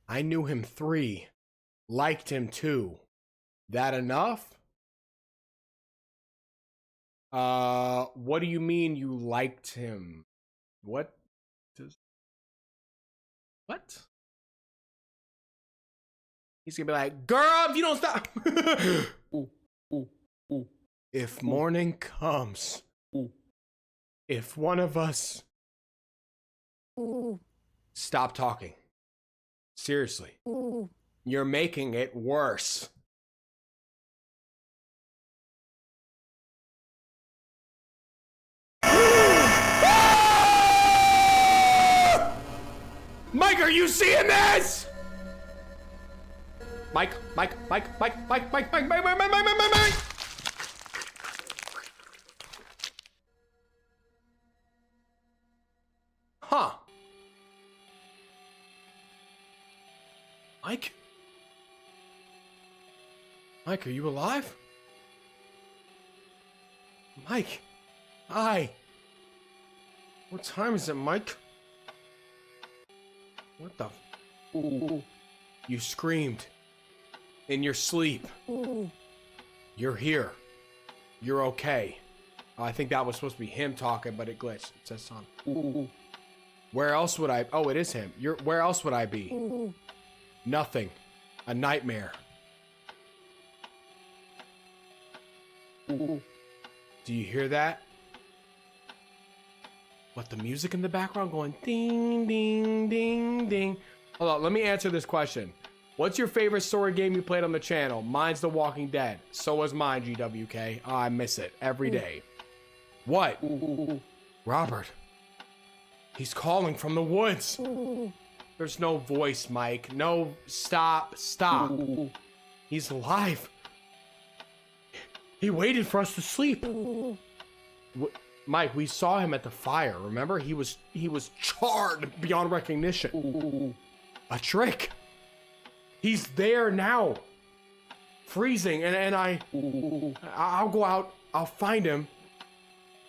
I knew him 3. Liked him 2. That enough? What do you mean you liked him? What? He's gonna be like, girl, if you don't stop. If morning comes, if one of us stop talking. Seriously. You're making it worse. Mike, are you seeing this? Mike. Huh. Mike, are you alive? Mike. Hi. What time is it, Mike? What the? You screamed. In your sleep. You're here. You're okay. Oh, I think that was supposed to be him talking, but it glitched. It says son. Where else would I? Oh, it is him. Where else would I be? Nothing. A nightmare. Do you hear that? What, the music in the background going ding, ding, ding, ding? Hold on, let me answer this question. What's your favorite story game you played on the channel? Mine's The Walking Dead. So was mine, GWK. Oh, I miss it every day. What? Robert. He's calling from the woods. There's no voice, Mike. No, stop. He's alive. He waited for us to sleep. Mike, we saw him at the fire, remember? He was charred beyond recognition. A trick. He's there now. Freezing, and I'll go out, I'll find him,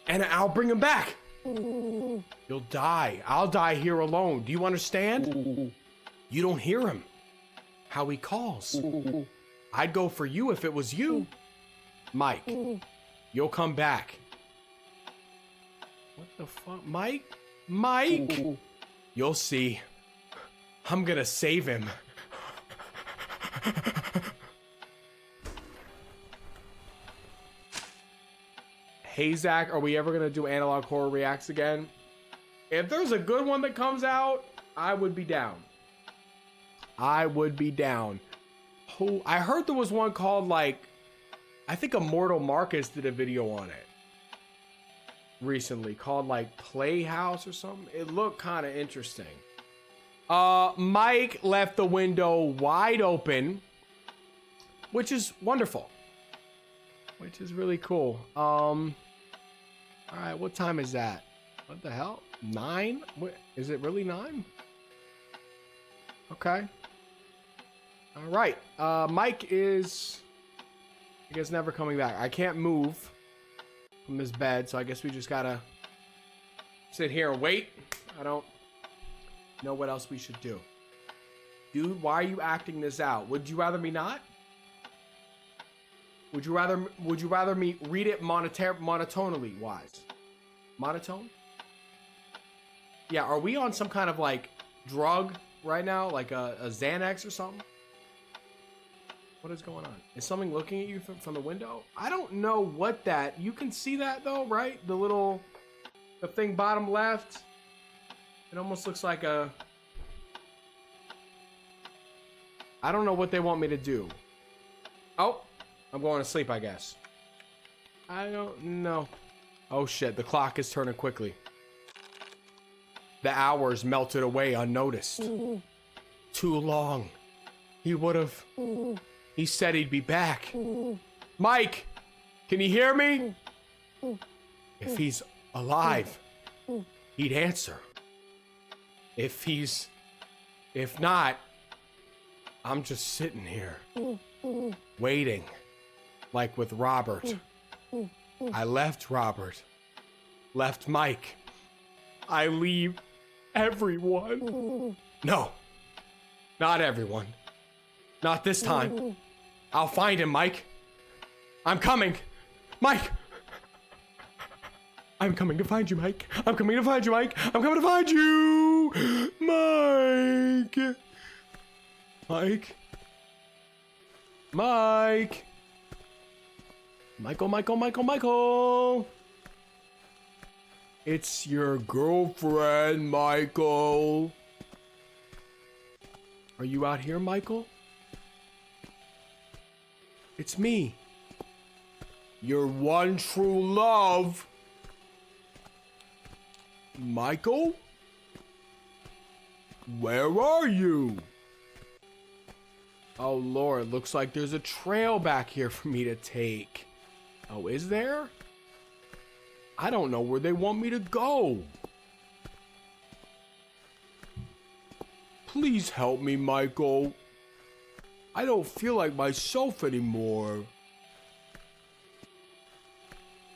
and I'll bring him back. You'll die. I'll die here alone. Do you understand? You don't hear him. How he calls. I'd go for you if it was you. Mike, you'll come back. What the fuck? Mike? You'll see. I'm gonna save him. Hey Zach, are we ever gonna do Analog Horror Reacts again? If there's a good one that comes out, I would be down. I would be down. Oh, I heard there was one called, like, I think Immortal Marcus did a video on it recently called like Playhouse or something. It looked kind of interesting. Mike left the window wide open, which is wonderful. Which is really cool. All right, what time is that? What the hell? 9? What, is it really 9? Okay. All right. Mike is, I guess, never coming back. I can't move from this bed, so I guess we just gotta sit here and wait. I don't know what else we should do. Dude, why are you acting this out? Would you rather me not? Would you rather me read it monotonally wise? Monotone? Yeah, are we on some kind of like drug right now? Like a Xanax or something? What is going on? Is something looking at you from the window? I don't know what that... You can see that though, right? The thing bottom left. It almost looks like a... I don't know what they want me to do. Oh, I'm going to sleep, I guess. I don't know. Oh shit, the clock is turning quickly. The hours melted away unnoticed. Too long. He would have... He said he'd be back. Mike, can you hear me? If he's alive, he'd answer. If not, I'm just sitting here, waiting, like with Robert. I left Robert, left Mike. I leave everyone. No, not everyone. Not this time. I'll find him, Mike. I'm coming. Mike! I'm coming to find you, Mike. I'm coming to find you, Mike. I'm coming to find you! Mike! Mike? Mike! Michael! It's your girlfriend, Michael. Are you out here, Michael? It's me. Your one true love. Michael? Where are you? Oh Lord, looks like there's a trail back here for me to take. Oh, is there? I don't know where they want me to go. Please help me, Michael. I don't feel like myself anymore.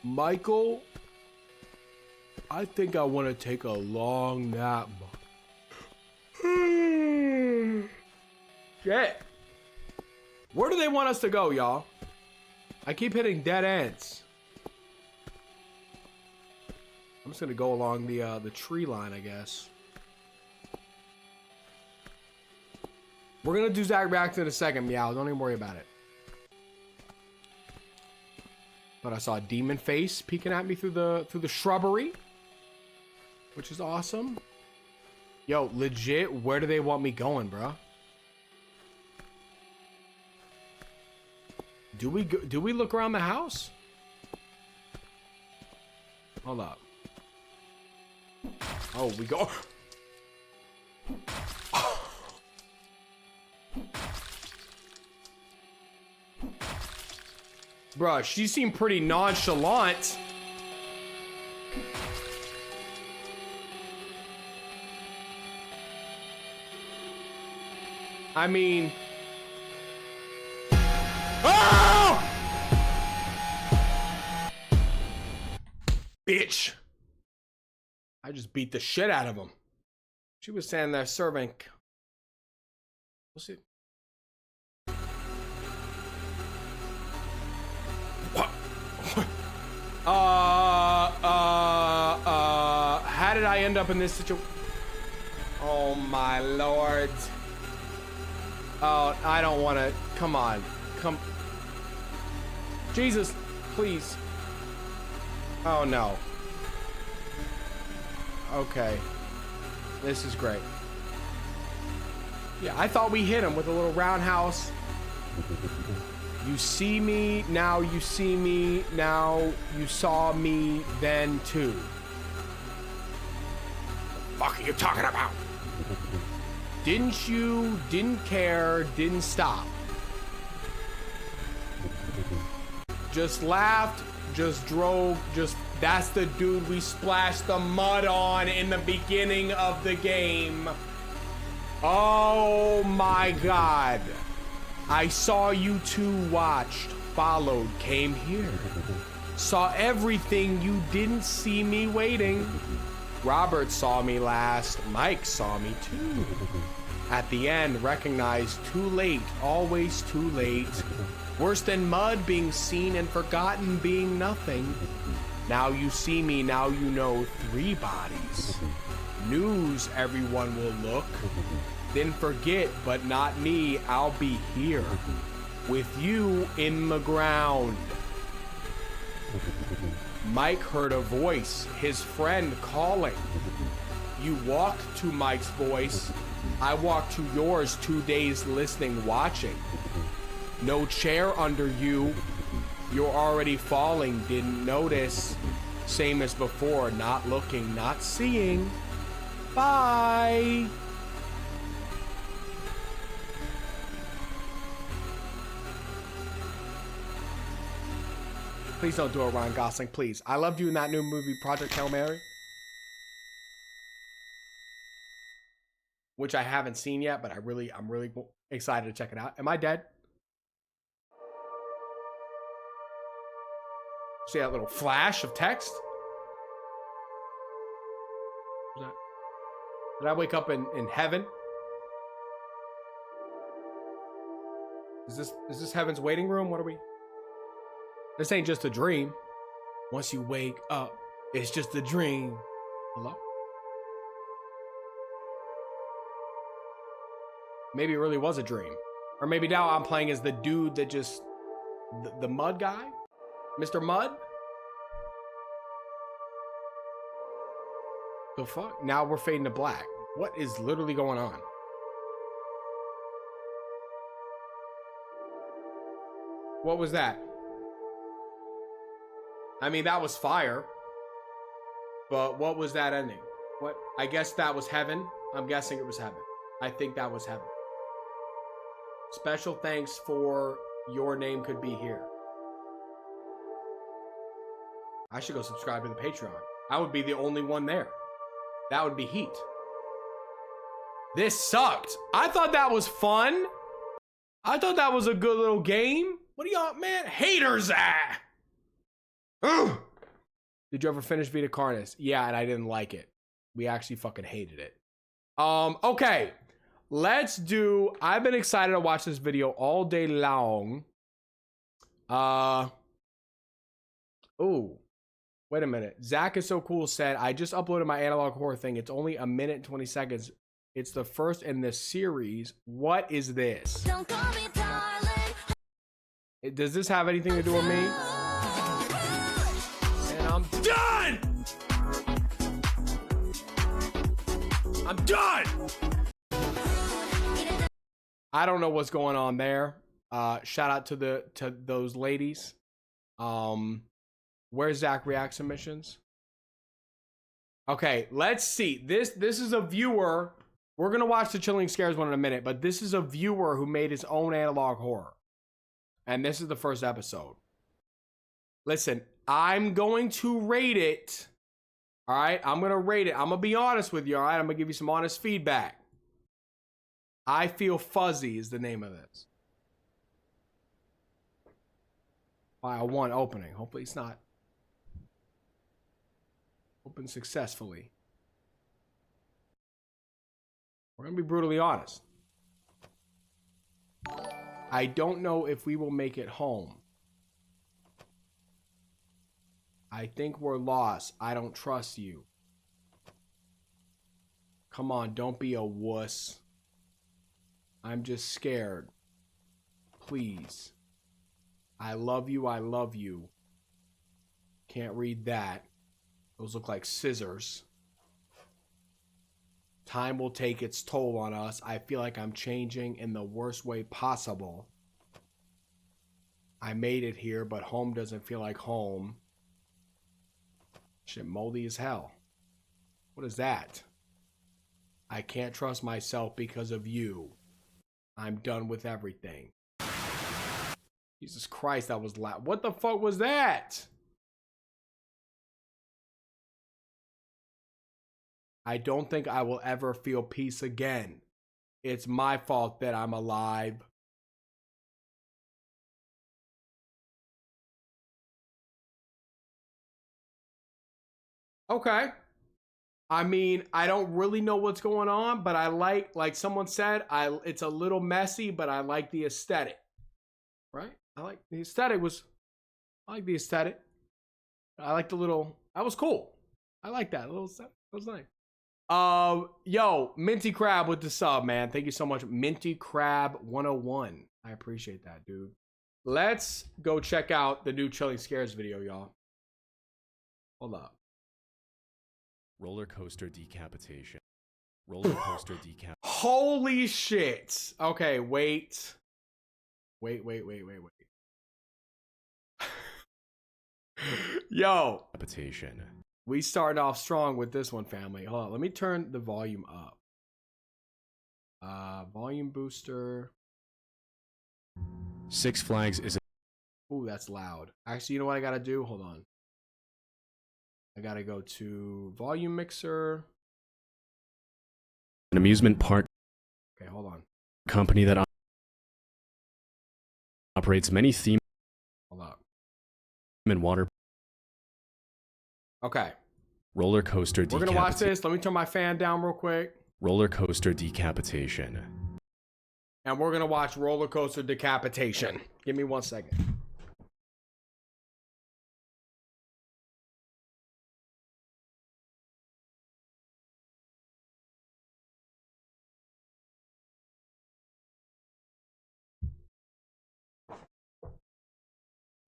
Michael, I think I want to take a long nap. Shit. Where do they want us to go, y'all? I keep hitting dead ends. I'm just gonna go along the tree line, I guess. We're gonna do Zach Reactor in a second, Meow. Don't even worry about it. But I saw a demon face peeking at me through the shrubbery, which is awesome. Yo, legit, where do they want me going, bro? Do we look around the house? Hold up. Oh, we go. Bruh, she seemed pretty nonchalant. I mean... Oh! Bitch. I just beat the shit out of him. She was standing there serving. What's it? What? How did I end up in this situation? Oh my lord. Oh, I don't want to. Come on. Come. Jesus, please. Oh no. Okay. This is great. Yeah, I thought we hit him with a little roundhouse. You see me, now you see me, now you saw me then too. What the fuck are you talking about? Didn't you, didn't care, didn't stop. Just laughed, just drove, just... That's the dude we splashed the mud on in the beginning of the game. Oh my god. I saw you two, watched, followed, came here. Saw everything, you didn't see me waiting. Robert saw me last, Mike saw me too. At the end, recognized too late, always too late. Worse than mud being seen and forgotten being nothing. Now you see me, now you know 3 bodies. News, everyone will look. Then forget, but not me, I'll be here. With you in the ground. Mike heard a voice, his friend calling. You walked to Mike's voice. I walked to yours, 2 days listening, watching. No chair under you. You're already falling, didn't notice. Same as before, not looking, not seeing. Bye. Please don't do it, Ryan Gosling, please. I loved you in that new movie, Project Hail Mary. Which I haven't seen yet, but I'm really excited to check it out. Am I dead? See that little flash of text? Did I wake up in heaven? Is this heaven's waiting room? What are we? This ain't just a dream. Once you wake up, it's just a dream. Hello? Maybe it really was a dream. Or maybe now I'm playing as the dude that just... The mud guy? Mr. Mud? The fuck? Now we're fading to black. What is literally going on? What was that? I mean, that was fire. But what was that ending? What? I guess that was heaven. I'm guessing it was heaven. I think that was heaven. Special thanks for Your Name Could Be Here. I should go subscribe to the Patreon. I would be the only one there. That would be heat. This sucked. I thought that was fun. I thought that was a good little game. What do y'all, man? Haters at? Ugh. Did you ever finish Vita Carnis? Yeah, and I didn't like it. We actually fucking hated it. Okay. Let's do... I've been excited to watch this video all day long. Ooh. Wait a minute. Zach is so cool said, I just uploaded my analog horror thing. It's only a minute and 20 seconds. It's the first in this series. What is this? Don't call me darling. Does this have anything to do with me? And I'm done! I'm done! I don't know what's going on there. Shout out to those ladies. Where's Zach React submissions? Okay, let's see. This is a viewer. We're gonna watch the Chilling Scares one in a minute, but this is a viewer who made his own analog horror. And this is the first episode. Listen, I'm going to rate it. All right, I'm gonna rate it. I'm gonna be honest with you, all right? I'm gonna give you some honest feedback. I Feel Fuzzy is the name of this. File 1 opening. Hopefully it's not open successfully. We're gonna be brutally honest. I don't know if we will make it home. I think we're lost. I don't trust you. Come on, don't be a wuss. I'm just scared. Please. I love you, I love you. Can't read that. Those look like scissors. Time will take its toll on us. I feel like I'm changing in the worst way possible. I made it here, but home doesn't feel like home. Shit, moldy as hell. What is that? I can't trust myself because of you. I'm done with everything. Jesus Christ, that was loud. What the fuck was that? I don't think I will ever feel peace again. It's my fault that I'm alive. Okay. I mean, I don't really know what's going on, but I like someone said, it's a little messy, but I like the aesthetic. Right? I like the aesthetic I like the aesthetic. I like the little, that was cool. I like that. That was nice. Yo, Minty Crab with the sub, man. Thank you so much. Minty Crab 101. I appreciate that, dude. Let's go check out the new Chilling Scares video, y'all. Hold up. Roller coaster decapitation. Roller coaster decapitation. Holy shit. Okay, wait. Yo. Decapitation. We started off strong with this one, family. Hold on, let me turn the volume up. Volume booster. Six Flags is Ooh, that's loud. Actually, you know what I gotta do? Hold on. I gotta go to volume mixer. An amusement park. Okay, hold on. Company that operates many theme. Hold up. And water. Okay. Roller coaster decapitation. We're gonna watch this. Let me turn my fan down real quick. Roller coaster decapitation. And we're gonna watch roller coaster decapitation. Give me 1 second.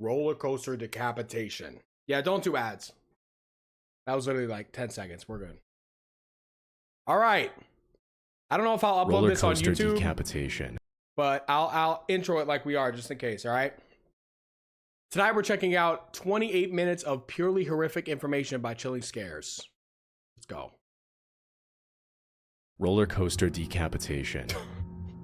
Roller coaster decapitation. Yeah, don't do ads. That was literally like 10 seconds. We're good. All right. I don't know if I'll upload this on YouTube. Decapitation. But I'll intro it like we are just in case, all right? Tonight we're checking out 28 minutes of purely horrific information by Chilling Scares. Let's go. Roller coaster decapitation.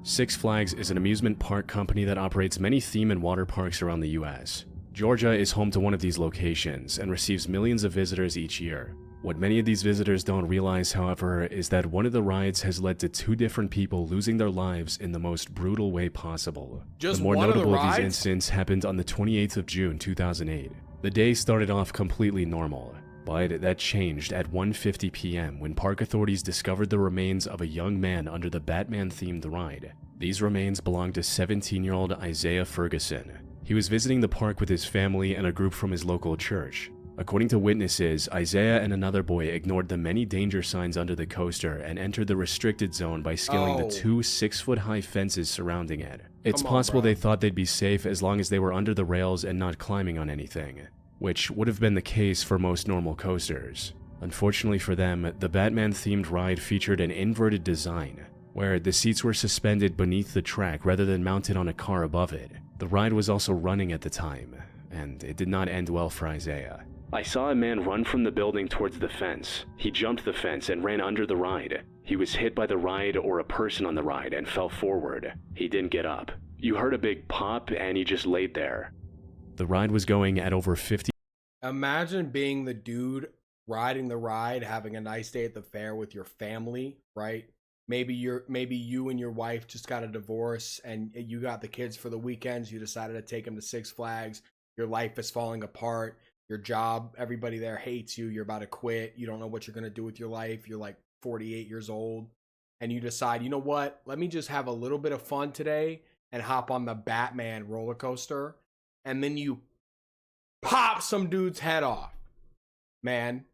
Six Flags is an amusement park company that operates many theme and water parks around the US. Georgia is home to one of these locations and receives millions of visitors each year. What many of these visitors don't realize, however, is that one of the rides has led to 2 different people losing their lives in the most brutal way possible. Just the more one of the notable of these rides? incidents happened on the 28th of June 2008. The day started off completely normal, but that changed at 1:50 p.m. when park authorities discovered the remains of a young man under the Batman-themed ride. These remains belonged to 17-year-old Isaiah Ferguson. He was visiting the park with his family and a group from his local church. According to witnesses, Isaiah and another boy ignored the many danger signs under the coaster and entered the restricted zone by scaling the 2 6-foot-high fences surrounding it. It's possible they thought they'd be safe as long as they were under the rails and not climbing on anything, which would have been the case for most normal coasters. Unfortunately for them, the Batman-themed ride featured an inverted design, where the seats were suspended beneath the track rather than mounted on a car above it. The ride was also running at the time, and it did not end well for Isaiah. I saw a man run from the building towards the fence. He jumped the fence and ran under the ride. He was hit by the ride or a person on the ride and fell forward. He didn't get up. You heard a big pop and he just laid there. The ride was going at over 50. Imagine being the dude riding the ride, having a nice day at the fair with your family, right? Maybe you and your wife just got a divorce and you got the kids for the weekends. You decided to take them to Six Flags. Your life is falling apart. Your job, everybody there hates you. You're about to quit. You don't know what you're going to do with your life. You're like 48 years old. And you decide, you know what? Let me just have a little bit of fun today and hop on the Batman roller coaster. And then you pop some dude's head off. Man.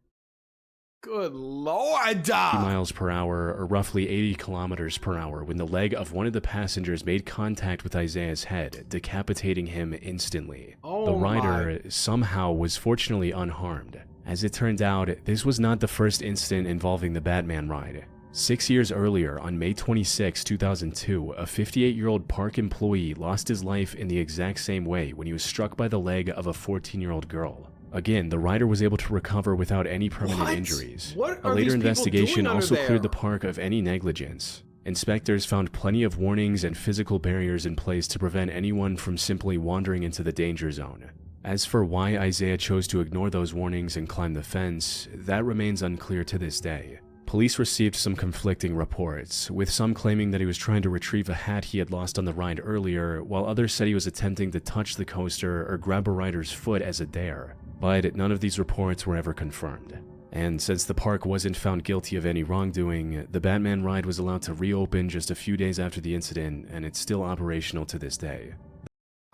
Good Lord. miles per hour, or roughly 80 kilometers per hour, when the leg of one of the passengers made contact with Isaiah's head, decapitating him instantly. The rider somehow was fortunately unharmed. As it turned out, this was not the first incident involving the Batman ride. 6 years earlier, on May 26, 2002, a 58-year-old park employee lost his life in the exact same way when he was struck by the leg of a 14-year-old girl. Again, the rider was able to recover without any permanent injuries. A later investigation also cleared the park of any negligence. Inspectors found plenty of warnings and physical barriers in place to prevent anyone from simply wandering into the danger zone. As for why Isaiah chose to ignore those warnings and climb the fence, that remains unclear to this day. Police received some conflicting reports, with some claiming that he was trying to retrieve a hat he had lost on the ride earlier, while others said he was attempting to touch the coaster or grab a rider's foot as a dare. But none of these reports were ever confirmed. And since the park wasn't found guilty of any wrongdoing, the Batman ride was allowed to reopen just a few days after the incident, and it's still operational to this day.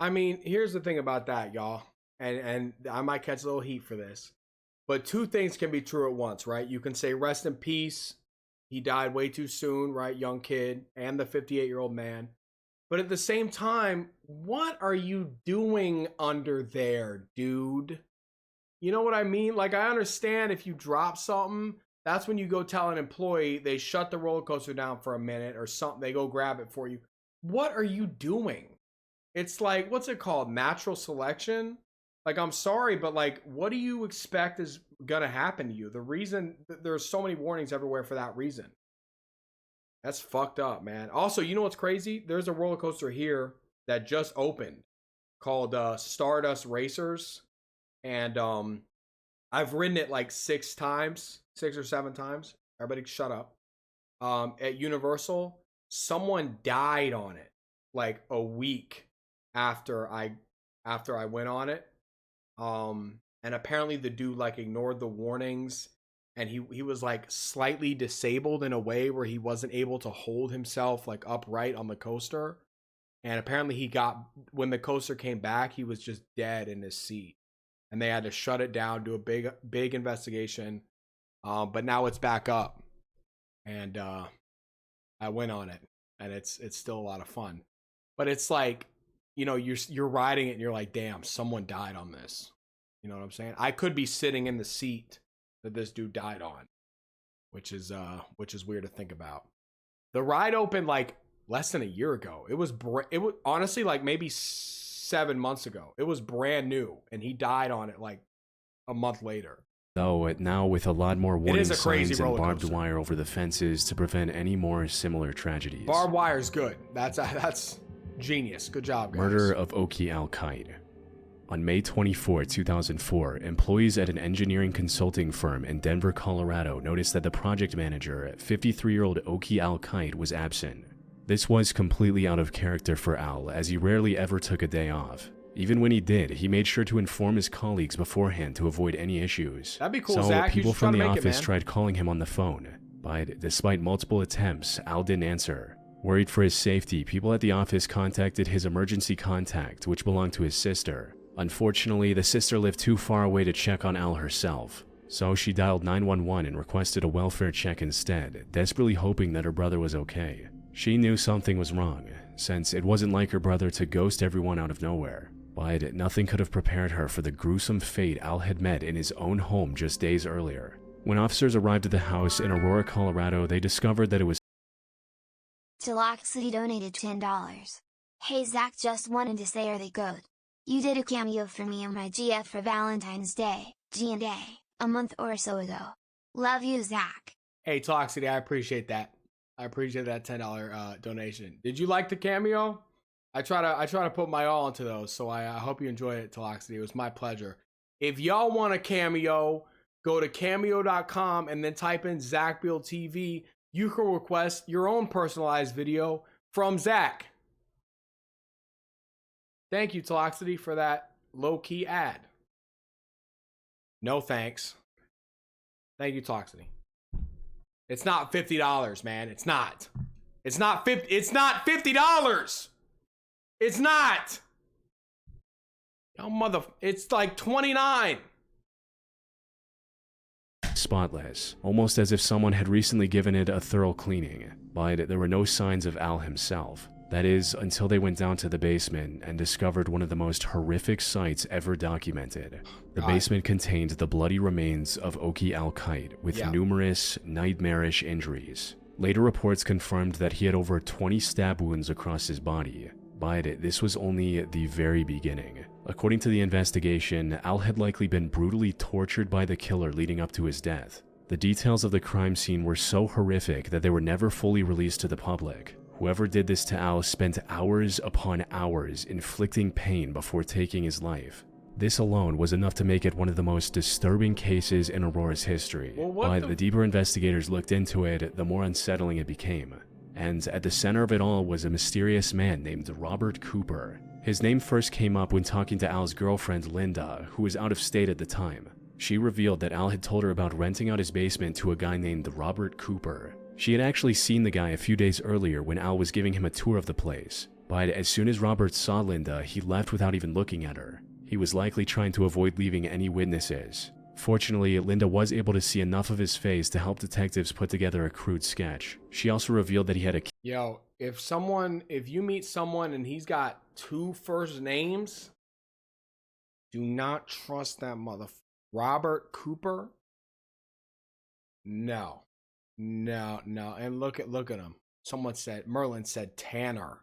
I mean, here's the thing about that, y'all. And I might catch a little heat for this. But 2 things can be true at once, right? You can say rest in peace. He died way too soon, right? Young kid and the 58-year-old man. But at the same time, what are you doing under there, dude? You know what I mean? Like, I understand if you drop something, that's when you go tell an employee they shut the roller coaster down for a minute or something. They go grab it for you. What are you doing? It's like, what's it called? Natural selection? Like, I'm sorry, but like, what do you expect is going to happen to you? The reason there's so many warnings everywhere for that reason. That's fucked up, man. Also, you know what's crazy? There's a roller coaster here that just opened called Stardust Racers. And I've ridden it like 6 or 7 times. Everybody shut up. At Universal, someone died on it like a week after I went on it. And apparently the dude like ignored the warnings, and he was like slightly disabled in a way where he wasn't able to hold himself like upright on the coaster. And apparently when the coaster came back, he was just dead in his seat. And they had to shut it down, do a big investigation. But now it's back up. And I went on it, and it's still a lot of fun. But it's like, you know, you're riding it and you're like, damn, someone died on this. You know what I'm saying? I could be sitting in the seat that this dude died on, which is weird to think about. The ride opened like less than a year ago. It was honestly like maybe 7 months ago. It was brand new, and he died on it like a month later. Though now with a lot more warning signs and barbed wire over the fences to prevent any more similar tragedies. Barbed wire's good. That's genius. Good job, guys. Murder of Oki Al-Qaid. On May 24, 2004, employees at an engineering consulting firm in Denver, Colorado noticed that the project manager, 53-year-old Oki Al-Kite, was absent. This was completely out of character for Al, as he rarely ever took a day off. Even when he did, he made sure to inform his colleagues beforehand to avoid any issues. That'd be cool, so Zach. people just from the make office it, tried calling him on the phone, but despite multiple attempts, Al didn't answer. Worried for his safety, people at the office contacted his emergency contact, which belonged to his sister. Unfortunately, the sister lived too far away to check on Al herself, so she dialed 911 and requested a welfare check instead, desperately hoping that her brother was okay. She knew something was wrong, since it wasn't like her brother to ghost everyone out of nowhere, but nothing could have prepared her for the gruesome fate Al had met in his own home just days earlier. When officers arrived at the house in Aurora, Colorado, they discovered that it was Deloxity donated $10. Hey Zach, just wanted to say, are they good? You did a cameo for me and my GF for Valentine's Day, G&A, a month or so ago. Love you, Zach. Hey, Toxicity, I appreciate that. I appreciate that $10 donation. Did you like the cameo? I try to put my all into those, so I hope you enjoy it, Toxicity. It was my pleasure. If y'all want a cameo, go to cameo.com and then type in Zach Build TV. You can request your own personalized video from Zach. Thank you, Toxicity, for that low-key ad. No thanks. Thank you, Toxicity. It's not $50, man. It's not. It's not $50. It's not $50. It's not. Oh, it's like $29. spotless, almost as if someone had recently given it a thorough cleaning, but there were no signs of Al himself. That is, until they went down to the basement and discovered one of the most horrific sights ever documented. The basement contained the bloody remains of Oki Al-Kite with numerous nightmarish injuries. Later reports confirmed that he had over 20 stab wounds across his body, but this was only the very beginning. According to the investigation, Al had likely been brutally tortured by the killer leading up to his death. The details of the crime scene were so horrific that they were never fully released to the public. Whoever did this to Al spent hours upon hours inflicting pain before taking his life. This alone was enough to make it one of the most disturbing cases in Aurora's history. But the deeper investigators looked into it, the more unsettling it became. And at the center of it all was a mysterious man named Robert Cooper. His name first came up when talking to Al's girlfriend Linda, who was out of state at the time. She revealed that Al had told her about renting out his basement to a guy named Robert Cooper. She had actually seen the guy a few days earlier when Al was giving him a tour of the place, but as soon as Robert saw Linda, he left without even looking at her. He was likely trying to avoid leaving any witnesses. Fortunately, Linda was able to see enough of his face to help detectives put together a crude sketch. She also revealed that he had a... Yo, if you meet someone and he's got 2 first names, do not trust that motherfucker. Robert Cooper? No. And look at him. Merlin said Tanner.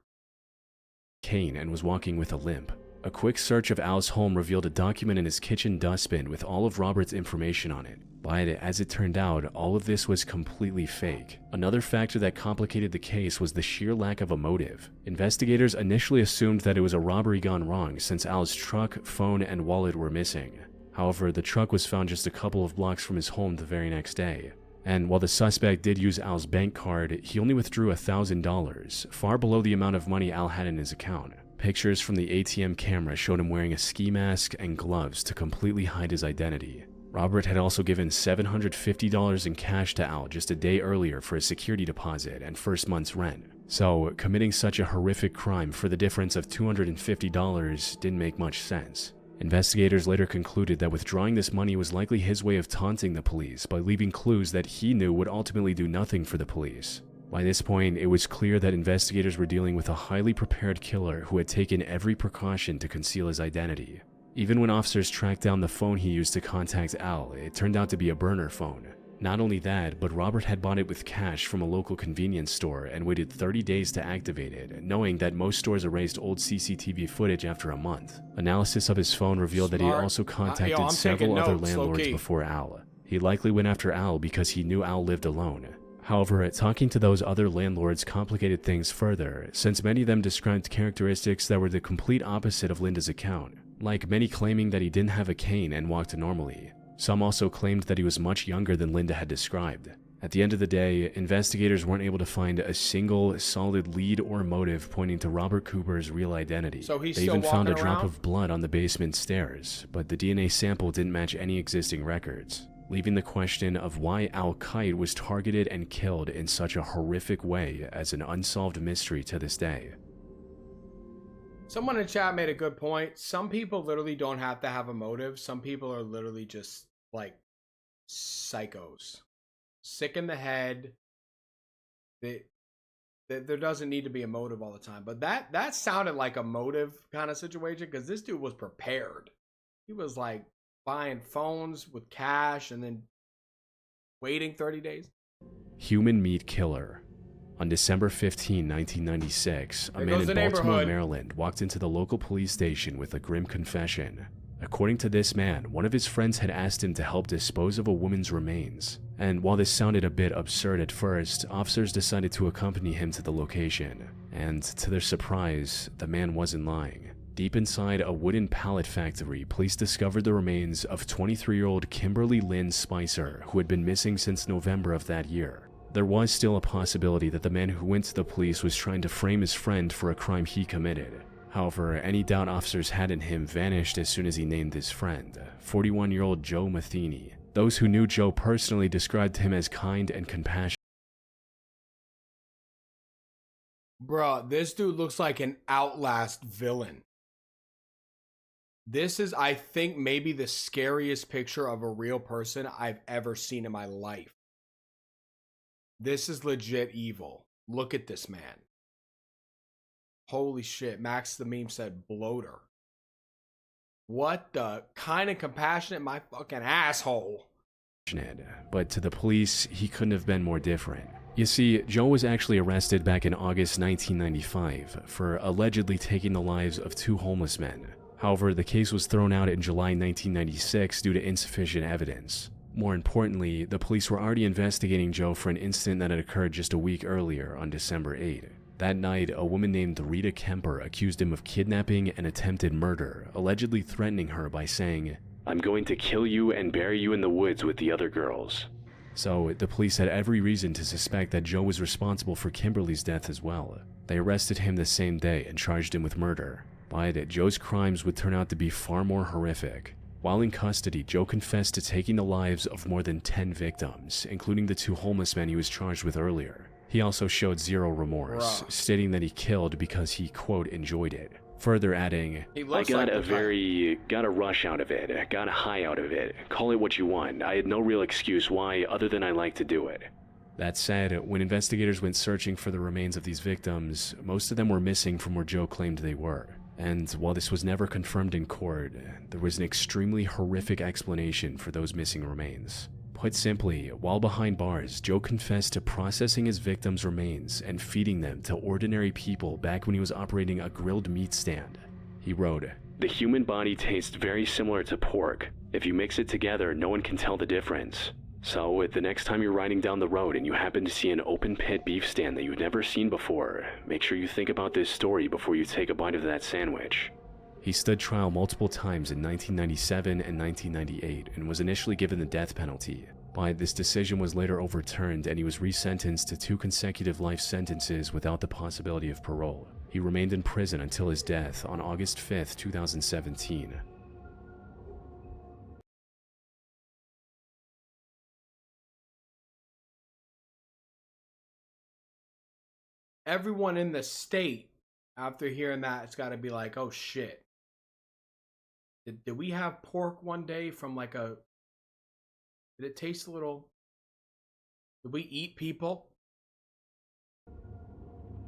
Cane and was walking with a limp. A quick search of Al's home revealed a document in his kitchen dustbin with all of Robert's information on it. But as it turned out, all of this was completely fake. Another factor that complicated the case was the sheer lack of a motive. Investigators initially assumed that it was a robbery gone wrong since Al's truck, phone, and wallet were missing. However, the truck was found just a couple of blocks from his home the very next day. And while the suspect did use Al's bank card, he only withdrew $1,000, far below the amount of money Al had in his account. Pictures from the ATM camera showed him wearing a ski mask and gloves to completely hide his identity. Robert had also given $750 in cash to Al just a day earlier for a security deposit and first month's rent. So, committing such a horrific crime for the difference of $250 didn't make much sense. Investigators later concluded that withdrawing this money was likely his way of taunting the police by leaving clues that he knew would ultimately do nothing for the police. By this point, it was clear that investigators were dealing with a highly prepared killer who had taken every precaution to conceal his identity. Even when officers tracked down the phone he used to contact Al, it turned out to be a burner phone. Not only that, but Robert had bought it with cash from a local convenience store and waited 30 days to activate it, knowing that most stores erased old CCTV footage after a month. Analysis of his phone revealed that he also contacted several other landlords before Al. He likely went after Al because he knew Al lived alone. However, talking to those other landlords complicated things further, since many of them described characteristics that were the complete opposite of Linda's account. like many claiming that he didn't have a cane and walked normally. Some also claimed that he was much younger than Linda had described. At the end of the day, investigators weren't able to find a single solid lead or motive pointing to Robert Cooper's real identity. So he's they still even found a walking drop around? of blood on the basement stairs, but the DNA sample didn't match any existing records, leaving the question of why Al-Qaeda was targeted and killed in such a horrific way as an unsolved mystery to this day. Someone in chat made a good point. Some people literally don't have to have a motive. Some people are literally just like psychos. Sick in the head. There doesn't need to be a motive all the time. But that sounded like a motive kind of situation because this dude was prepared. He was like buying phones with cash and then waiting 30 days. Human meat killer. On December 15, 1996, a man in Baltimore, Maryland walked into the local police station with a grim confession. According to this man, one of his friends had asked him to help dispose of a woman's remains. And while this sounded a bit absurd at first, officers decided to accompany him to the location. And to their surprise, the man wasn't lying. Deep inside a wooden pallet factory, police discovered the remains of 23-year-old Kimberly Lynn Spicer, who had been missing since November of that year. There was still a possibility that the man who went to the police was trying to frame his friend for a crime he committed. However, any doubt officers had in him vanished as soon as he named his friend, 41-year-old Joe Matheny. Those who knew Joe personally described him as kind and compassionate. Bruh, this dude looks like an Outlast villain. This is, I think, maybe the scariest picture of a real person I've ever seen in my life. This is legit evil. Look at this man. Holy shit. Max the meme said bloater. What the kind of compassionate my fucking asshole. But to the police, he couldn't have been more different. You see, Joe was actually arrested back in August 1995 for allegedly taking the lives of 2 homeless men. However, the case was thrown out in July 1996 due to insufficient evidence. More importantly, the police were already investigating Joe for an incident that had occurred just a week earlier on December 8. That night, a woman named Rita Kemper accused him of kidnapping and attempted murder, allegedly threatening her by saying, "I'm going to kill you and bury you in the woods with the other girls." So, the police had every reason to suspect that Joe was responsible for Kimberly's death as well. They arrested him the same day and charged him with murder. But Joe's crimes would turn out to be far more horrific. While in custody, Joe confessed to taking the lives of more than 10 victims, including the 2 homeless men he was charged with earlier. He also showed zero remorse, stating that he killed because he, quote, enjoyed it. Further adding, "I got a rush out of it, got a high out of it, call it what you want. I had no real excuse why other than I like to do it." That said, when investigators went searching for the remains of these victims, most of them were missing from where Joe claimed they were. And while this was never confirmed in court, there was an extremely horrific explanation for those missing remains. Put simply, while behind bars, Joe confessed to processing his victims' remains and feeding them to ordinary people back when he was operating a grilled meat stand. He wrote, "The human body tastes very similar to pork. If you mix it together, no one can tell the difference. So, the next time you're riding down the road and you happen to see an open pit beef stand that you've never seen before, make sure you think about this story before you take a bite of that sandwich." He stood trial multiple times in 1997 and 1998 and was initially given the death penalty, but this decision was later overturned and he was resentenced to 2 consecutive life sentences without the possibility of parole. He remained in prison until his death on August 5, 2017. Everyone in the state, after hearing that, it's got to be like, oh shit. Did we have pork one day from like a... Did it taste a little... Did we eat people?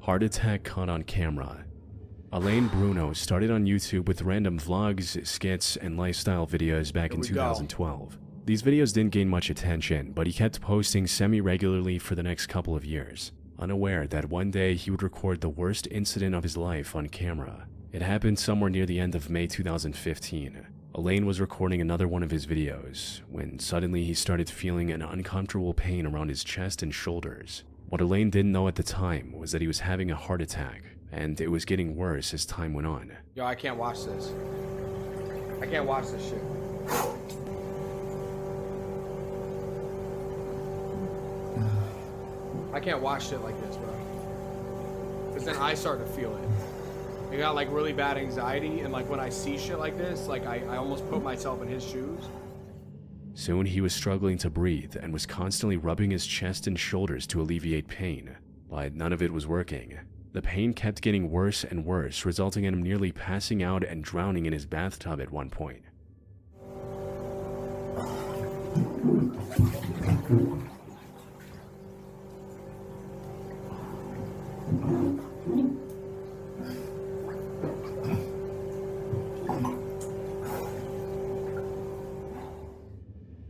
Heart attack caught on camera. Elaine Bruno started on YouTube with random vlogs, skits, and lifestyle videos back in 2012. These videos didn't gain much attention, but he kept posting semi-regularly for the next couple of years, unaware that one day he would record the worst incident of his life on camera. It happened somewhere near the end of May 2015. Elaine was recording another one of his videos, when suddenly he started feeling an uncomfortable pain around his chest and shoulders. What Elaine didn't know at the time was that he was having a heart attack, and it was getting worse as time went on. Yo, I can't watch this. I can't watch this shit. I can't watch shit like this, bro. Because then I start to feel it. I got like really bad anxiety, and like when I see shit like this, like I almost put myself in his shoes. Soon he was struggling to breathe and was constantly rubbing his chest and shoulders to alleviate pain, but none of it was working. The pain kept getting worse and worse, resulting in him nearly passing out and drowning in his bathtub at one point.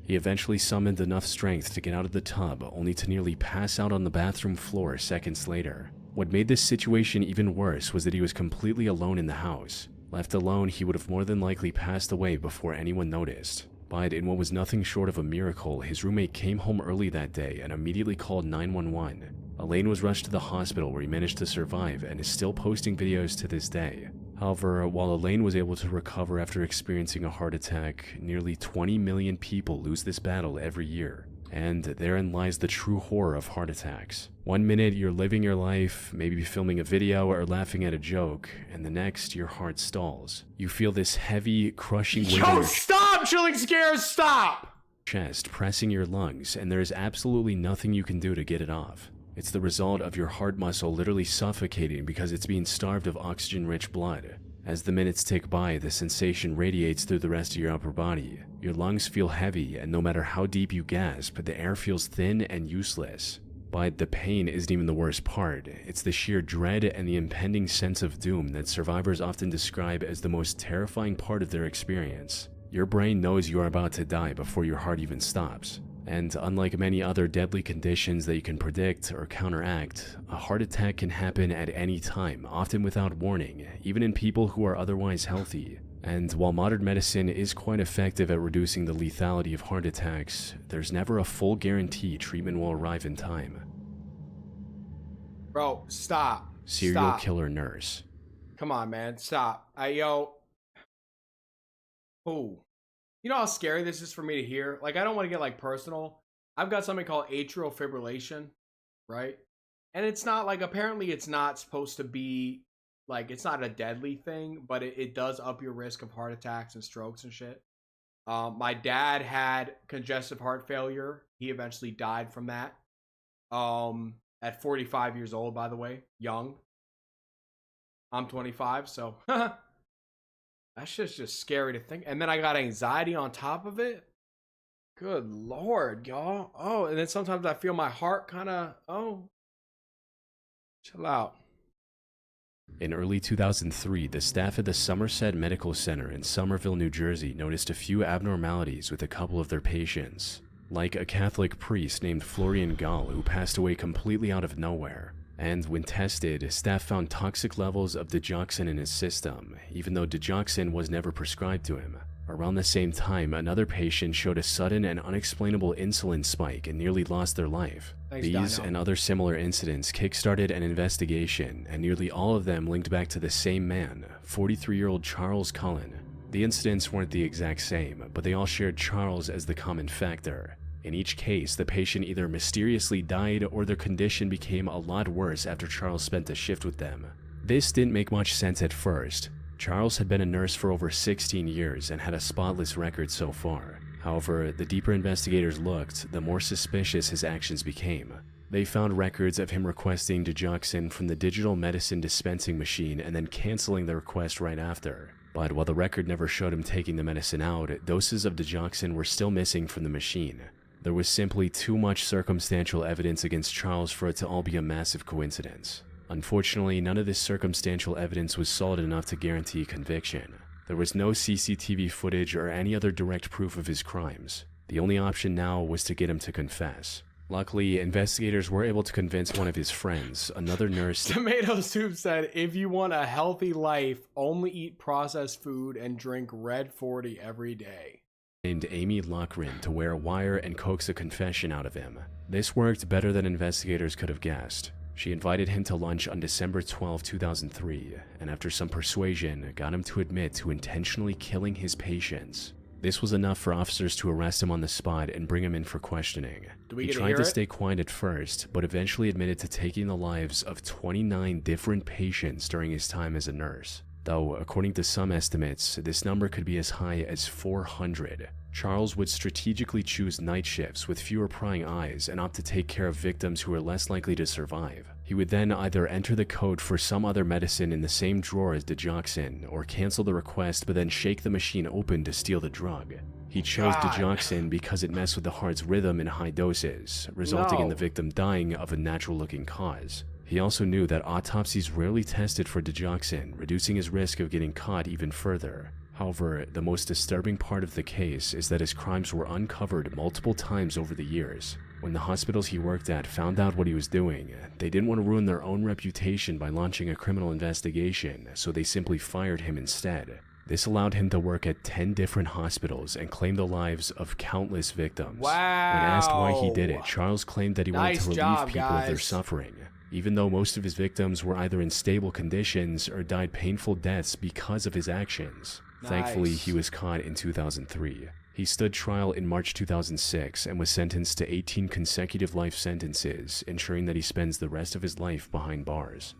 He eventually summoned enough strength to get out of the tub, only to nearly pass out on the bathroom floor seconds later. What made this situation even worse was that he was completely alone in the house. Left alone, he would have more than likely passed away before anyone noticed. But in what was nothing short of a miracle, his roommate came home early that day and immediately called 911. Elaine was rushed to the hospital where he managed to survive and is still posting videos to this day. However, while Elaine was able to recover after experiencing a heart attack, nearly 20 million people lose this battle every year. And therein lies the true horror of heart attacks. One minute you're living your life, maybe filming a video or laughing at a joke, and the next your heart stalls. You feel this heavy, crushing weight on your Stop, Chilling Scares, stop! chest pressing your lungs, and there is absolutely nothing you can do to get it off. It's the result of your heart muscle literally suffocating because it's being starved of oxygen-rich blood. As the minutes tick by, the sensation radiates through the rest of your upper body. Your lungs feel heavy, and no matter how deep you gasp, the air feels thin and useless. But the pain isn't even the worst part. It's the sheer dread and the impending sense of doom that survivors often describe as the most terrifying part of their experience. Your brain knows you are about to die before your heart even stops. And unlike many other deadly conditions that you can predict or counteract, a heart attack can happen at any time, often without warning, even in people who are otherwise healthy. And while modern medicine is quite effective at reducing the lethality of heart attacks, there's never a full guarantee treatment will arrive in time. Bro, stop. Serial killer nurse. Come on, man, stop. Ooh. You know how scary this is for me to hear? Like, I don't want to get, like, personal. I've got something called atrial fibrillation, right? And it's not, like, apparently it's not supposed to be, like, it's not a deadly thing, but it does up your risk of heart attacks and strokes and shit. My dad had congestive heart failure. He eventually died from that. At 45 years old, by the way. Young. I'm 25, so... That shit's just scary to think. And then I got anxiety on top of it. Good Lord, y'all. Oh, and then sometimes I feel my heart kind of, chill out. In early 2003, the staff at the Somerset Medical Center in Somerville, New Jersey noticed a few abnormalities with a couple of their patients, like a Catholic priest named Florian Gall who passed away completely out of nowhere. And when tested, staff found toxic levels of digoxin in his system, even though digoxin was never prescribed to him. Around the same time, another patient showed a sudden and unexplainable insulin spike and nearly lost their life. These and other similar incidents kickstarted an investigation, and nearly all of them linked back to the same man, 43-year-old Charles Cullen. The incidents weren't the exact same, but they all shared Charles as the common factor. In each case, the patient either mysteriously died or their condition became a lot worse after Charles spent a shift with them. This didn't make much sense at first. Charles had been a nurse for over 16 years and had a spotless record so far. However, the deeper investigators looked, the more suspicious his actions became. They found records of him requesting digoxin from the digital medicine dispensing machine and then canceling the request right after. But while the record never showed him taking the medicine out, doses of digoxin were still missing from the machine. There was simply too much circumstantial evidence against Charles for it to all be a massive coincidence. Unfortunately, none of this circumstantial evidence was solid enough to guarantee conviction. There was no CCTV footage or any other direct proof of his crimes. The only option now was to get him to confess. Luckily, investigators were able to convince one of his friends, another nurse... Tomato Soup said, if you want a healthy life, only eat processed food and drink Red 40 every day. Named Amy Lochran to wear a wire and coax a confession out of him. This worked better than investigators could have guessed. She invited him to lunch on December 12, 2003, and after some persuasion, got him to admit to intentionally killing his patients. This was enough for officers to arrest him on the spot and bring him in for questioning. He tried to stay quiet at first, but eventually admitted to taking the lives of 29 different patients during his time as a nurse. Though, according to some estimates, this number could be as high as 400. Charles would strategically choose night shifts with fewer prying eyes and opt to take care of victims who were less likely to survive. He would then either enter the code for some other medicine in the same drawer as digoxin, or cancel the request but then shake the machine open to steal the drug. He chose digoxin because it messed with the heart's rhythm in high doses, resulting in the victim dying of a natural-looking cause. He also knew that autopsies rarely tested for digoxin, reducing his risk of getting caught even further. However, the most disturbing part of the case is that his crimes were uncovered multiple times over the years. When the hospitals he worked at found out what he was doing, they didn't want to ruin their own reputation by launching a criminal investigation, so they simply fired him instead. This allowed him to work at 10 different hospitals and claim the lives of countless victims. Wow. When asked why he did it, Charles claimed that he wanted to relieve people of their suffering, even though most of his victims were either in stable conditions or died painful deaths because of his actions. Thankfully, he was caught in 2003. He stood trial in March 2006 and was sentenced to 18 consecutive life sentences, ensuring that he spends the rest of his life behind bars.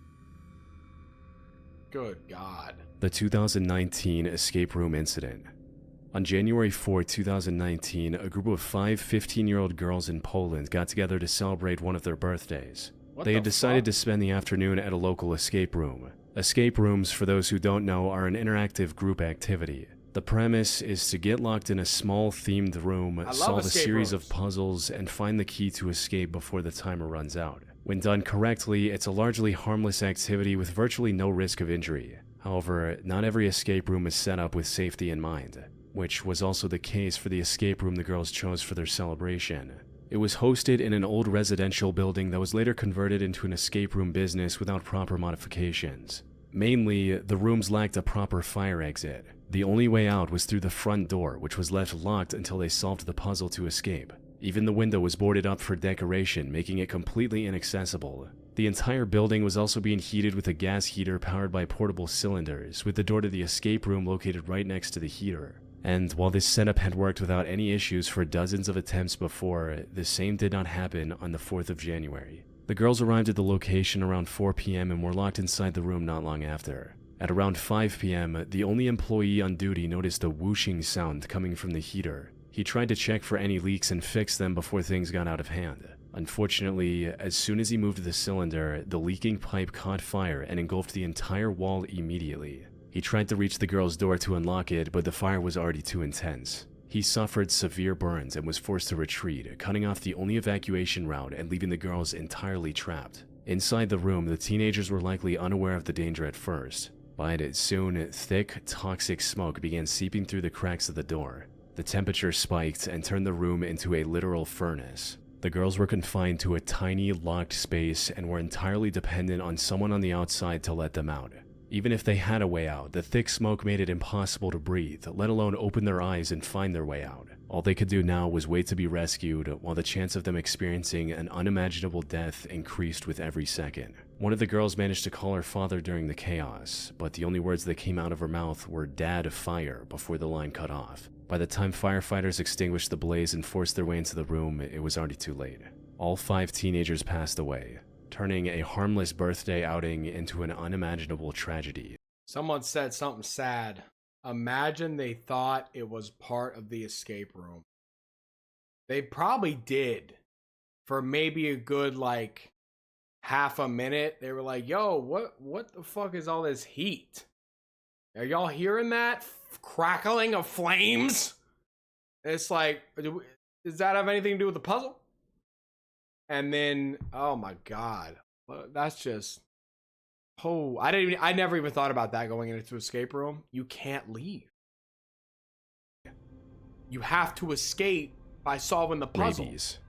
Good God. The 2019 escape room incident. On January 4, 2019, a group of 5 15-year-old girls in Poland got together to celebrate one of their birthdays. They had decided to spend the afternoon at a local escape room. Escape rooms, for those who don't know, are an interactive group activity. The premise is to get locked in a small themed room, solve a series of puzzles, and find the key to escape before the timer runs out. When done correctly, it's a largely harmless activity with virtually no risk of injury. However, not every escape room is set up with safety in mind, which was also the case for the escape room the girls chose for their celebration. It was hosted in an old residential building that was later converted into an escape room business without proper modifications. Mainly, the rooms lacked a proper fire exit. The only way out was through the front door, which was left locked until they solved the puzzle to escape. Even the window was boarded up for decoration, making it completely inaccessible. The entire building was also being heated with a gas heater powered by portable cylinders, with the door to the escape room located right next to the heater. And while this setup had worked without any issues for dozens of attempts before, the same did not happen on the 4th of January. The girls arrived at the location around 4 p.m. and were locked inside the room not long after. At around 5 p.m., the only employee on duty noticed a whooshing sound coming from the heater. He tried to check for any leaks and fix them before things got out of hand. Unfortunately, as soon as he moved the cylinder, the leaking pipe caught fire and engulfed the entire wall immediately. He tried to reach the girl's door to unlock it, but the fire was already too intense. He suffered severe burns and was forced to retreat, cutting off the only evacuation route and leaving the girls entirely trapped. Inside the room, the teenagers were likely unaware of the danger at first, but soon, thick, toxic smoke began seeping through the cracks of the door. The temperature spiked and turned the room into a literal furnace. The girls were confined to a tiny, locked space and were entirely dependent on someone on the outside to let them out. Even if they had a way out, the thick smoke made it impossible to breathe, let alone open their eyes and find their way out. All they could do now was wait to be rescued, while the chance of them experiencing an unimaginable death increased with every second. One of the girls managed to call her father during the chaos, but the only words that came out of her mouth were "Dad, fire," before the line cut off. By the time firefighters extinguished the blaze and forced their way into the room, it was already too late. All 5 teenagers passed away, turning a harmless birthday outing into an unimaginable tragedy. Someone said something sad. Imagine they thought it was part of the escape room. They probably did. For maybe a good, half a minute. They were like, yo, what the fuck is all this heat? Are y'all hearing that? Crackling of flames? It's like, does that have anything to do with the puzzle? And then, oh my God, that's just, I never even thought about that going into escape room. You can't leave. You have to escape by solving the puzzle. Rabies.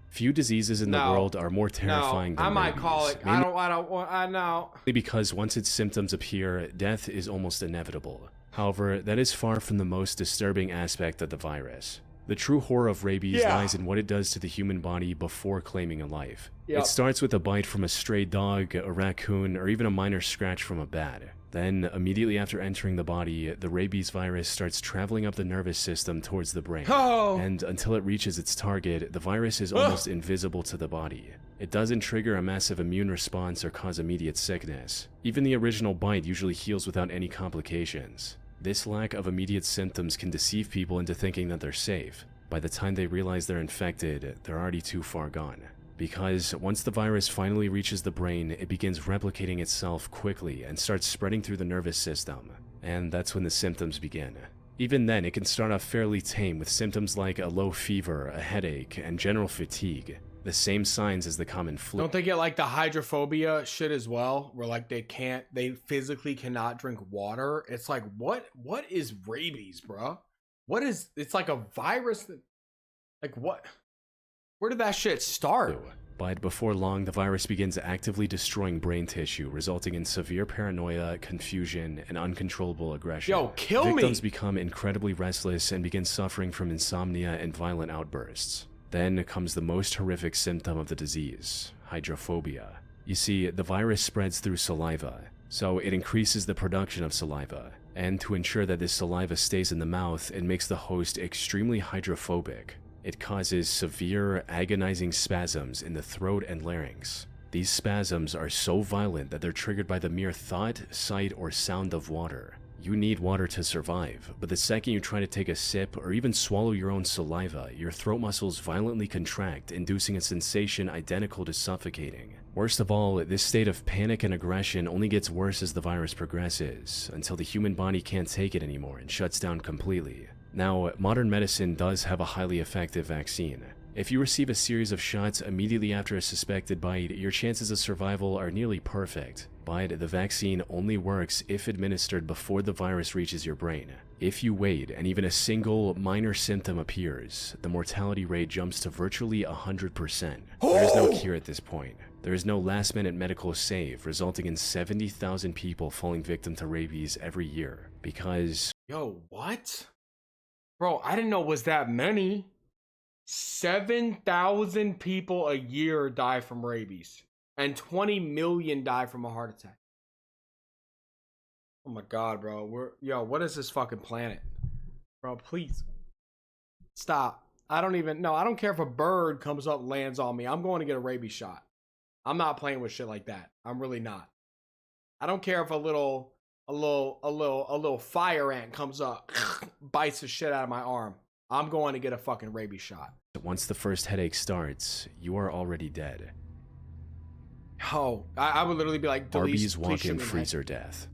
Few diseases in the world are more terrifying than I might rabies. call it. I know. Because once its symptoms appear, death is almost inevitable. However, that is far from the most disturbing aspect of the virus. The true horror of rabies Yeah. lies in what it does to the human body before claiming a life. Yep. It starts with a bite from a stray dog, a raccoon, or even a minor scratch from a bat. Then, immediately after entering the body, the rabies virus starts traveling up the nervous system towards the brain. Oh. And until it reaches its target, the virus is almost invisible to the body. It doesn't trigger a massive immune response or cause immediate sickness. Even the original bite usually heals without any complications. This lack of immediate symptoms can deceive people into thinking that they're safe. By the time they realize they're infected, they're already too far gone. Because once the virus finally reaches the brain, it begins replicating itself quickly and starts spreading through the nervous system. And that's when the symptoms begin. Even then, it can start off fairly tame with symptoms like a low fever, a headache, and general fatigue. The same signs as the common flu. Don't they get like the hydrophobia shit as well? Where like they physically cannot drink water. It's like, what is rabies, bro? It's like a virus that, like what? Where did that shit start? But before long, the virus begins actively destroying brain tissue, resulting in severe paranoia, confusion, and uncontrollable aggression. Yo, kill me! Victims become incredibly restless and begin suffering from insomnia and violent outbursts. Then comes the most horrific symptom of the disease, hydrophobia. You see, the virus spreads through saliva, so it increases the production of saliva. And to ensure that this saliva stays in the mouth, it makes the host extremely hydrophobic. It causes severe, agonizing spasms in the throat and larynx. These spasms are so violent that they're triggered by the mere thought, sight, or sound of water. You need water to survive, but the second you try to take a sip or even swallow your own saliva, your throat muscles violently contract, inducing a sensation identical to suffocating. Worst of all, this state of panic and aggression only gets worse as the virus progresses, until the human body can't take it anymore and shuts down completely. Now, modern medicine does have a highly effective vaccine. If you receive a series of shots immediately after a suspected bite, your chances of survival are nearly perfect. But the vaccine only works if administered before the virus reaches your brain. If you wait and even a single minor symptom appears, the mortality rate jumps to virtually 100%. There is no cure at this point. There is no last-minute medical save, resulting in 70,000 people falling victim to rabies every year. Because... Yo, what? Bro, I didn't know it was that many. 7,000 people a year die from rabies. And 20 million die from a heart attack. Oh my god, bro. What is this fucking planet? Bro, please. Stop. I don't care if a bird comes up and lands on me. I'm going to get a rabies shot. I'm not playing with shit like that. I'm really not. I don't care if a little fire ant comes up, bites the shit out of my arm. I'm going to get a fucking rabies shot. Once the first headache starts, you are already dead. Oh, I would literally be like, Arby's walk-in freezer death.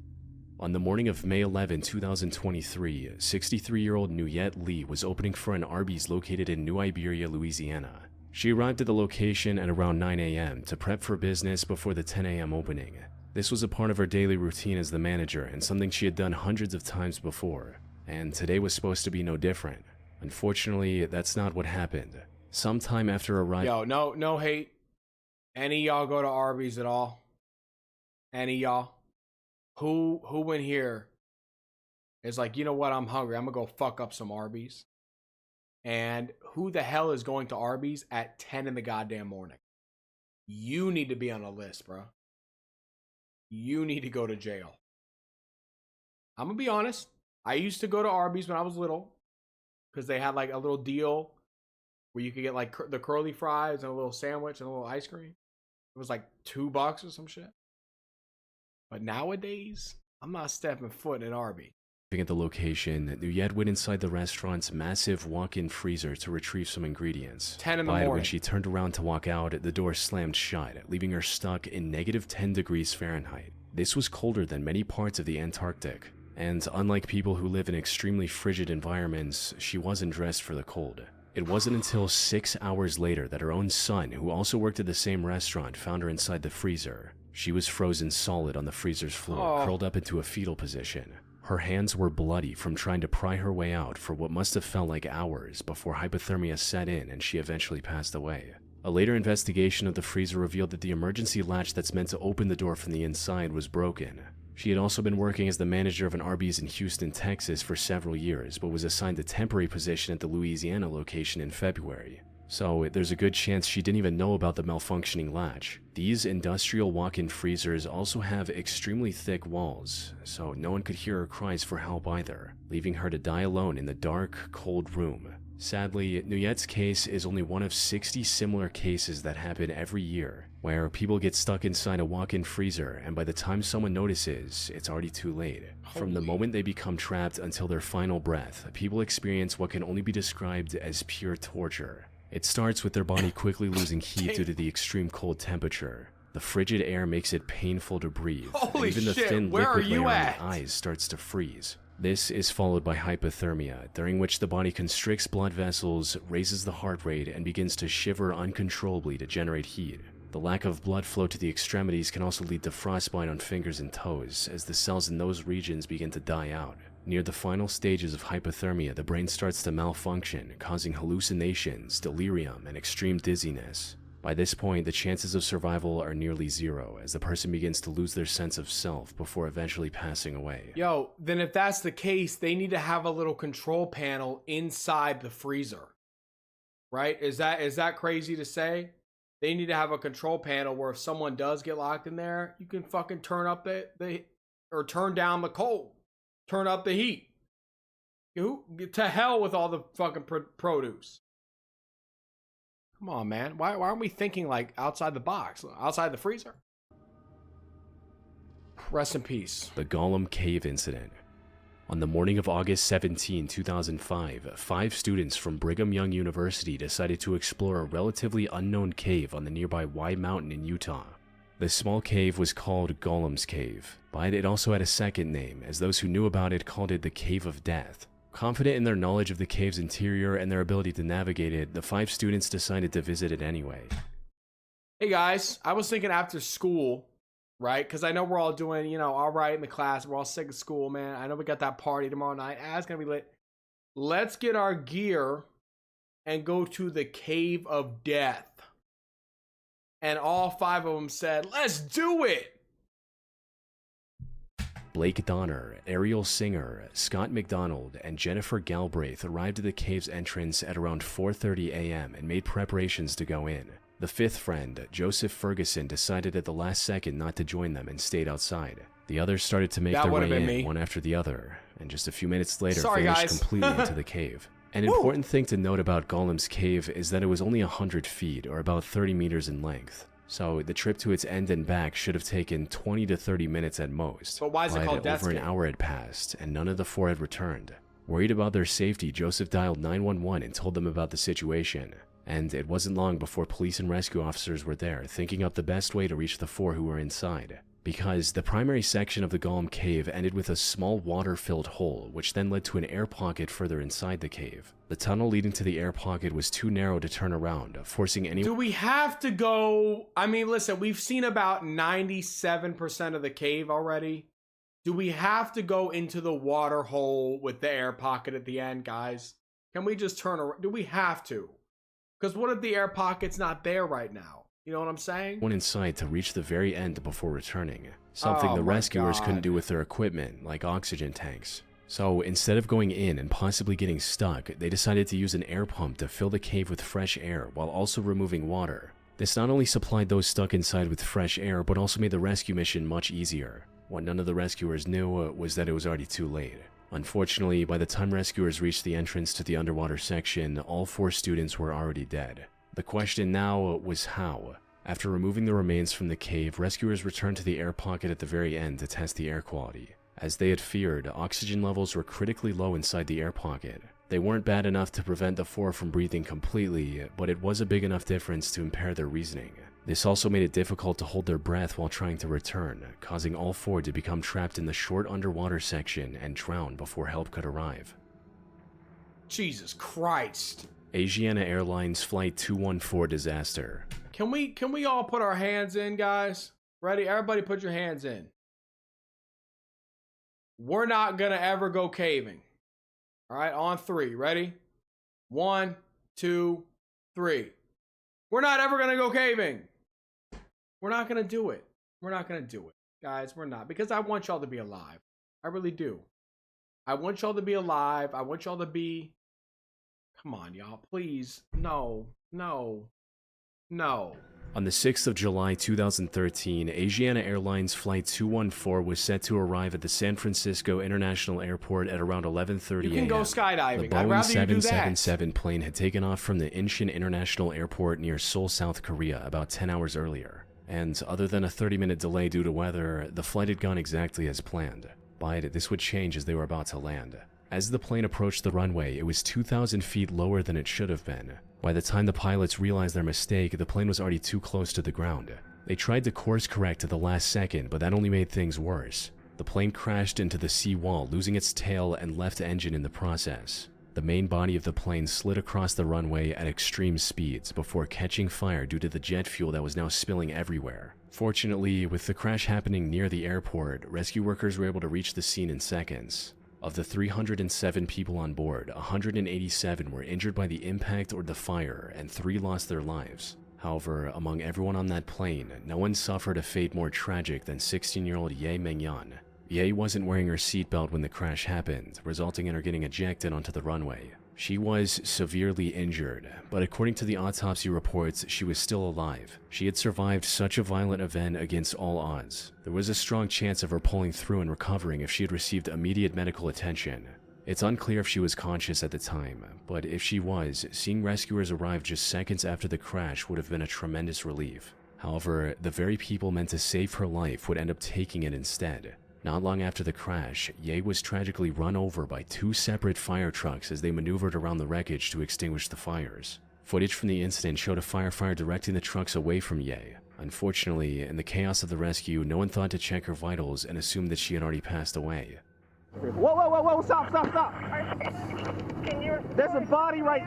On the morning of May 11, 2023, 63-year-old Nuyet Lee was opening for an Arby's located in New Iberia, Louisiana. She arrived at the location at around 9 a.m. to prep for business before the 10 a.m. opening. This was a part of her daily routine as the manager and something she had done hundreds of times before, and today was supposed to be no different. Unfortunately, that's not what happened. Sometime after arriving... Yo, no hate. Any y'all go to Arby's at all? Any y'all? Who in here is like, you know what, I'm hungry, I'm gonna go fuck up some Arby's? And who the hell is going to Arby's at 10 in the goddamn morning? You need to be on a list, bro. You need to go to jail. I'm gonna be honest. I used to go to Arby's when I was little because they had like a little deal where you could get like the curly fries and a little sandwich and a little ice cream. It was like $2 or some shit. But nowadays, I'm not stepping foot in Arby's. At the location, Nuyet went inside the restaurant's massive walk-in freezer to retrieve some ingredients. 10 in the But morning. when she turned around to walk out, the door slammed shut, leaving her stuck in -10 degrees Fahrenheit. This was colder than many parts of the Antarctic, and unlike people who live in extremely frigid environments, she wasn't dressed for the cold. It wasn't until 6 hours later that her own son, who also worked at the same restaurant, found her inside the freezer. She was frozen solid on the freezer's floor, curled up into a fetal position. Her hands were bloody from trying to pry her way out for what must have felt like hours before hypothermia set in and she eventually passed away. A later investigation of the freezer revealed that the emergency latch that's meant to open the door from the inside was broken. She had also been working as the manager of an Arby's in Houston, Texas for several years, but was assigned a temporary position at the Louisiana location in February. So there's a good chance she didn't even know about the malfunctioning latch. These industrial walk-in freezers also have extremely thick walls, so no one could hear her cries for help either, leaving her to die alone in the dark, cold room. Sadly, Nuyet's case is only one of 60 similar cases that happen every year, where people get stuck inside a walk-in freezer and by the time someone notices, it's already too late. From the moment they become trapped until their final breath, people experience what can only be described as pure torture. It starts with their body quickly losing heat due to the extreme cold temperature. The frigid air makes it painful to breathe, and even the thin liquid layer on the eyes starts to freeze. This is followed by hypothermia, during which the body constricts blood vessels, raises the heart rate, and begins to shiver uncontrollably to generate heat. The lack of blood flow to the extremities can also lead to frostbite on fingers and toes, as the cells in those regions begin to die out. Near the final stages of hypothermia, the brain starts to malfunction, causing hallucinations, delirium, and extreme dizziness. By this point, the chances of survival are nearly zero, as the person begins to lose their sense of self before eventually passing away. Yo, then if that's the case, they need to have a little control panel inside the freezer. Right? Is that crazy to say? They need to have a control panel where if someone does get locked in there, you can fucking turn up or turn down the cold. Turn up the heat. To hell with all the fucking produce. Come on, man. Why aren't we thinking like outside the box, outside the freezer? Rest in peace. The Gollum Cave Incident. On the morning of August 17, 2005, 5 students from Brigham Young University decided to explore a relatively unknown cave on the nearby Y Mountain in Utah. The small cave was called Gollum's Cave, but it also had a second name, as those who knew about it called it the Cave of Death. Confident in their knowledge of the cave's interior and their ability to navigate it, the 5 students decided to visit it anyway. Hey guys, I was thinking after school, right? Because I know we're all doing, all right in the class. We're all sick of school, man. I know we got that party tomorrow night. It's going to be lit. Let's get our gear and go to the Cave of Death. And all 5 of them said, let's do it. Blake Donner, Ariel Singer, Scott McDonald, and Jennifer Galbraith arrived at the cave's entrance at around 4:30 a.m. and made preparations to go in. The 5th friend, Joseph Ferguson, decided at the last second not to join them and stayed outside. The others started to make their way in, one after the other, and just a few minutes later vanished completely into the cave. An important thing to note about Gollum's Cave is that it was only 100 feet, or about 30 meters in length. So the trip to its end and back should have taken 20 to 30 minutes at most. But why is it called Death's over an Cave? hour had passed, and none of the 4 had returned. Worried about their safety, Joseph dialed 911 and told them about the situation. And it wasn't long before police and rescue officers were there, thinking up the best way to reach the 4 who were inside. Because the primary section of the Gollum Cave ended with a small water-filled hole, which then led to an air pocket further inside the cave. The tunnel leading to the air pocket was too narrow to turn around, forcing anyone— Do we have to go? I mean, listen, we've seen about 97% of the cave already. Do we have to go into the water hole with the air pocket at the end, guys? Can we just turn around? Do we have to? Because what if the air pocket's not there right now? You know what I'm saying? Went inside to reach the very end before returning. Something the rescuers couldn't do with their equipment, like oxygen tanks. So instead of going in and possibly getting stuck, they decided to use an air pump to fill the cave with fresh air while also removing water. This not only supplied those stuck inside with fresh air, but also made the rescue mission much easier. What none of the rescuers knew was that it was already too late. Unfortunately, by the time rescuers reached the entrance to the underwater section, all 4 students were already dead. The question now was how. After removing the remains from the cave, rescuers returned to the air pocket at the very end to test the air quality. As they had feared, oxygen levels were critically low inside the air pocket. They weren't bad enough to prevent the 4 from breathing completely, but it was a big enough difference to impair their reasoning. This also made it difficult to hold their breath while trying to return, causing all 4 to become trapped in the short underwater section and drown before help could arrive. Jesus Christ. Asiana Airlines Flight 214 disaster. Can we all put our hands in, guys? Ready? Everybody put your hands in. We're not gonna ever go caving. All right, on 3. Ready? 1, 2, 3. We're not ever gonna go caving. We're not gonna do it. We're not gonna do it. guys. We're not, because I want y'all to be alive. I really do. I want y'all to be alive. I want y'all to be. Come on, y'all, please. No, no, no. On the 6th of July 2013, Asiana Airlines Flight 214 was set to arrive at the San Francisco International Airport at around 11:30 a.m. You can go skydiving. The I'd Boeing rather you do that. 777 plane had taken off from the Incheon International Airport near Seoul, South Korea about 10 hours earlier. And other than a 30-minute delay due to weather, the flight had gone exactly as planned. But this would change as they were about to land. As the plane approached the runway, it was 2,000 feet lower than it should have been. By the time the pilots realized their mistake, the plane was already too close to the ground. They tried to course correct at the last second, but that only made things worse. The plane crashed into the seawall, losing its tail and left engine in the process. The main body of the plane slid across the runway at extreme speeds before catching fire due to the jet fuel that was now spilling everywhere. Fortunately, with the crash happening near the airport, rescue workers were able to reach the scene in seconds. Of the 307 people on board, 187 were injured by the impact or the fire, and 3 lost their lives. However, among everyone on that plane, no one suffered a fate more tragic than 16-year-old Ye Mengyan. Ye wasn't wearing her seatbelt when the crash happened, resulting in her getting ejected onto the runway. She was severely injured, but according to the autopsy reports, she was still alive. She had survived such a violent event against all odds. There was a strong chance of her pulling through and recovering if she had received immediate medical attention. It's unclear if she was conscious at the time, but if she was, seeing rescuers arrive just seconds after the crash would have been a tremendous relief. However, the very people meant to save her life would end up taking it instead. Not long after the crash, Ye was tragically run over by 2 separate fire trucks as they maneuvered around the wreckage to extinguish the fires. Footage from the incident showed a firefighter directing the trucks away from Ye. Unfortunately, in the chaos of the rescue, no one thought to check her vitals and assumed that she had already passed away. Whoa, whoa, whoa, whoa, stop, stop, stop! There's a body right...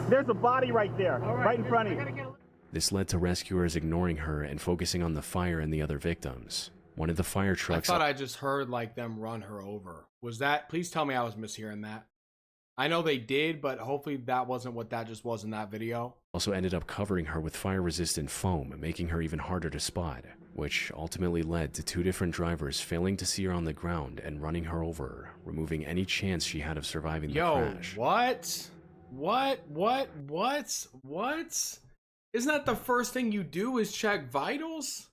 There's a body right there, right in front of you. This led to rescuers ignoring her and focusing on the fire and the other victims. One of the fire trucks... I thought I just heard like them run her over. Was that... Please tell me I was mishearing that. I know they did, but hopefully that wasn't what that just was in that video. Also ended up covering her with fire-resistant foam, making her even harder to spot, which ultimately led to 2 different drivers failing to see her on the ground and running her over, removing any chance she had of surviving the crash. What? Isn't that the first thing you do is check vitals?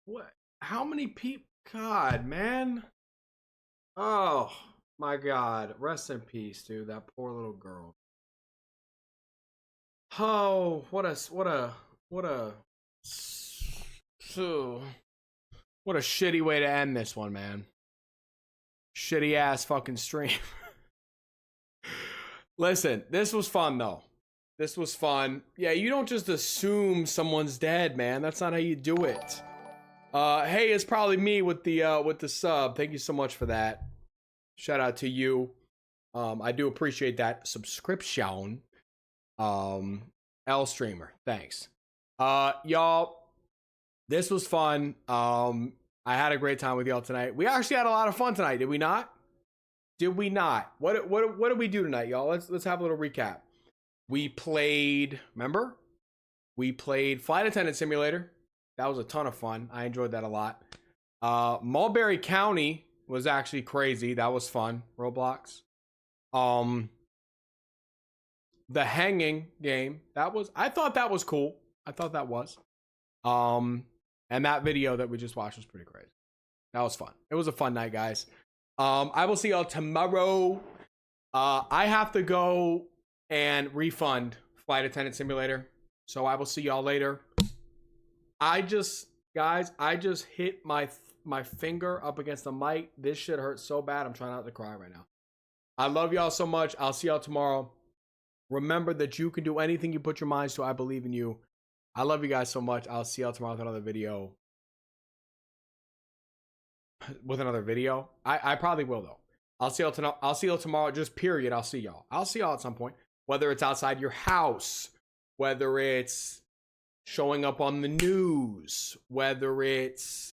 What? How many people? God, man. Oh, my God. Rest in peace, dude. That poor little girl. Oh, what a shitty way to end this one, man. Shitty ass fucking stream. Listen, this was fun though. This was fun. Yeah, you don't just assume someone's dead, man. That's not how you do it. Hey, it's probably me with the sub. Thank you so much for that. Shout out to you. I do appreciate that subscription. L streamer, thanks. Y'all, this was fun. I had a great time with y'all tonight. We actually had a lot of fun tonight, did we not? Did we not? What did we do tonight, y'all? Let's have a little recap. We played, remember? We played Flight Attendant Simulator. That was a ton of fun. I enjoyed that a lot. Mulberry County was actually crazy. That was fun. Roblox. The hanging game. I thought that was cool. I thought that was. And that video that we just watched was pretty crazy. That was fun. It was a fun night, guys. I will see y'all tomorrow. I have to go and refund Flight Attendant Simulator. So I will see y'all later. I just hit my finger up against the mic. This shit hurts so bad. I'm trying not to cry right now. I love y'all so much. I'll see y'all tomorrow. Remember that you can do anything you put your minds to. I believe in you. I love you guys so much. I'll see y'all tomorrow with another video. I probably will though. I'll see y'all tomorrow. Just period. I'll see y'all. I'll see y'all at some point. Whether it's outside your house, whether it's showing up on the news, whether it's